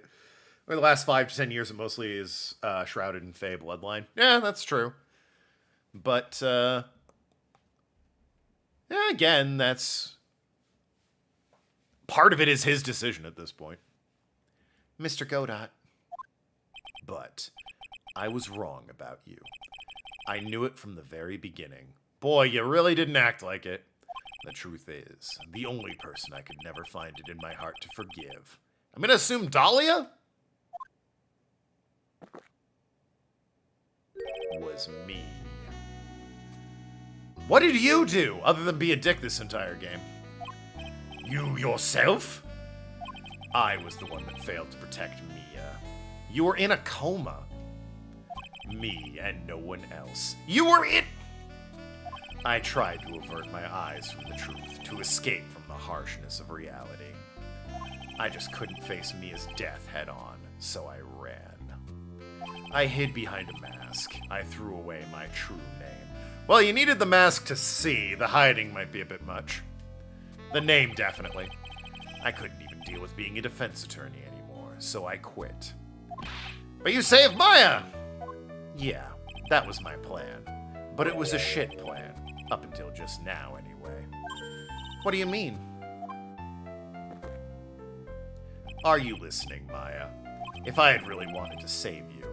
Well, the last 5 to 10 years, it mostly is shrouded in Fae bloodline. Yeah, that's true. But, yeah, again, that's... part of it is his decision at this point. Mr. Godot. But I was wrong about you. I knew it from the very beginning. Boy, you really didn't act like it. The truth is, the only person I could never find it in my heart to forgive. I'm gonna assume Dahlia? Was me. What did you do, other than be a dick this entire game? You yourself? I was the one that failed to protect Mia. You were in a coma. Me and no one else. You were in... I tried to avert my eyes from the truth, to escape from the harshness of reality. I just couldn't face Mia's death head on, so I ran. I hid behind a mask. I threw away my true name. Well, you needed the mask to see. The hiding might be a bit much. The name, definitely. I couldn't even deal with being a defense attorney anymore, so I quit. But you saved Maya! Yeah, that was my plan. But it was a shit plan. Up until just now, anyway. What do you mean? Are you listening, Maya? If I had really wanted to save you,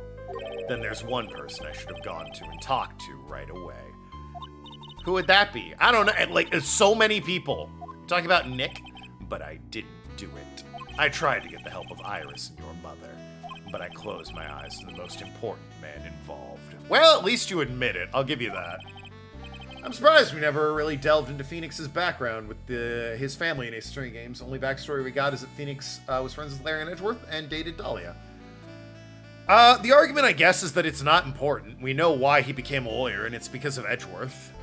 then there's one person I should have gone to and talked to right away. Who would that be? I don't know. Like, so many people. Talking about Nick, but I didn't do it. I tried to get the help of Iris and your mother, but I closed my eyes to the most important man involved. Well, at least you admit it. I'll give you that. I'm surprised we never really delved into Phoenix's background with his family in Ace Attorney games. Only backstory we got is that Phoenix was friends with Larry and Edgeworth and dated Dahlia. The argument, I guess, is that it's not important. We know why he became a lawyer, and it's because of Edgeworth.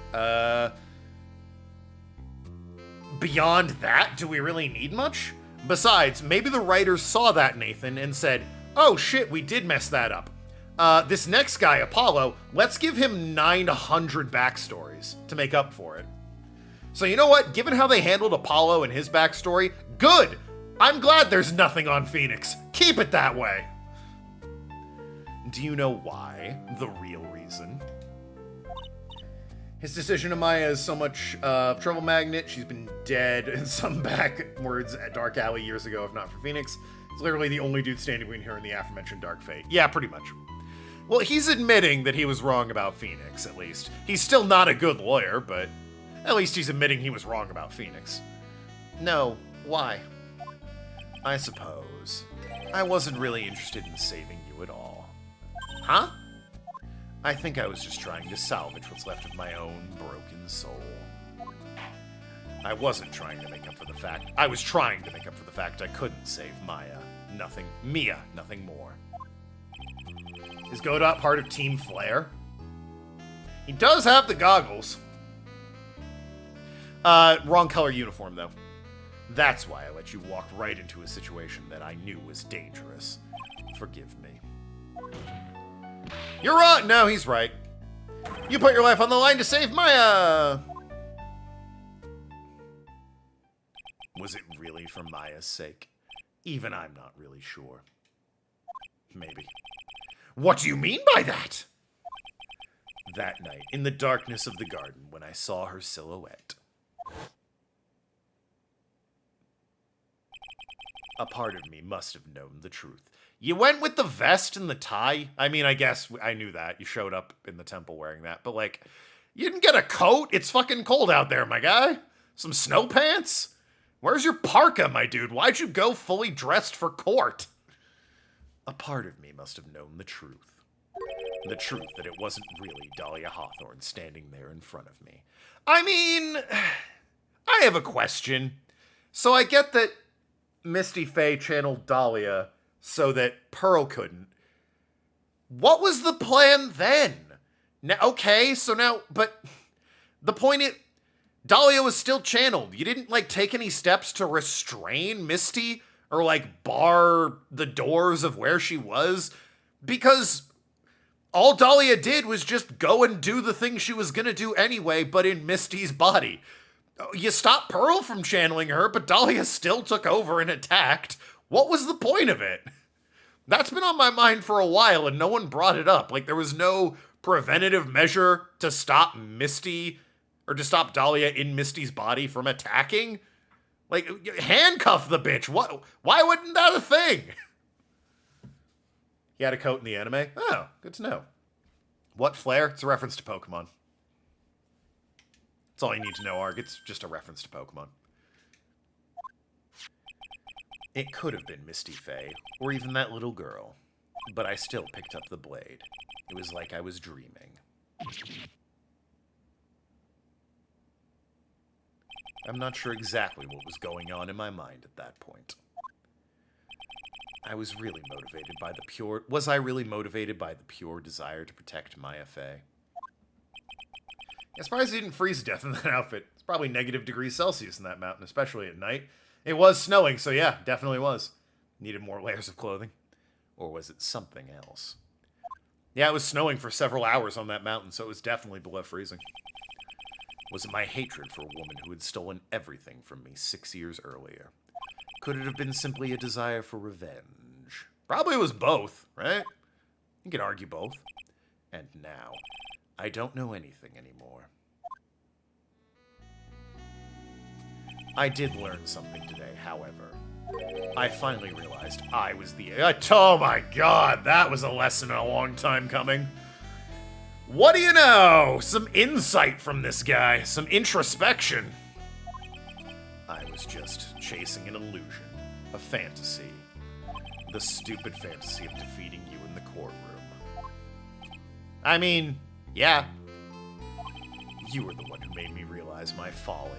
Beyond that, do we really need much? Besides, maybe the writers saw that, Nathan, and said, oh shit, we did mess that up. This next guy, Apollo, let's give him 900 backstories to make up for it. So you know what? Given how they handled Apollo and his backstory, good! I'm glad there's nothing on Phoenix. Keep it that way. Do you know why? The real reason. His decision to Maya is so much trouble magnet. She's been dead in some backwards at Dark Alley years ago, if not for Phoenix. It's literally the only dude standing between her and the aforementioned Dark Fate. Yeah, pretty much. Well, he's admitting that he was wrong about Phoenix, at least. He's still not a good lawyer, but at least he's admitting he was wrong about Phoenix. No, why? I suppose I wasn't really interested in saving you at all. Huh? I think I was just trying to salvage what's left of my own broken soul. I wasn't trying to make up for the fact. I was trying to make up for the fact I couldn't save Mia, nothing more. Is Godot part of Team Flare? He does have the goggles. Wrong color uniform, though. That's why I let you walk right into a situation that I knew was dangerous. Forgive me. You're wrong! No, he's right. You put your life on the line to save Maya! Was it really for Maya's sake? Even I'm not really sure. Maybe. What do you mean by that? That night, in the darkness of the garden, when I saw her silhouette, a part of me must have known the truth. You went with the vest and the tie? I mean, I guess I knew that. You showed up in the temple wearing that. But, like, you didn't get a coat? It's fucking cold out there, my guy. Some snow pants? Where's your parka, my dude? Why'd you go fully dressed for court? A part of me must have known the truth. The truth that it wasn't really Dahlia Hawthorne standing there in front of me. I mean, I have a question. So I get that Misty Faye channeled Dahlia so that Pearl couldn't. What was the plan then? Now, okay, so now, but the point is, Dahlia was still channeled. You didn't, like, take any steps to restrain Misty or, like, bar the doors of where she was, because all Dahlia did was just go and do the thing she was gonna do anyway, but in Misty's body. You stopped Pearl from channeling her, but Dahlia still took over and attacked. What was the point of it? That's been on my mind for a while, and no one brought it up. Like, there was no preventative measure to stop Misty, or to stop Dahlia in Misty's body from attacking. Like, handcuff the bitch. What? Why wasn't that a thing? He had a coat in the anime? Oh, good to know. What flare? It's a reference to Pokemon. That's all you need to know, Arg. It's just a reference to Pokemon. It could have been Misty Faye, or even that little girl, but I still picked up the blade. It was like I was dreaming. I'm not sure exactly what was going on in my mind at that point. Was I really motivated by the pure desire to protect Maya Faye? I'm surprised he didn't freeze to death in that outfit. It's probably -°C in that mountain, especially at night. It was snowing, so yeah, definitely was. Needed more layers of clothing. Or was it something else? Yeah, it was snowing for several hours on that mountain, so it was definitely below freezing. Was it my hatred for a woman who had stolen everything from me 6 years earlier? Could it have been simply a desire for revenge? Probably it was both, right? You could argue both. And now, I don't know anything anymore. I did learn something today, however. I finally realized I was the... Oh my god, that was a lesson in a long time coming. What do you know? Some insight from this guy. Some introspection. I was just chasing an illusion. A fantasy. The stupid fantasy of defeating you in the courtroom. I mean, yeah. You were the one who made me realize my folly.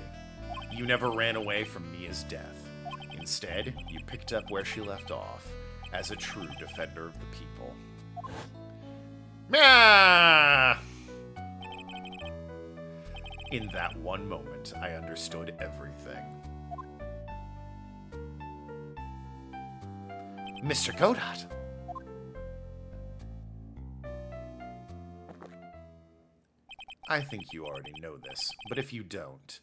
You never ran away from Mia's death. Instead, you picked up where she left off, as a true defender of the people. Meow! In that one moment, I understood everything. Mr. Godot. I think you already know this, but if you don't,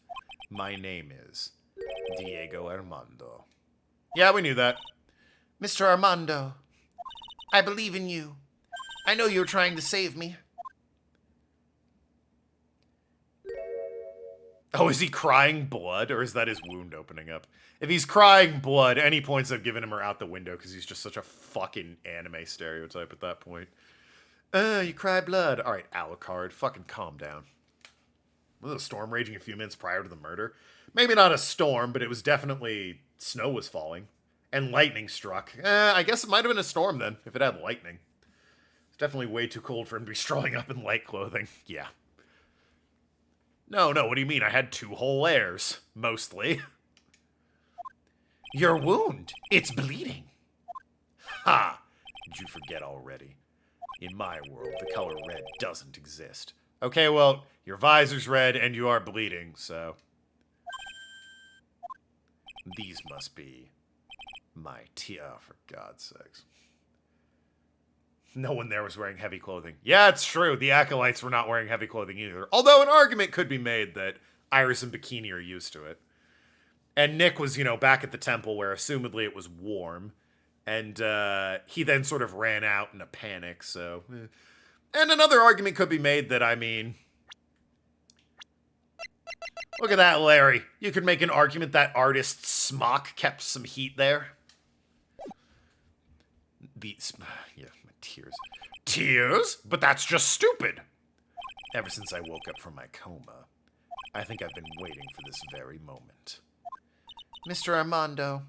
my name is Diego Armando. Yeah, we knew that. Mr. Armando, I believe in you. I know you're trying to save me. Oh, is he crying blood, or is that his wound opening up? If he's crying blood, any points I've given him are out the window, because he's just such a fucking anime stereotype at that point. You cry blood. Alright, Alucard, fucking calm down. Was a storm raging a few minutes prior to the murder? Maybe not a storm, but it was definitely... snow was falling. And lightning struck. I guess it might have been a storm then, if it had lightning. It's definitely way too cold for him to be strolling up in light clothing. Yeah. No, what do you mean? I had 2 whole layers. Mostly. Your wound. It's bleeding. Ha! Did you forget already? In my world, the color red doesn't exist. Okay, well, your visor's red and you are bleeding, so... These must be my oh, for God's sakes. No one there was wearing heavy clothing. Yeah, it's true. The acolytes were not wearing heavy clothing either. Although an argument could be made that Iris and Bikini are used to it. And Nick was, back at the temple where assumedly it was warm. And he then sort of ran out in a panic, so... And another argument could be made that, look at that, Larry. You could make an argument that artist Smock kept some heat there. Yeah, my tears. Tears? But that's just stupid. Ever since I woke up from my coma, I think I've been waiting for this very moment. Mr. Armando.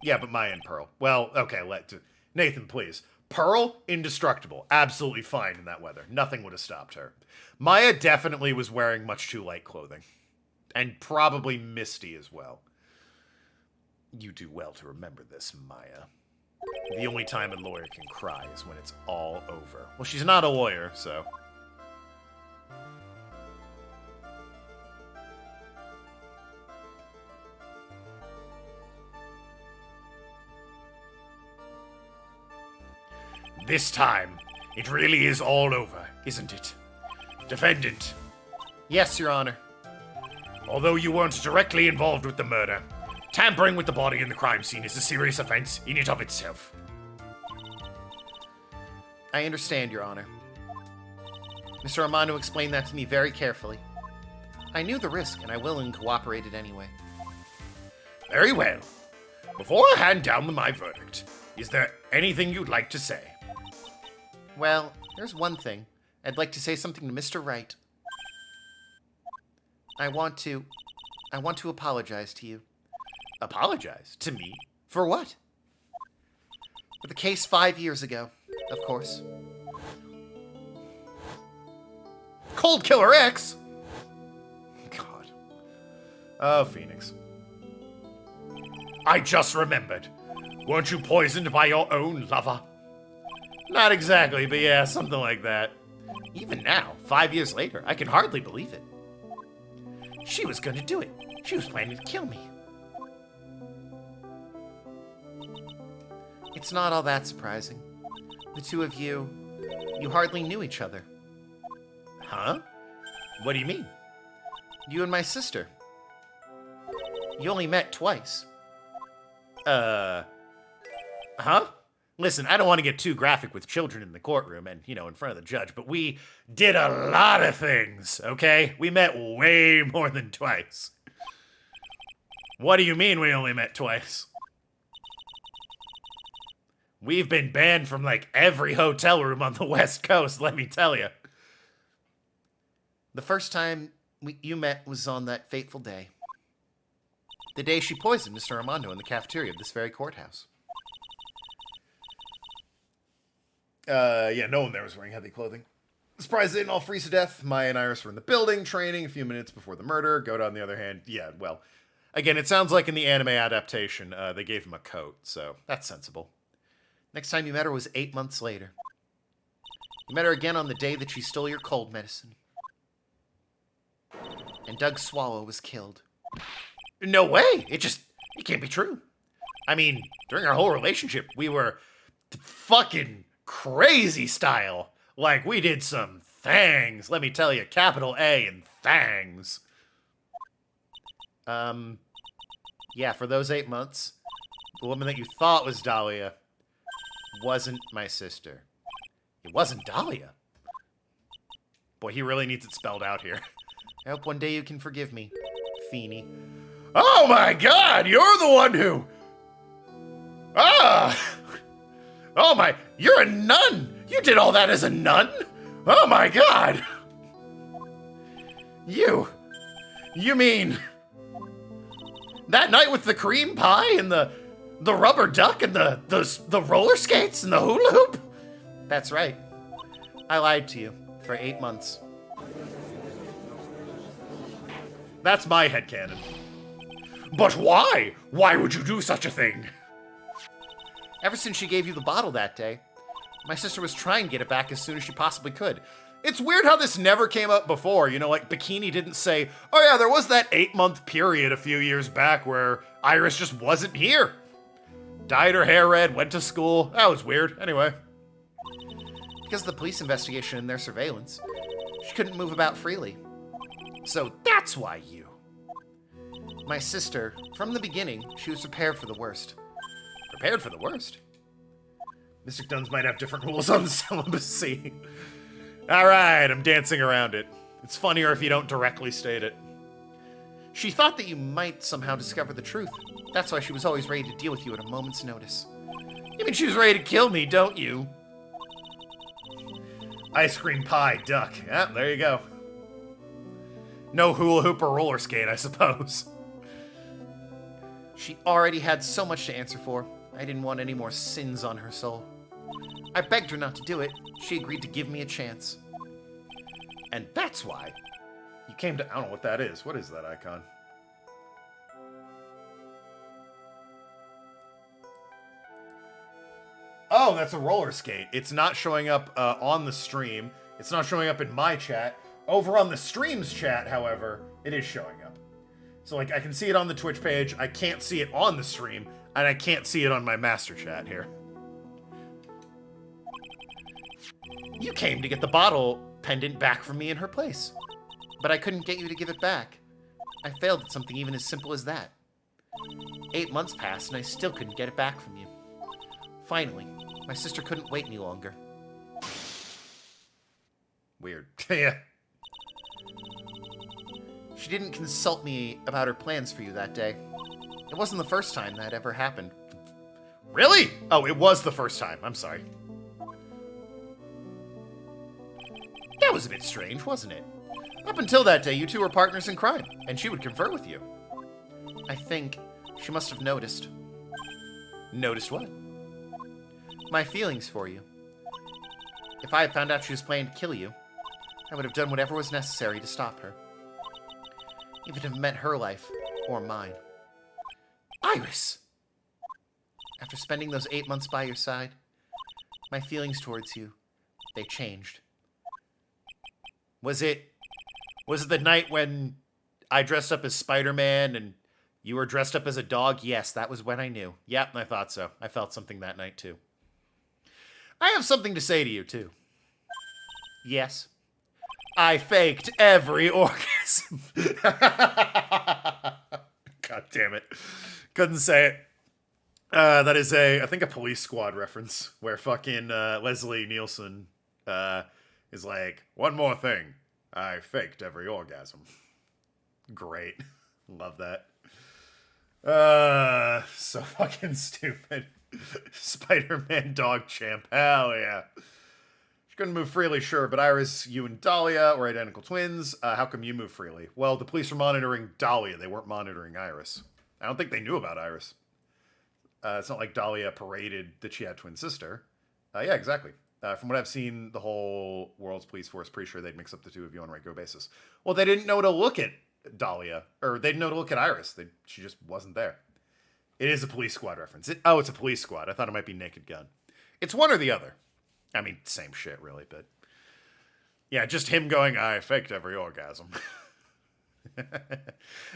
Yeah, but Maya and Pearl. Well, okay, Nathan, please. Pearl, indestructible. Absolutely fine in that weather. Nothing would have stopped her. Maya definitely was wearing much too light clothing. And probably Misty as well. You do well to remember this, Maya. The only time a lawyer can cry is when it's all over. Well, she's not a lawyer, so... This time, it really is all over, isn't it? Defendant. Yes, Your Honor. Although you weren't directly involved with the murder, tampering with the body in the crime scene is a serious offense in and of itself. I understand, Your Honor. Mr. Armando explained that to me very carefully. I knew the risk, and I willingly cooperated anyway. Very well. Before I hand down my verdict, is there anything you'd like to say? Well, there's one thing. I'd like to say something to Mr. Wright. I want to apologize to you. Apologize? To me? For what? For the case 5 years ago, of course. Cold Killer X? God. Oh, Phoenix. I just remembered. Weren't you poisoned by your own lover? Not exactly, but yeah, something like that. Even now, 5 years later, I can hardly believe it. She was going to do it. She was planning to kill me. It's not all that surprising. The two of you hardly knew each other. Huh? What do you mean? You and my sister. You only met twice. Huh? Listen, I don't want to get too graphic with children in the courtroom and, in front of the judge, but we did a lot of things, okay? We met way more than twice. What do you mean we only met twice? We've been banned from, every hotel room on the West Coast, let me tell you. The first time you met was on that fateful day. The day she poisoned Mr. Armando in the cafeteria of this very courthouse. Yeah, no one there was wearing heavy clothing. Surprised they didn't all freeze to death. Maya and Iris were in the building, training a few minutes before the murder. Goda, on the other hand, yeah, well, again, it sounds like in the anime adaptation, they gave him a coat, so that's sensible. Next time you met her was 8 months later. You met her again on the day that she stole your cold medicine. And Doug Swallow was killed. No way! It can't be true. I mean, during our whole relationship, we were fucking crazy style. We did some things. Let me tell you, capital A and thangs. Yeah, for those 8 months, the woman that you thought was Dahlia wasn't my sister. It wasn't Dahlia. Boy, he really needs it spelled out here. I hope one day you can forgive me, Feeny. Oh my god, you're the one who... Ah! Oh my, you're a nun! You did all that as a nun? Oh my god! You mean... that night with the cream pie and the rubber duck and the roller skates and the hula hoop? That's right. I lied to you for 8 months. That's my headcanon. But why? Why would you do such a thing? Ever since she gave you the bottle that day, my sister was trying to get it back as soon as she possibly could. It's weird how this never came up before. Bikini didn't say, oh yeah, there was that 8-month period a few years back where Iris just wasn't here. Dyed her hair red, went to school. That was weird. Anyway. Because of the police investigation and their surveillance, she couldn't move about freely. So that's why you. My sister, from the beginning, she was prepared for the worst. Prepared for the worst? Mystic Nuns might have different rules on celibacy. Alright, I'm dancing around it. It's funnier if you don't directly state it. She thought that you might somehow discover the truth. That's why she was always ready to deal with you at a moment's notice. You mean she was ready to kill me, don't you? Ice cream pie, duck. Yeah, there you go. No hula hoop or roller skate, I suppose. She already had so much to answer for. I didn't want any more sins on her soul. I begged her not to do it. She agreed to give me a chance. And that's why you came to... I don't know what that is. What is that icon? Oh, that's a roller skate. It's not showing up on the stream. It's not showing up in my chat. Over on the stream's chat, however, it is showing up. So, like, I can see it on the Twitch page. I can't see it on the stream. And I can't see it on my master chat here. You came to get the bottle pendant back from me in her place. But I couldn't get you to give it back. I failed at something even as simple as that. 8 months passed and I still couldn't get it back from you. Finally, my sister couldn't wait any longer. Weird. Yeah. She didn't consult me about her plans for you that day. It wasn't the first time that ever happened. Really? Oh, it was the first time. I'm sorry. That was a bit strange, wasn't it? Up until that day, you two were partners in crime, and she would confer with you. I think she must have noticed. Noticed what? My feelings for you. If I had found out she was planning to kill you, I would have done whatever was necessary to stop her. Even if it meant her life, or mine. Iris! After spending those 8 months by your side, my feelings towards you, they changed. Was it the night when I dressed up as Spider-Man and you were dressed up as a dog? Yes, that was when I knew. Yep, I thought so. I felt something that night, too. I have something to say to you, too. Yes. I faked every orgasm. God damn it. Couldn't say it. That is I think a Police Squad reference where fucking Leslie Nielsen is like, one more thing. I faked every orgasm. Great. Love that. So fucking stupid. Spider-Man dog champ. Hell yeah. She couldn't move freely, sure, but Iris, you and Dahlia were identical twins. How come you move freely? Well, the police were monitoring Dahlia. They weren't monitoring Iris. I don't think they knew about Iris. It's not like Dahlia paraded that she had a twin sister. Yeah, exactly. From what I've seen, the whole world's police force, pretty sure they'd mix up the two of you on a regular basis. Well, they didn't know to look at Dahlia, or they didn't know to look at Iris. She just wasn't there. It is a Police Squad reference. It's a Police Squad. I thought it might be Naked Gun. It's one or the other. I mean, same shit, really, but... Yeah, just him going, I faked every orgasm.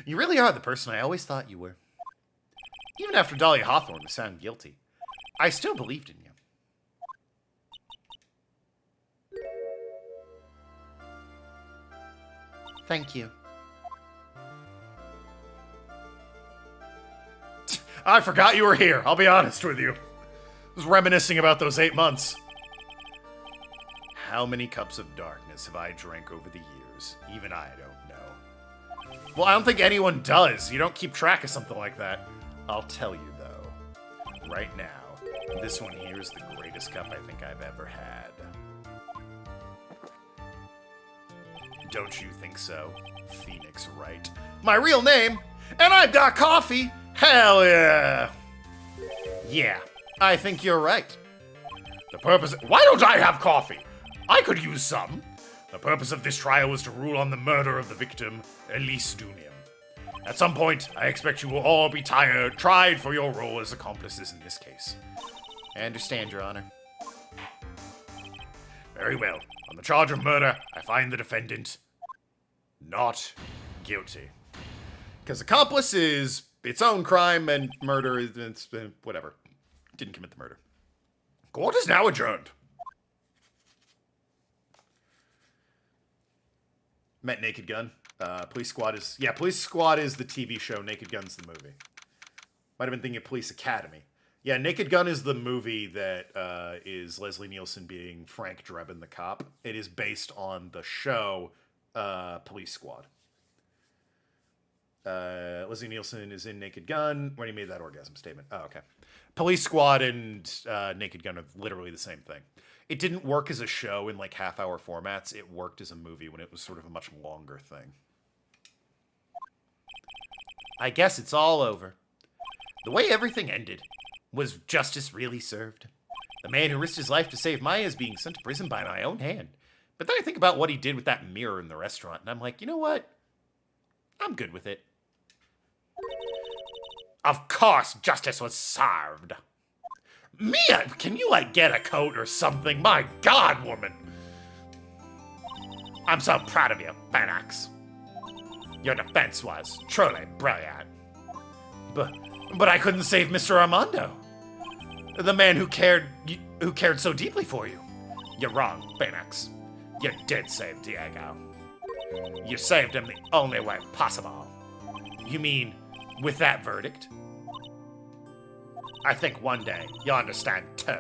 You really are the person I always thought you were. Even after Dahlia Hawthorne was found guilty, I still believed in you. Thank you. I forgot you were here, I'll be honest with you. I was reminiscing about those 8 months. How many cups of darkness have I drank over the years? Even I don't know. Well, I don't think anyone does. You don't keep track of something like that. I'll tell you, though. Right now, this one here is the greatest cup I think I've ever had. Don't you think so, Phoenix Wright? My real name? And I've got coffee? Hell yeah! Yeah, I think you're right. The purpose... Why don't I have coffee? I could use some. The purpose of this trial was to rule on the murder of the victim, Elise Dunium. At some point, I expect you will all be tried for your role as accomplices in this case. I understand, Your Honor. Very well. On the charge of murder, I find the defendant not guilty. Because accomplice is its own crime, and murder is whatever. Didn't commit the murder. Court is now adjourned. Met Naked Gun. Police Squad is... Yeah, Police Squad is the TV show. Naked Gun's the movie. Might have been thinking of Police Academy. Yeah, Naked Gun is the movie that is Leslie Nielsen being Frank Drebin, the cop. It is based on the show Police Squad. Leslie Nielsen is in Naked Gun when he made that orgasm statement. Oh, okay. Police Squad and Naked Gun are literally the same thing. It didn't work as a show in like half-hour formats. It worked as a movie when it was sort of a much longer thing. I guess it's all over. The way everything ended, was justice really served? The man who risked his life to save Maya is being sent to prison by my own hand. But then I think about what he did with that mirror in the restaurant, and I'm like, you know what? I'm good with it. Of course justice was served. Mia, can you, like, get a coat or something? My God, woman. I'm so proud of you, Phoenix. Your defense was truly brilliant. But I couldn't save Mr. Armando. The man who cared so deeply for you. You're wrong, Phoenix. You did save Diego. You saved him the only way possible. You mean with that verdict? I think one day you'll understand too.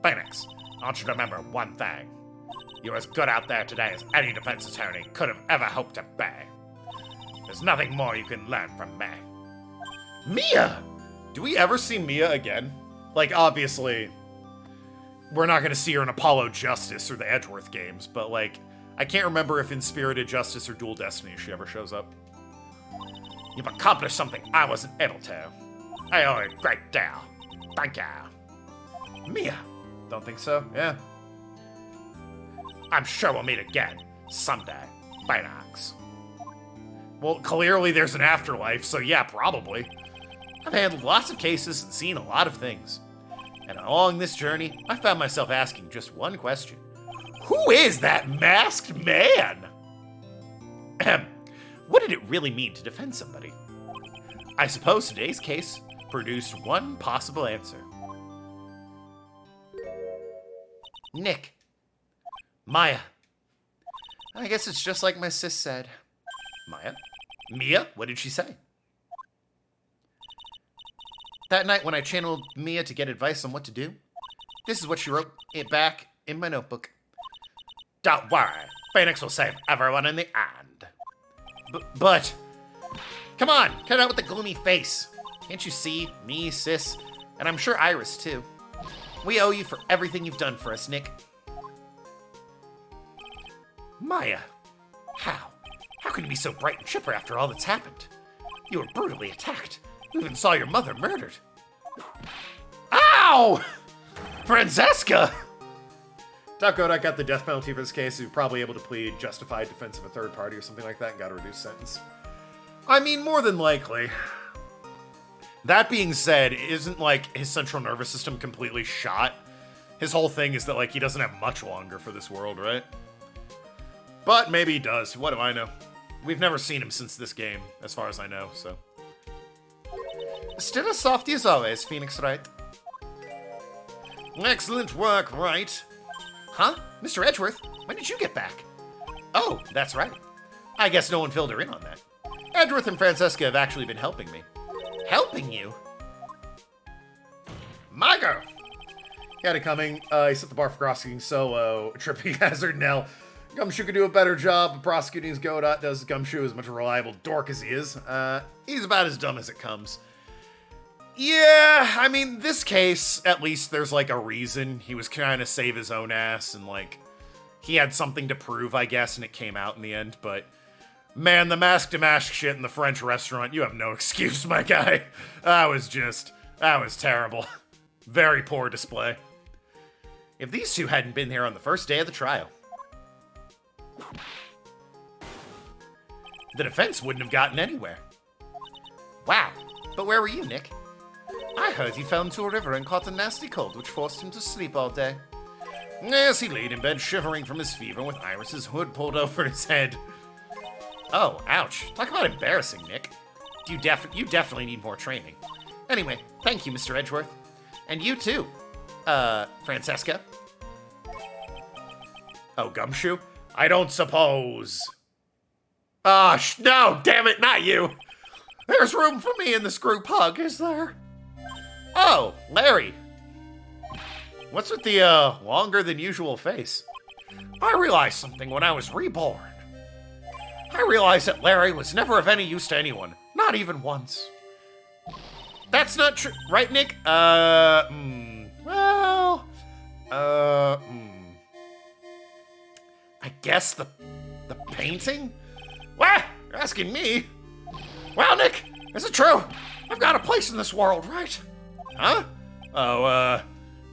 Phoenix, I want you to remember one thing. You're as good out there today as any defense attorney could have ever hoped to be. There's nothing more you can learn from me. Mia! Do we ever see Mia again? Like, obviously, we're not going to see her in Apollo Justice or the Edgeworth games, but, like, I can't remember if in Spirited Justice or Dual Destiny she ever shows up. You've accomplished something I wasn't able to. I owe you a great deal. Thank you. Mia. Don't think so? Yeah. I'm sure we'll meet again someday, Phoenix. Well, clearly there's an afterlife, so yeah, probably. I've handled lots of cases and seen a lot of things. And along this journey, I found myself asking just one question. Who is that masked man? What did it really mean to defend somebody? I suppose today's case produced one possible answer. Nick. Maya. I guess it's just like my sis said. Maya? Mia? What did she say? That night when I channeled Mia to get advice on what to do, this is what she wrote it back in my notebook. Don't worry, Phoenix will save everyone in the end. But, come on, cut out with the gloomy face. Can't you see, me, sis, and I'm sure Iris too. We owe you for everything you've done for us, Nick. Maya, how? How can you be so bright and chipper after all that's happened? You were brutally attacked. You even saw your mother murdered. Ow! Francesca! Takoda got the death penalty for this case. He's probably able to plead justified defense of a third party or something like that and got a reduced sentence. I mean, more than likely. That being said, isn't, like, his central nervous system completely shot? His whole thing is that, like, he doesn't have much longer for this world, right? But maybe he does. What do I know? We've never seen him since this game, as far as I know, so. Still as softy as always, Phoenix Wright. Excellent work, Wright. Huh? Mr. Edgeworth, when did you get back? Oh, that's right. I guess no one filled her in on that. Edgeworth and Francesca have actually been helping me. Helping you? My girl! Got it coming. He set the bar for prosecuting solo. Tripping hazard now. Gumshoe could do a better job of prosecuting as Godot does. Gumshoe is much a reliable dork as he is. He's about as dumb as it comes. Yeah, I mean, this case, at least there's, like, a reason. He was trying to save his own ass, and, like, he had something to prove, I guess, and it came out in the end, but... Man, the mask-to-mask shit in the French restaurant, you have no excuse, my guy. That was terrible. Very poor display. If these two hadn't been here on the first day of the trial, the defense wouldn't have gotten anywhere. Wow, but where were you, Nick? I heard he fell into a river and caught a nasty cold, which forced him to sleep all day. Yes, he laid in bed shivering from his fever with Iris's hood pulled over his head. Oh, ouch. Talk about embarrassing, Nick. You definitely need more training. Anyway, thank you, Mr. Edgeworth. And you too, Francesca. Oh, Gumshoe? I don't suppose. No, damn it, not you. There's room for me in this group hug, is there? Oh, Larry. What's with the, longer than usual face? I realized something when I was reborn. I realized that Larry was never of any use to anyone, not even once. That's not true, right, Nick? I guess the painting? What? You're asking me? Well, Nick, is it true? I've got a place in this world, right? Huh? Oh,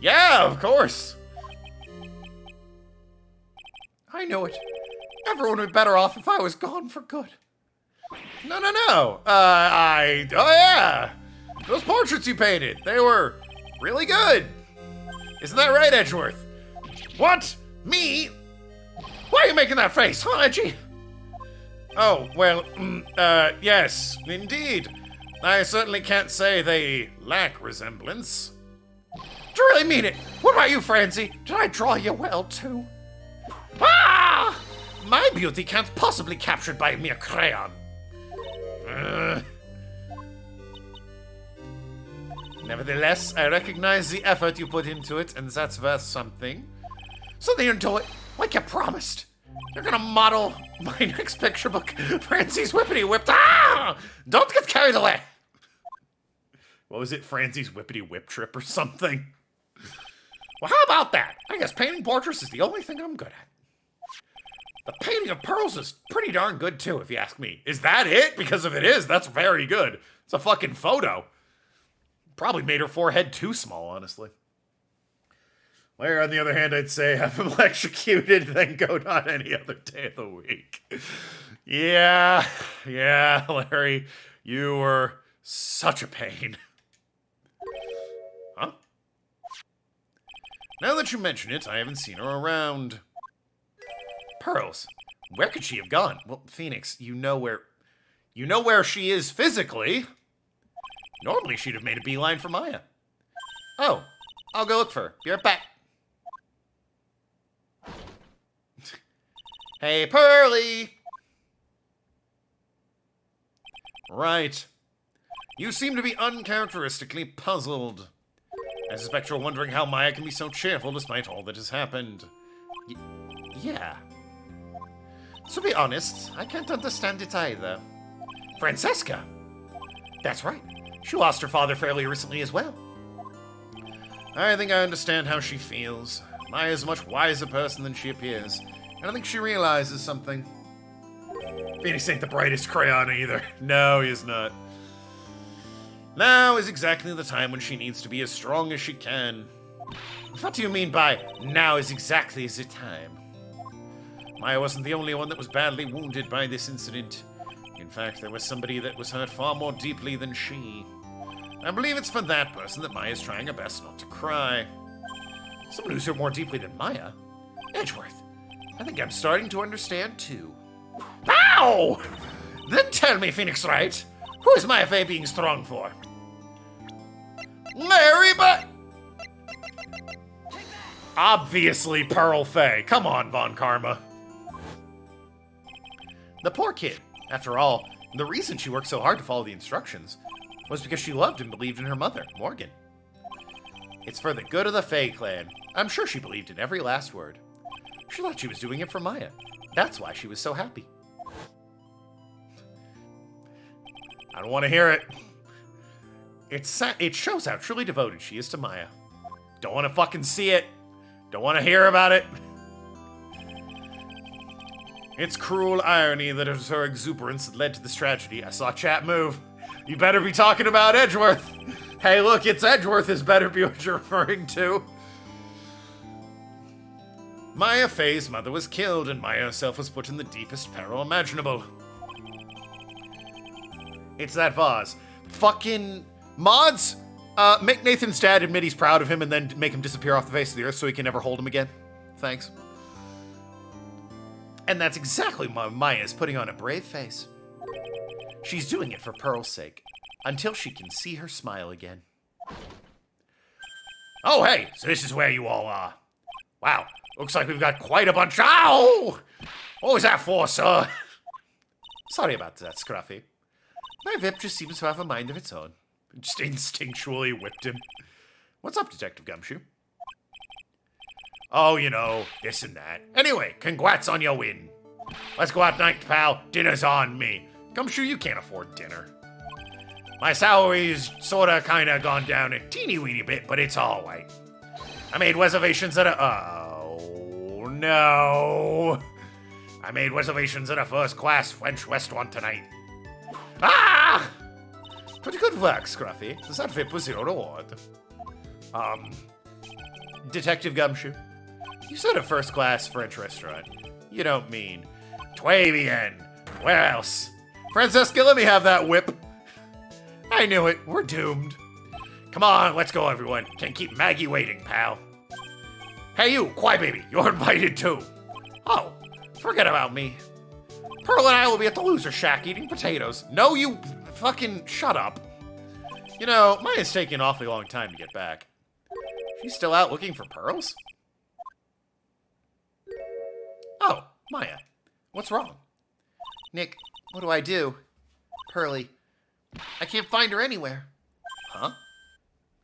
yeah, of course. I knew it. Everyone would be better off if I was gone for good. No. Oh yeah! Those portraits you painted, they were really good. Isn't that right, Edgeworth? What? Me? Why are you making that face, huh, Edgy? Oh, well, yes, indeed. I certainly can't say they lack resemblance. Do you really mean it? What about you, Francie? Did I draw you well, too? Ah! My beauty can't possibly be captured by a mere crayon. Nevertheless, I recognize the effort you put into it, and that's worth something. So they do it, like you promised. You're gonna model my next picture book, Francie's Whippity Whipped. Ah! Don't get carried away. What was it, Francie's Whippity Whip Trip or something? Well, how about that? I guess painting portraits is the only thing I'm good at. The painting of pearls is pretty darn good, too, if you ask me. Is that it? Because if it is, that's very good. It's a fucking photo. Probably made her forehead too small, honestly. Larry, on the other hand, I'd say have him electrocuted, then go on any other day of the week. Yeah, Larry, you were such a pain. Huh? Now that you mention it, I haven't seen her around. Pearls. Where could she have gone? Well, Phoenix, you know where she is physically. Normally she'd have made a beeline for Maya. Oh, I'll go look for her. Be right back. Hey, Pearly! Right. You seem to be uncharacteristically puzzled. I suspect you're wondering how Maya can be so cheerful despite all that has happened. Yeah. To be honest, I can't understand it either. Francesca! That's right. She lost her father fairly recently as well. I think I understand how she feels. Maya's a much wiser person than she appears, and I think she realizes something. Phoenix ain't the brightest crayon either. No, he is not. Now is exactly the time when she needs to be as strong as she can. What do you mean by, now is exactly the time? Maya wasn't the only one that was badly wounded by this incident. In fact, there was somebody that was hurt far more deeply than she. I believe it's for that person that Maya's trying her best not to cry. Someone who's hurt more deeply than Maya? Edgeworth, I think I'm starting to understand too. Ow! Then tell me, Phoenix Wright, who is Maya Fey being strong for? Mary, but... Obviously Pearl Fey. Come on, Von Karma. The poor kid. After all, the reason she worked so hard to follow the instructions was because she loved and believed in her mother, Morgan. It's for the good of the Fey clan. I'm sure she believed in every last word. She thought she was doing it for Maya. That's why she was so happy. I don't want to hear it. It shows how truly devoted she is to Maya. Don't want to fucking see it. Don't want to hear about it. It's cruel irony that it was her exuberance that led to this tragedy. I saw chat move. You better be talking about Edgeworth. Hey, look, it's Edgeworth is better be what you're referring to. Maya Fey's mother was killed, and Maya herself was put in the deepest peril imaginable. It's that vase. Fucking mods, make Nathan's dad admit he's proud of him and then make him disappear off the face of the earth so he can never hold him again. Thanks. And that's exactly why Maya is putting on a brave face. She's doing it for Pearl's sake, until she can see her smile again. Oh, hey, so this is where you all are. Wow, looks like we've got quite a bunch. Ow! What was that for, sir? Sorry about that, Scruffy. My Vip just seems to have a mind of its own. Just instinctually whipped him. What's up, Detective Gumshoe? Oh, you know, this and that. Anyway, congrats on your win. Let's go out tonight, pal. Dinner's on me. Gumshoe, you can't afford dinner. My salary's sorta kinda gone down a teeny weeny bit, but it's all right. I made reservations at oh, no. I made reservations at a first-class French restaurant tonight. Ah! Pretty good work, Scruffy. That Vip was your reward. Detective Gumshoe, you said a first-class French restaurant. You don't mean... Très bien. Where else? Francesca, let me have that whip. I knew it. We're doomed. Come on, let's go, everyone. Can't keep Maggie waiting, pal. Hey, you, Kwai Baby, you're invited too. Oh, forget about me. Pearl and I will be at the loser shack eating potatoes. No, you fucking shut up. You know, Maya's taking an awfully long time to get back. She's still out looking for pearls? Oh, Maya, what's wrong? Nick, what do I do? Pearly, I can't find her anywhere. Huh?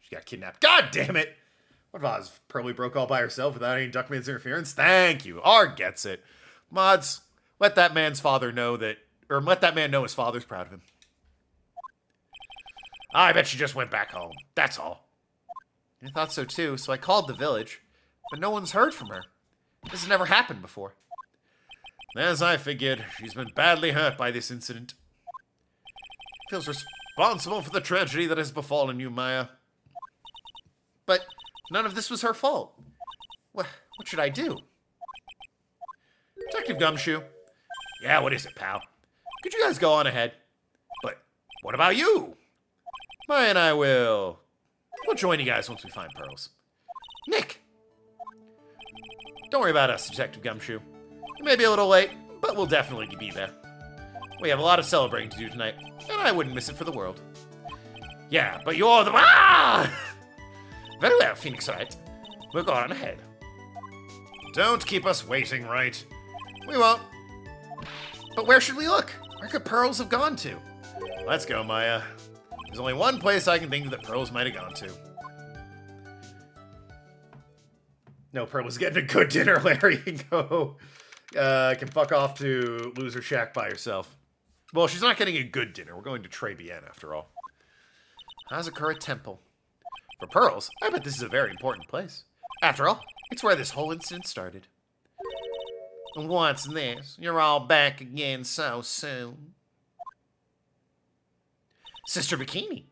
She got kidnapped. God damn it! What if Pearly broke all by herself without any Duckman's interference? Thank you. R gets it. Mods, let that man's father know that, or let that man know his father's proud of him. I bet she just went back home. That's all. I thought so too, so I called the village, but no one's heard from her. This has never happened before. As I figured, she's been badly hurt by this incident. Feels responsible for the tragedy that has befallen you, Maya. But none of this was her fault. What should I do? Detective Gumshoe. Yeah, what is it, pal? Could you guys go on ahead? But what about you? Maya and I we'll join you guys once we find pearls. Nick! Don't worry about us, Detective Gumshoe. It may be a little late, but we'll definitely be there. We have a lot of celebrating to do tonight, and I wouldn't miss it for the world. Yeah, but you're the... Ah! Very well, Phoenix Wright. We'll go on ahead. Don't keep us waiting, Wright. We won't. But where should we look? Where could pearls have gone to? Let's go, Maya. There's only one place I can think that pearls might have gone to. No, Pearl was getting a good dinner, Larry. You can go... can fuck off to Loser Shack by herself. Well, she's not getting a good dinner. We're going to Tribulations, after all. Hazakura Temple. For pearls, I bet this is a very important place. After all, it's where this whole incident started. What's this? You're all back again so soon. Sister Bikini.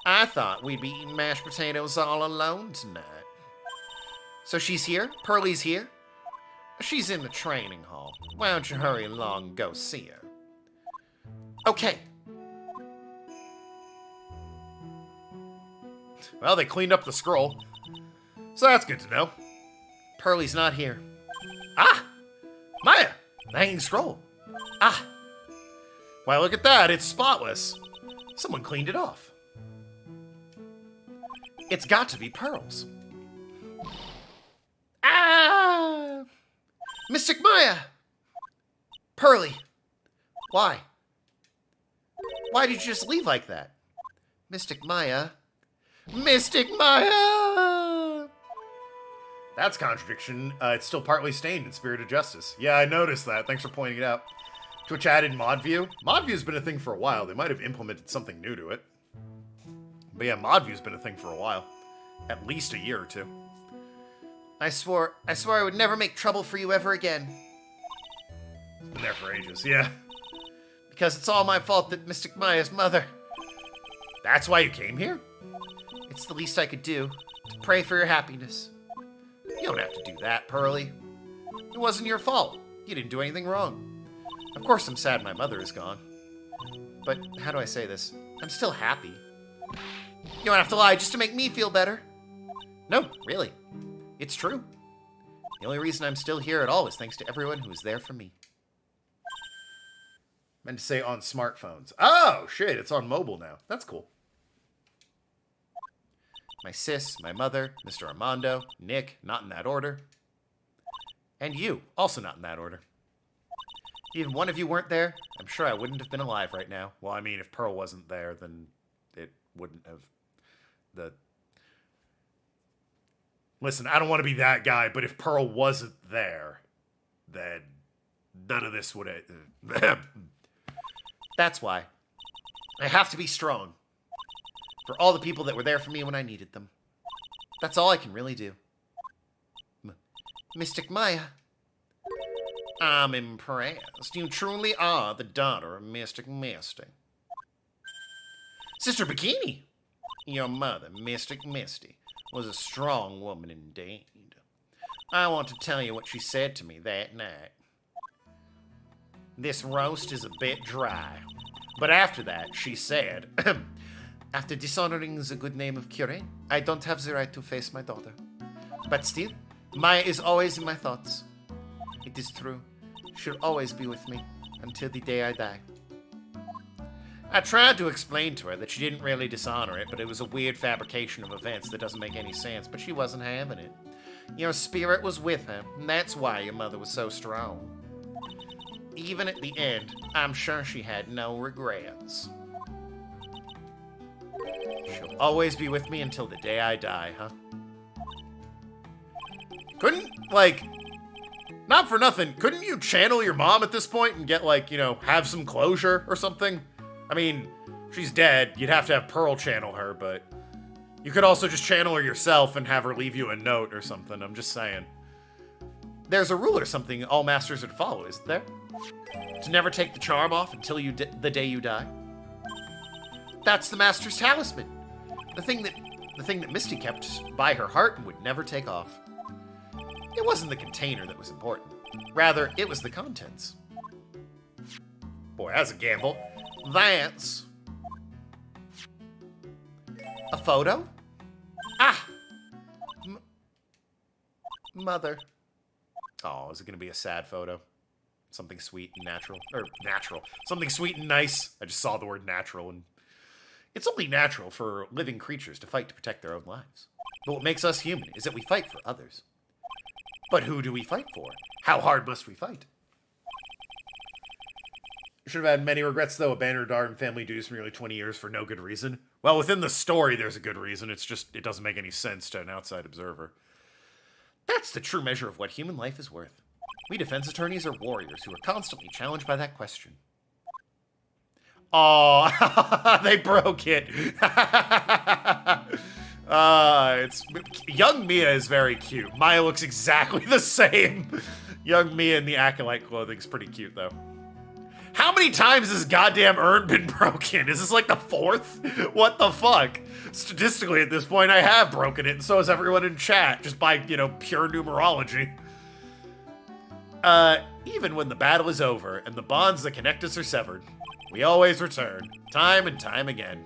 I thought we'd be eating mashed potatoes all alone tonight. So she's here? Pearly's here? She's in the training hall. Why don't you hurry along and go see her? Okay. Well, they cleaned up the scroll. So that's good to know. Pearly's not here. Ah! Maya! The hanging scroll. Ah! Why, look at that. It's spotless. Someone cleaned it off. It's got to be pearls. Ah! Mystic Maya! Pearly! Why? Why did you just leave like that? Mystic Maya? Mystic Maya! That's contradiction. It's still partly stained in Spirit of Justice. Yeah, I noticed that. Thanks for pointing it out. Twitch added mod view. Mod view's been a thing for a while. They might have implemented something new to it. But yeah, mod view's been a thing for a while. At least a year or two. I swore I would never make trouble for you ever again. It's been there for ages, yeah. Because it's all my fault that Mystic Maya's mother. That's why you came here? It's the least I could do, to pray for your happiness. You don't have to do that, Pearly. It wasn't your fault. You didn't do anything wrong. Of course I'm sad my mother is gone. But how do I say this? I'm still happy. You don't have to lie just to make me feel better. No, really. It's true. The only reason I'm still here at all is thanks to everyone who was there for me. Meant to say on smartphones. Oh, shit, it's on mobile now. That's cool. My sis, my mother, Mr. Armando, Nick, not in that order. And you, also not in that order. If even one of you weren't there, I'm sure I wouldn't have been alive right now. Well, I mean, if Pearl wasn't there, then it wouldn't have... Listen, I don't want to be that guy, but if Pearl wasn't there, then none of this would have... That's why. I have to be strong. For all the people that were there for me when I needed them. That's all I can really do. Mystic Maya. I'm impressed. You truly are the daughter of Mystic Misty. Sister Bikini. Your mother, Mystic Misty, was a strong woman indeed. I want to tell you what she said to me that night. This roast is a bit dry. But after that, she said, After dishonoring the good name of Curé, I don't have the right to face my daughter. But still, Maya is always in my thoughts. It is true. She'll always be with me until the day I die. I tried to explain to her that she didn't really dishonor it, but it was a weird fabrication of events that doesn't make any sense, but she wasn't having it. Your spirit was with her, and that's why your mother was so strong. Even at the end, I'm sure she had no regrets. She'll always be with me until the day I die, huh? Couldn't, like, not for nothing, couldn't you channel your mom at this point and get, like, you know, have some closure or something? I mean, she's dead. You'd have to have Pearl channel her, but you could also just channel her yourself and have her leave you a note or something. I'm just saying. There's a rule or something all masters would follow, isn't there? To never take the charm off until the day you die. That's the master's talisman. The thing that Misty kept by her heart and would never take off. It wasn't the container that was important. Rather, it was the contents. Boy, that's a gamble. That's a photo? Ah! Mother. Oh, is it going to be a sad photo? Something sweet and natural. Or natural. Something sweet and nice. I just saw the word natural, and it's only natural for living creatures to fight to protect their own lives. But what makes us human is that we fight for others. But who do we fight for? How hard must we fight? Should have had many regrets, though. Abandoned our family dues for nearly 20 years for no good reason. Well, within the story, there's a good reason. It's just, it doesn't make any sense to an outside observer. That's the true measure of what human life is worth. We defense attorneys are warriors who are constantly challenged by that question. Oh, they broke it. It's young Mia is very cute. Maya looks exactly the same. Young Mia in the Acolyte clothing is pretty cute, though. How many times has goddamn urn been broken? Is this like the fourth? What the fuck? Statistically, at this point, I have broken it, and so has everyone in chat, just by, you know, pure numerology. Even when the battle is over and the bonds that connect us are severed, we always return, time and time again.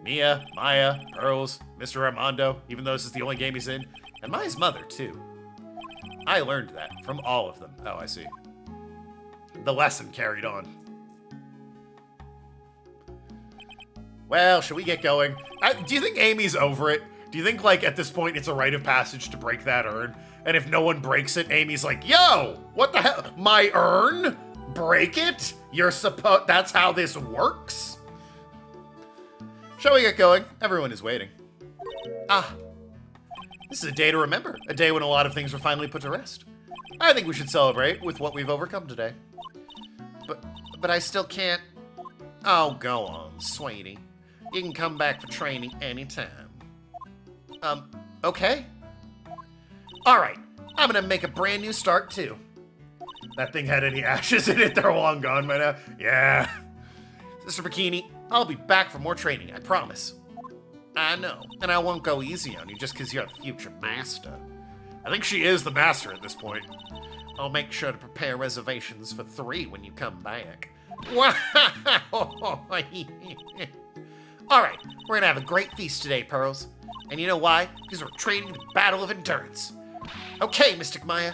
Mia, Maya, Pearls, Mr. Armando, even though this is the only game he's in, and Maya's mother, too. I learned that from all of them. Oh, I see. The lesson carried on. Well, should we get going? Do you think Amy's over it? Do you think, like, at this point it's a rite of passage to break that urn? And if no one breaks it, Amy's like, yo, what the hell? My urn? Break it? That's how this works? Shall we get going? Everyone is waiting. Ah, this is a day to remember. A day when a lot of things were finally put to rest. I think we should celebrate with what we've overcome today. But I still can't. Oh, go on, sweetie. You can come back for training anytime. Okay. Alright, I'm gonna make a brand new start, too. That thing had any ashes in it? They're long gone by now. Yeah. Sister Bikini, I'll be back for more training, I promise. I know, and I won't go easy on you just because you're the future master. I think she is the master at this point. I'll make sure to prepare reservations for 3 when you come back. Wow! Alright, we're gonna have a great feast today, Pearls. And you know why? Because we're training the Battle of Endurance. Okay, Mystic Maya,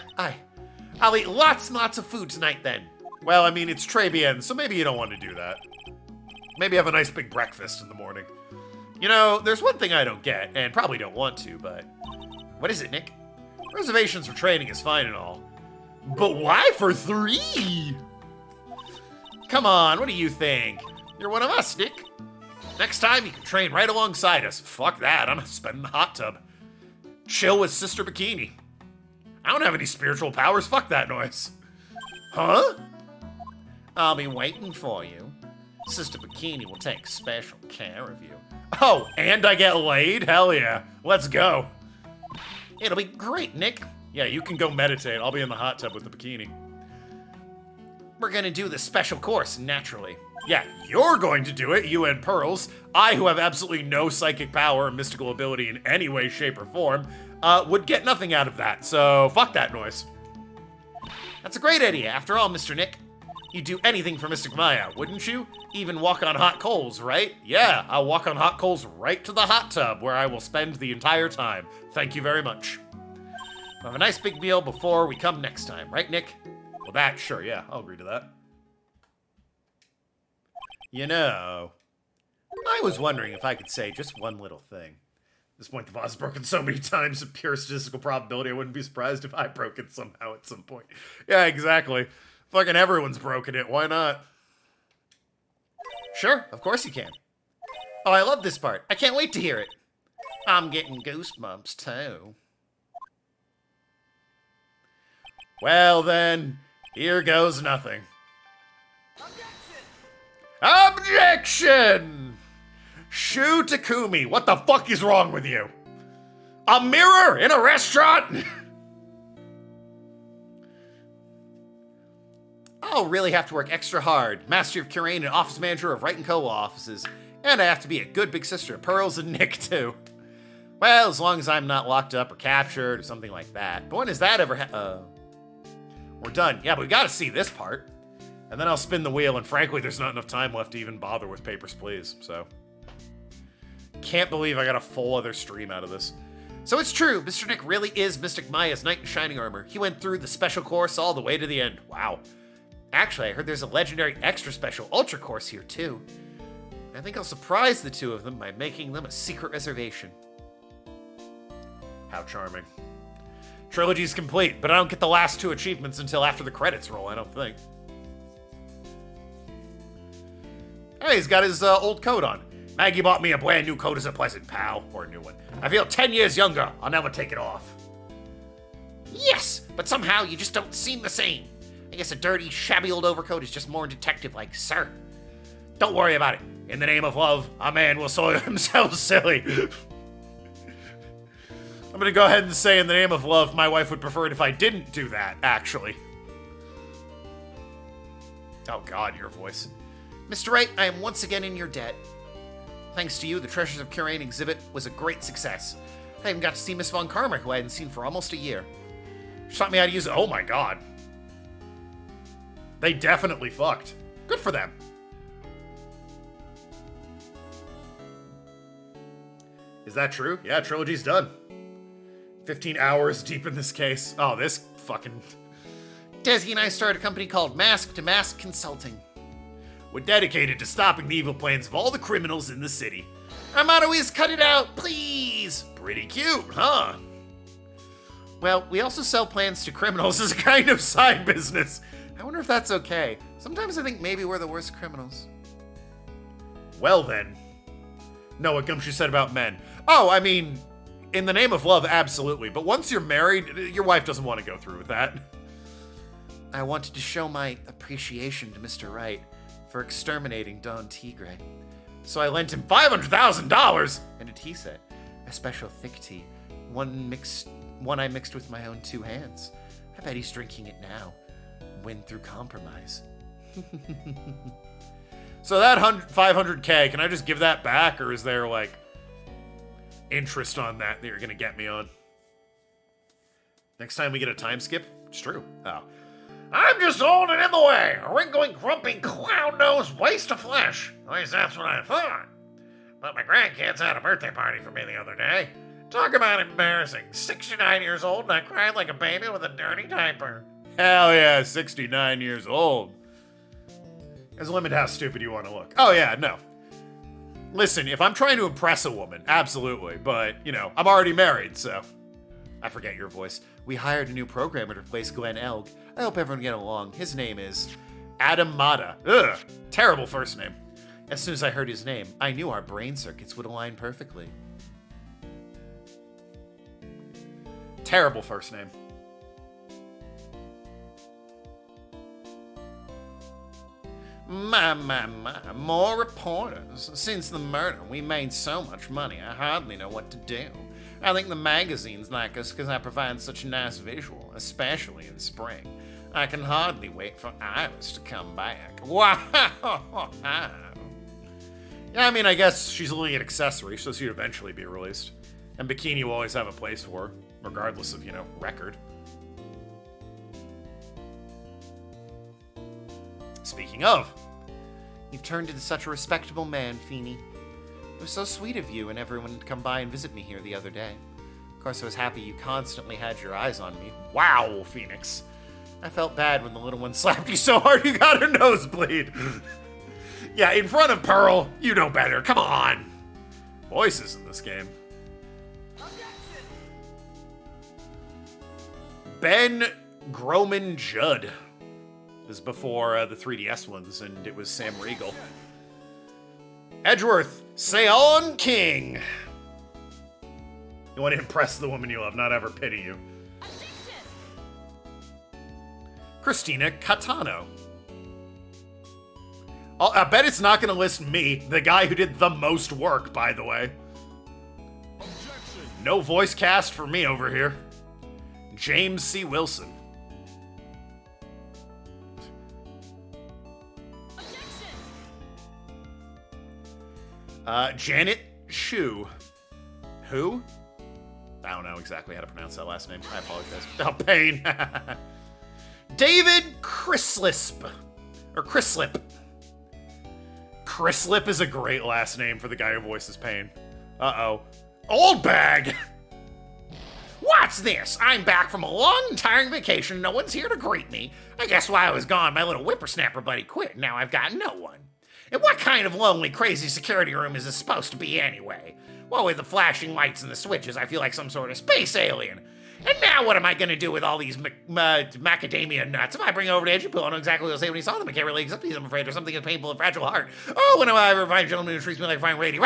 I'll eat lots and lots of food tonight then. Well, I mean, it's Tribulations, so maybe you don't want to do that. Maybe have a nice big breakfast in the morning. You know, there's one thing I don't get, and probably don't want to, but... What is it, Nick? Reservations for training is fine and all. But why for 3? Come on, what do you think? You're one of us, Nick. Next time, you can train right alongside us. Fuck that, I'm spending the hot tub. Chill with Sister Bikini. I don't have any spiritual powers, fuck that noise. Huh? I'll be waiting for you. Sister Bikini will take special care of you. Oh, and I get laid? Hell yeah. Let's go. It'll be great, Nick. Yeah, you can go meditate. I'll be in the hot tub with the bikini. We're gonna do the special course, naturally. Yeah, you're going to do it, you and Pearls. I, who have absolutely no psychic power or mystical ability in any way, shape, or form, would get nothing out of that, so fuck that noise. That's a great idea, after all, Mr. Nick. You'd do anything for Mystic Maya, wouldn't you? Even walk on hot coals, right? Yeah, I'll walk on hot coals right to the hot tub, where I will spend the entire time. Thank you very much. We'll have a nice big meal before we come next time, right, Nick? Well, that, sure, yeah, I'll agree to that. You know, I was wondering if I could say just one little thing. At this point, the vase is broken so many times of pure statistical probability, I wouldn't be surprised if I broke it somehow at some point. Yeah, exactly. Fucking everyone's broken it, why not? Sure, of course you can. Oh, I love this part. I can't wait to hear it. I'm getting goosebumps, too. Well then, here goes nothing. Objection! Shu Takumi, what the fuck is wrong with you? A mirror in a restaurant? I'll really have to work extra hard. Master of Curain and office manager of Wright & Co. offices. And I have to be a good big sister of Pearls and Nick, too. Well, as long as I'm not locked up or captured or something like that. But when has that ever We're done. Yeah, but we gotta see this part. And then I'll spin the wheel, and frankly, there's not enough time left to even bother with Papers, Please, so. Can't believe I got a full other stream out of this. So it's true, Mr. Nick really is Mystic Maya's knight in shining armor. He went through the special course all the way to the end. Wow. Actually, I heard there's a legendary extra special ultra course here, too. I think I'll surprise the two of them by making them a secret reservation. How charming. Trilogy's complete, but I don't get the last two achievements until after the credits roll, I don't think. Hey, he's got his old coat on. Maggie bought me a brand new coat as a present, pal. Or a new one. I feel 10 years younger. I'll never take it off. Yes, but somehow you just don't seem the same. I guess a dirty, shabby old overcoat is just more detective-like, sir. Don't worry about it. In the name of love, a man will soil himself silly. I'm gonna go ahead and say in the name of love, my wife would prefer it if I didn't do that, actually. Oh god, your voice. Mr. Wright, I am once again in your debt. Thanks to you, the Treasures of Curain exhibit was a great success. I even got to see Miss Von Karma, who I hadn't seen for almost a year. She taught me how to use it. Oh my god. They definitely fucked. Good for them. Is that true? Yeah, trilogy's done. 15 hours deep in this case. Oh, this fucking... Desi and I started a company called Mask to Mask Consulting. We're dedicated to stopping the evil plans of all the criminals in the city. Our motto is, cut it out, please. Pretty cute, huh? Well, we also sell plans to criminals as a kind of side business. I wonder if that's okay. Sometimes I think maybe we're the worst criminals. Well then. No, what Gumshoe said about men. Oh, I mean, in the name of love, absolutely. But once you're married, your wife doesn't want to go through with that. I wanted to show my appreciation to Mr. Wright for exterminating Don Tigre. So I lent him $500,000 and a tea set, a special thick tea, one I mixed with my own two hands. I bet he's drinking it now. Win through compromise. So that 500K, can I just give that back, or is there like interest on that you're gonna get me on? Next time we get a time skip? It's true. Oh. I'm just old and in the way. A wrinkling, grumpy, clown-nosed waste of flesh. At least that's what I thought. But my grandkids had a birthday party for me the other day. Talk about embarrassing. 69 years old and I cried like a baby with a dirty diaper. Hell yeah, 69 years old. There's a limit to how stupid you want to look. Oh yeah, no. Listen, if I'm trying to impress a woman, absolutely. But, you know, I'm already married, so... I forget your voice. We hired a new programmer to replace Glenn Elg. I hope everyone get along. His name is Adam Mata. Ugh, terrible first name. As soon as I heard his name, I knew our brain circuits would align perfectly. Terrible first name. My, more reporters. Since the murder, we made so much money, I hardly know what to do. I think the magazines like us because I provide such a nice visual, especially in spring. I can hardly wait for Iris to come back. Wow! Yeah, I mean, I guess she's only an accessory, so she'd eventually be released. And Bikini will always have a place for her, regardless of, you know, record. Speaking of, you've turned into such a respectable man, Feeny. It was so sweet of you and everyone to come by and visit me here the other day. Of course, I was happy you constantly had your eyes on me. Wow, Phoenix. I felt bad when the little one slapped you so hard you got a nosebleed. Yeah, in front of Pearl, you know better. Come on. Voices in this game. Ben Groman Judd. This is before the 3DS ones, and it was Sam Riegel. Edgeworth, Seon King. You want to impress the woman you love, not ever pity you. Christina Catano. I bet it's not going to list me, the guy who did the most work, by the way. Objection. No voice cast for me over here. James C. Wilson. Janet Shu. Who? I don't know exactly how to pronounce that last name. I apologize. Oh, pain. David Chrislisp. Or Chrislip. Chrislip is a great last name for the guy who voices Pain. Uh-oh. Old bag! What's this? I'm back from a long, tiring vacation. No one's here to greet me. I guess while I was gone, my little whippersnapper buddy quit. Now I've got no one. And what kind of lonely, crazy security room is this supposed to be anyway? Well, with the flashing lights and the switches, I feel like some sort of space alien. And now what am I going to do with all these macadamia nuts? If I bring over to Edgepool, I know exactly what he'll say when he saw them. I can't really accept these, I'm afraid. There's something as painful and fragile heart. Oh, when I ever find a gentleman who treats me like a fine lady.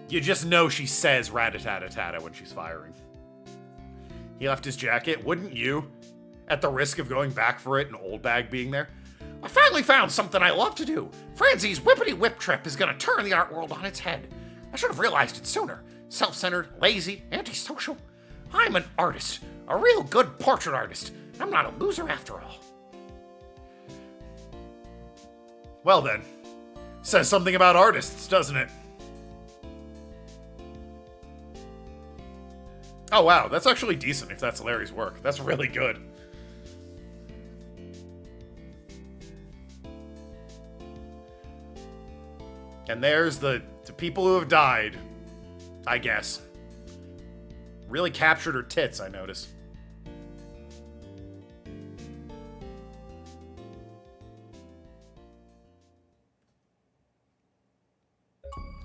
You just know she says rat-a-tat-a-tat when she's firing. He left his jacket, wouldn't you? At the risk of going back for it and Old Bag being there. I finally found something I love to do. Franzie's whippity-whip trip is going to turn the art world on its head. I should have realized it sooner. Self-centered, lazy, antisocial. I'm an artist. A real good portrait artist. I'm not a loser after all. Well then. Says something about artists, doesn't it? Oh wow, that's actually decent if that's Larry's work. That's really good. And there's the people who have died, I guess. Really captured her tits, I notice.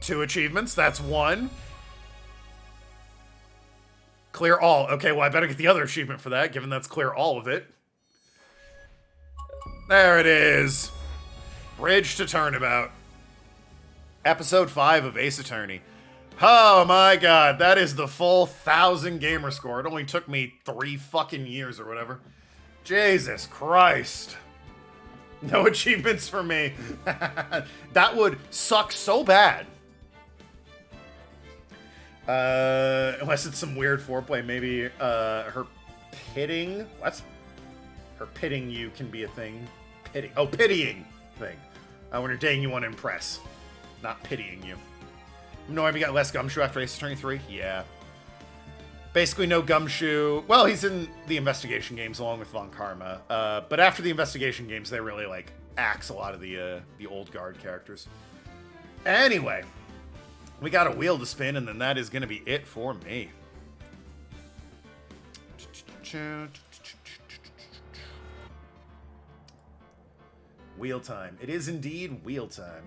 Two achievements, that's one. Clear all. Okay, well, I better get the other achievement for that, given that's clear all of it. There it is. Bridge to Turnabout. Episode 5 of Ace Attorney. Oh my god, that is the full 1,000 gamer score. It only took me 3 fucking years or whatever. Jesus Christ. No achievements for me. That would suck so bad. Unless it's some weird foreplay, maybe her pitting. What? Her pitting you can be a thing. Pitying thing. When you're dating, you want to impress, not pitying you. No, we got less Gumshoe after Ace Attorney 3. Yeah. Basically, no Gumshoe. Well, he's in the investigation games along with Von Karma. But after the investigation games, they really like axe a lot of the old guard characters. Anyway. We got a wheel to spin, and then that is going to be it for me. Wheel time. It is indeed wheel time.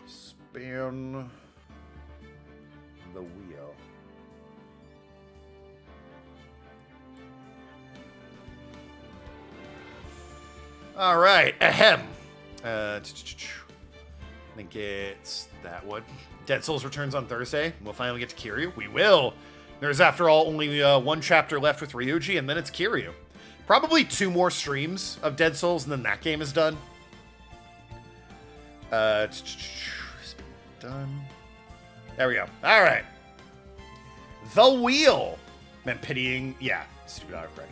Spin the wheel. All right. Ahem. I think it's that one. Dead Souls returns on Thursday. We'll finally get to Kiryu. We will. There's, after all, only one chapter left with Ryuji, and then it's Kiryu. Probably 2 more streams of Dead Souls, and then that game is done. Done. There we go. All right. The Wheel. Man, pitying. Yeah, stupid autocorrect.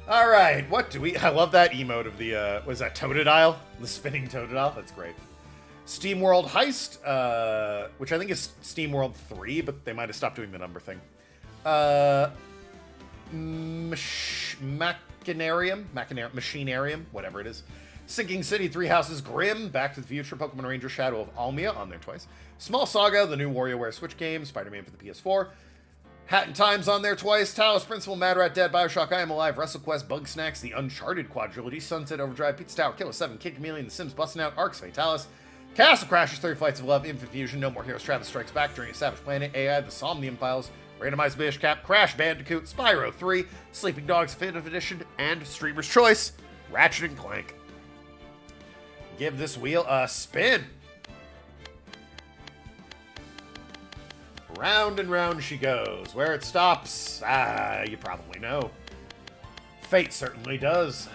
All right. What do we... I love that emote of the... was that Totodile? The spinning Totodile? That's great. Steam World Heist, which I think is Steam World 3, but they might have stopped doing the number thing. Machinarium, whatever it is. Sinking City, Three Houses, Grimm, Back to the Future, Pokemon Ranger Shadow of Almia on there twice. Small Saga, the new WarioWare Switch game, Spider-Man for the PS4. Hat in Time's on there twice. Talos Principal, Mad Rat Dead, Bioshock, I Am Alive, WrestleQuest, Bug Snacks, the Uncharted Quadrilogy, Sunset Overdrive, Pizza Tower, Killer 7, Kid Chameleon, The Sims Busting Out, Arcs Fatalis, Castle Crashers, 30 Flights of Love, Infinite Fusion, No More Heroes, Travis Strikes Back, Journey to Savage Planet, AI, The Somnium Files, Randomized Bish Cap, Crash Bandicoot, Spyro 3, Sleeping Dogs Definitive Edition, and Streamer's Choice, Ratchet and Clank. Give this wheel a spin. Round and round she goes. Where it stops, you probably know. Fate certainly does.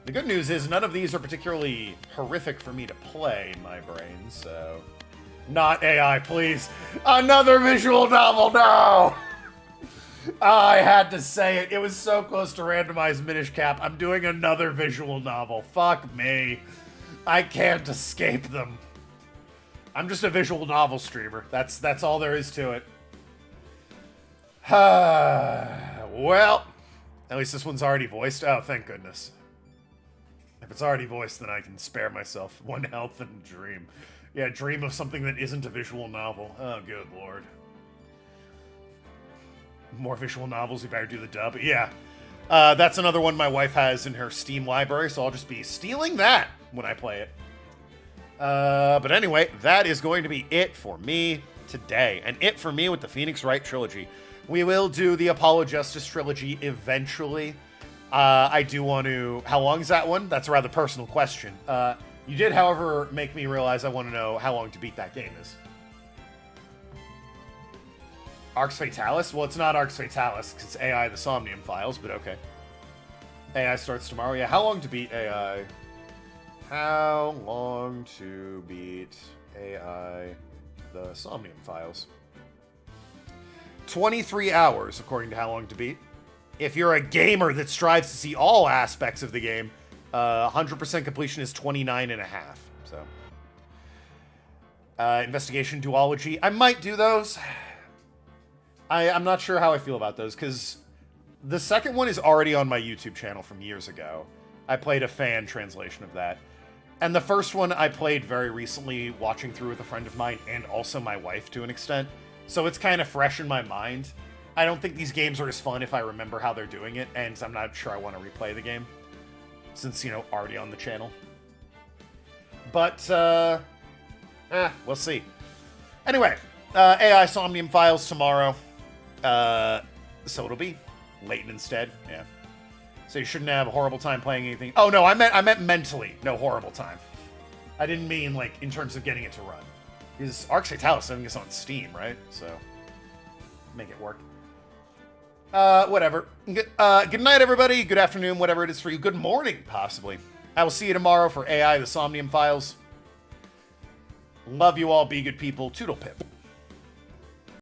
The good news is none of these are particularly horrific for me to play in my brain, so... Not AI, please. Another visual novel, no! I had to say it. It was so close to randomized Minish Cap. I'm doing another visual novel. Fuck me. I can't escape them. I'm just a visual novel streamer. That's all there is to it. Well, at least this one's already voiced. Oh, thank goodness. If it's already voiced, then I can spare myself one health and dream. Yeah, dream of something that isn't a visual novel. Oh, good lord. More visual novels, you better do the dub. Yeah. That's another one my wife has in her Steam library, so I'll just be stealing that when I play it. But anyway, that is going to be it for me today. And it for me with the Phoenix Wright trilogy. We will do the Apollo Justice trilogy eventually. I do want to... How long is that one? That's a rather personal question. You did, however, make me realize I want to know how long to beat that game is. Arcs Fatalis? Well, it's not Arcs Fatalis, because it's AI the Somnium Files, but okay. AI starts tomorrow. Yeah, how long to beat AI? How long to beat AI the Somnium Files? 23 hours, according to how long to beat. If you're a gamer that strives to see all aspects of the game, 100% completion is 29 and a half. So, investigation, duology. I might do those. I'm not sure how I feel about those, because the second one is already on my YouTube channel from years ago. I played a fan translation of that. And the first one I played very recently, watching through with a friend of mine, and also my wife to an extent. So it's kind of fresh in my mind. I don't think these games are as fun if I remember how they're doing it, and I'm not sure I want to replay the game. Since, you know, already on the channel. But, we'll see. Anyway, AI Somnium Files tomorrow. So it'll be Leighton instead, yeah. So you shouldn't have a horrible time playing anything. Oh, no, I meant mentally, no horrible time. I didn't mean, like, in terms of getting it to run. Because Arcs Fatalis, I think it's on Steam, right? So, make it work. Whatever. Good night, everybody. Good afternoon, whatever it is for you. Good morning, possibly. I will see you tomorrow for AI, the Somnium Files. Love you all. Be good people. Toodle pip.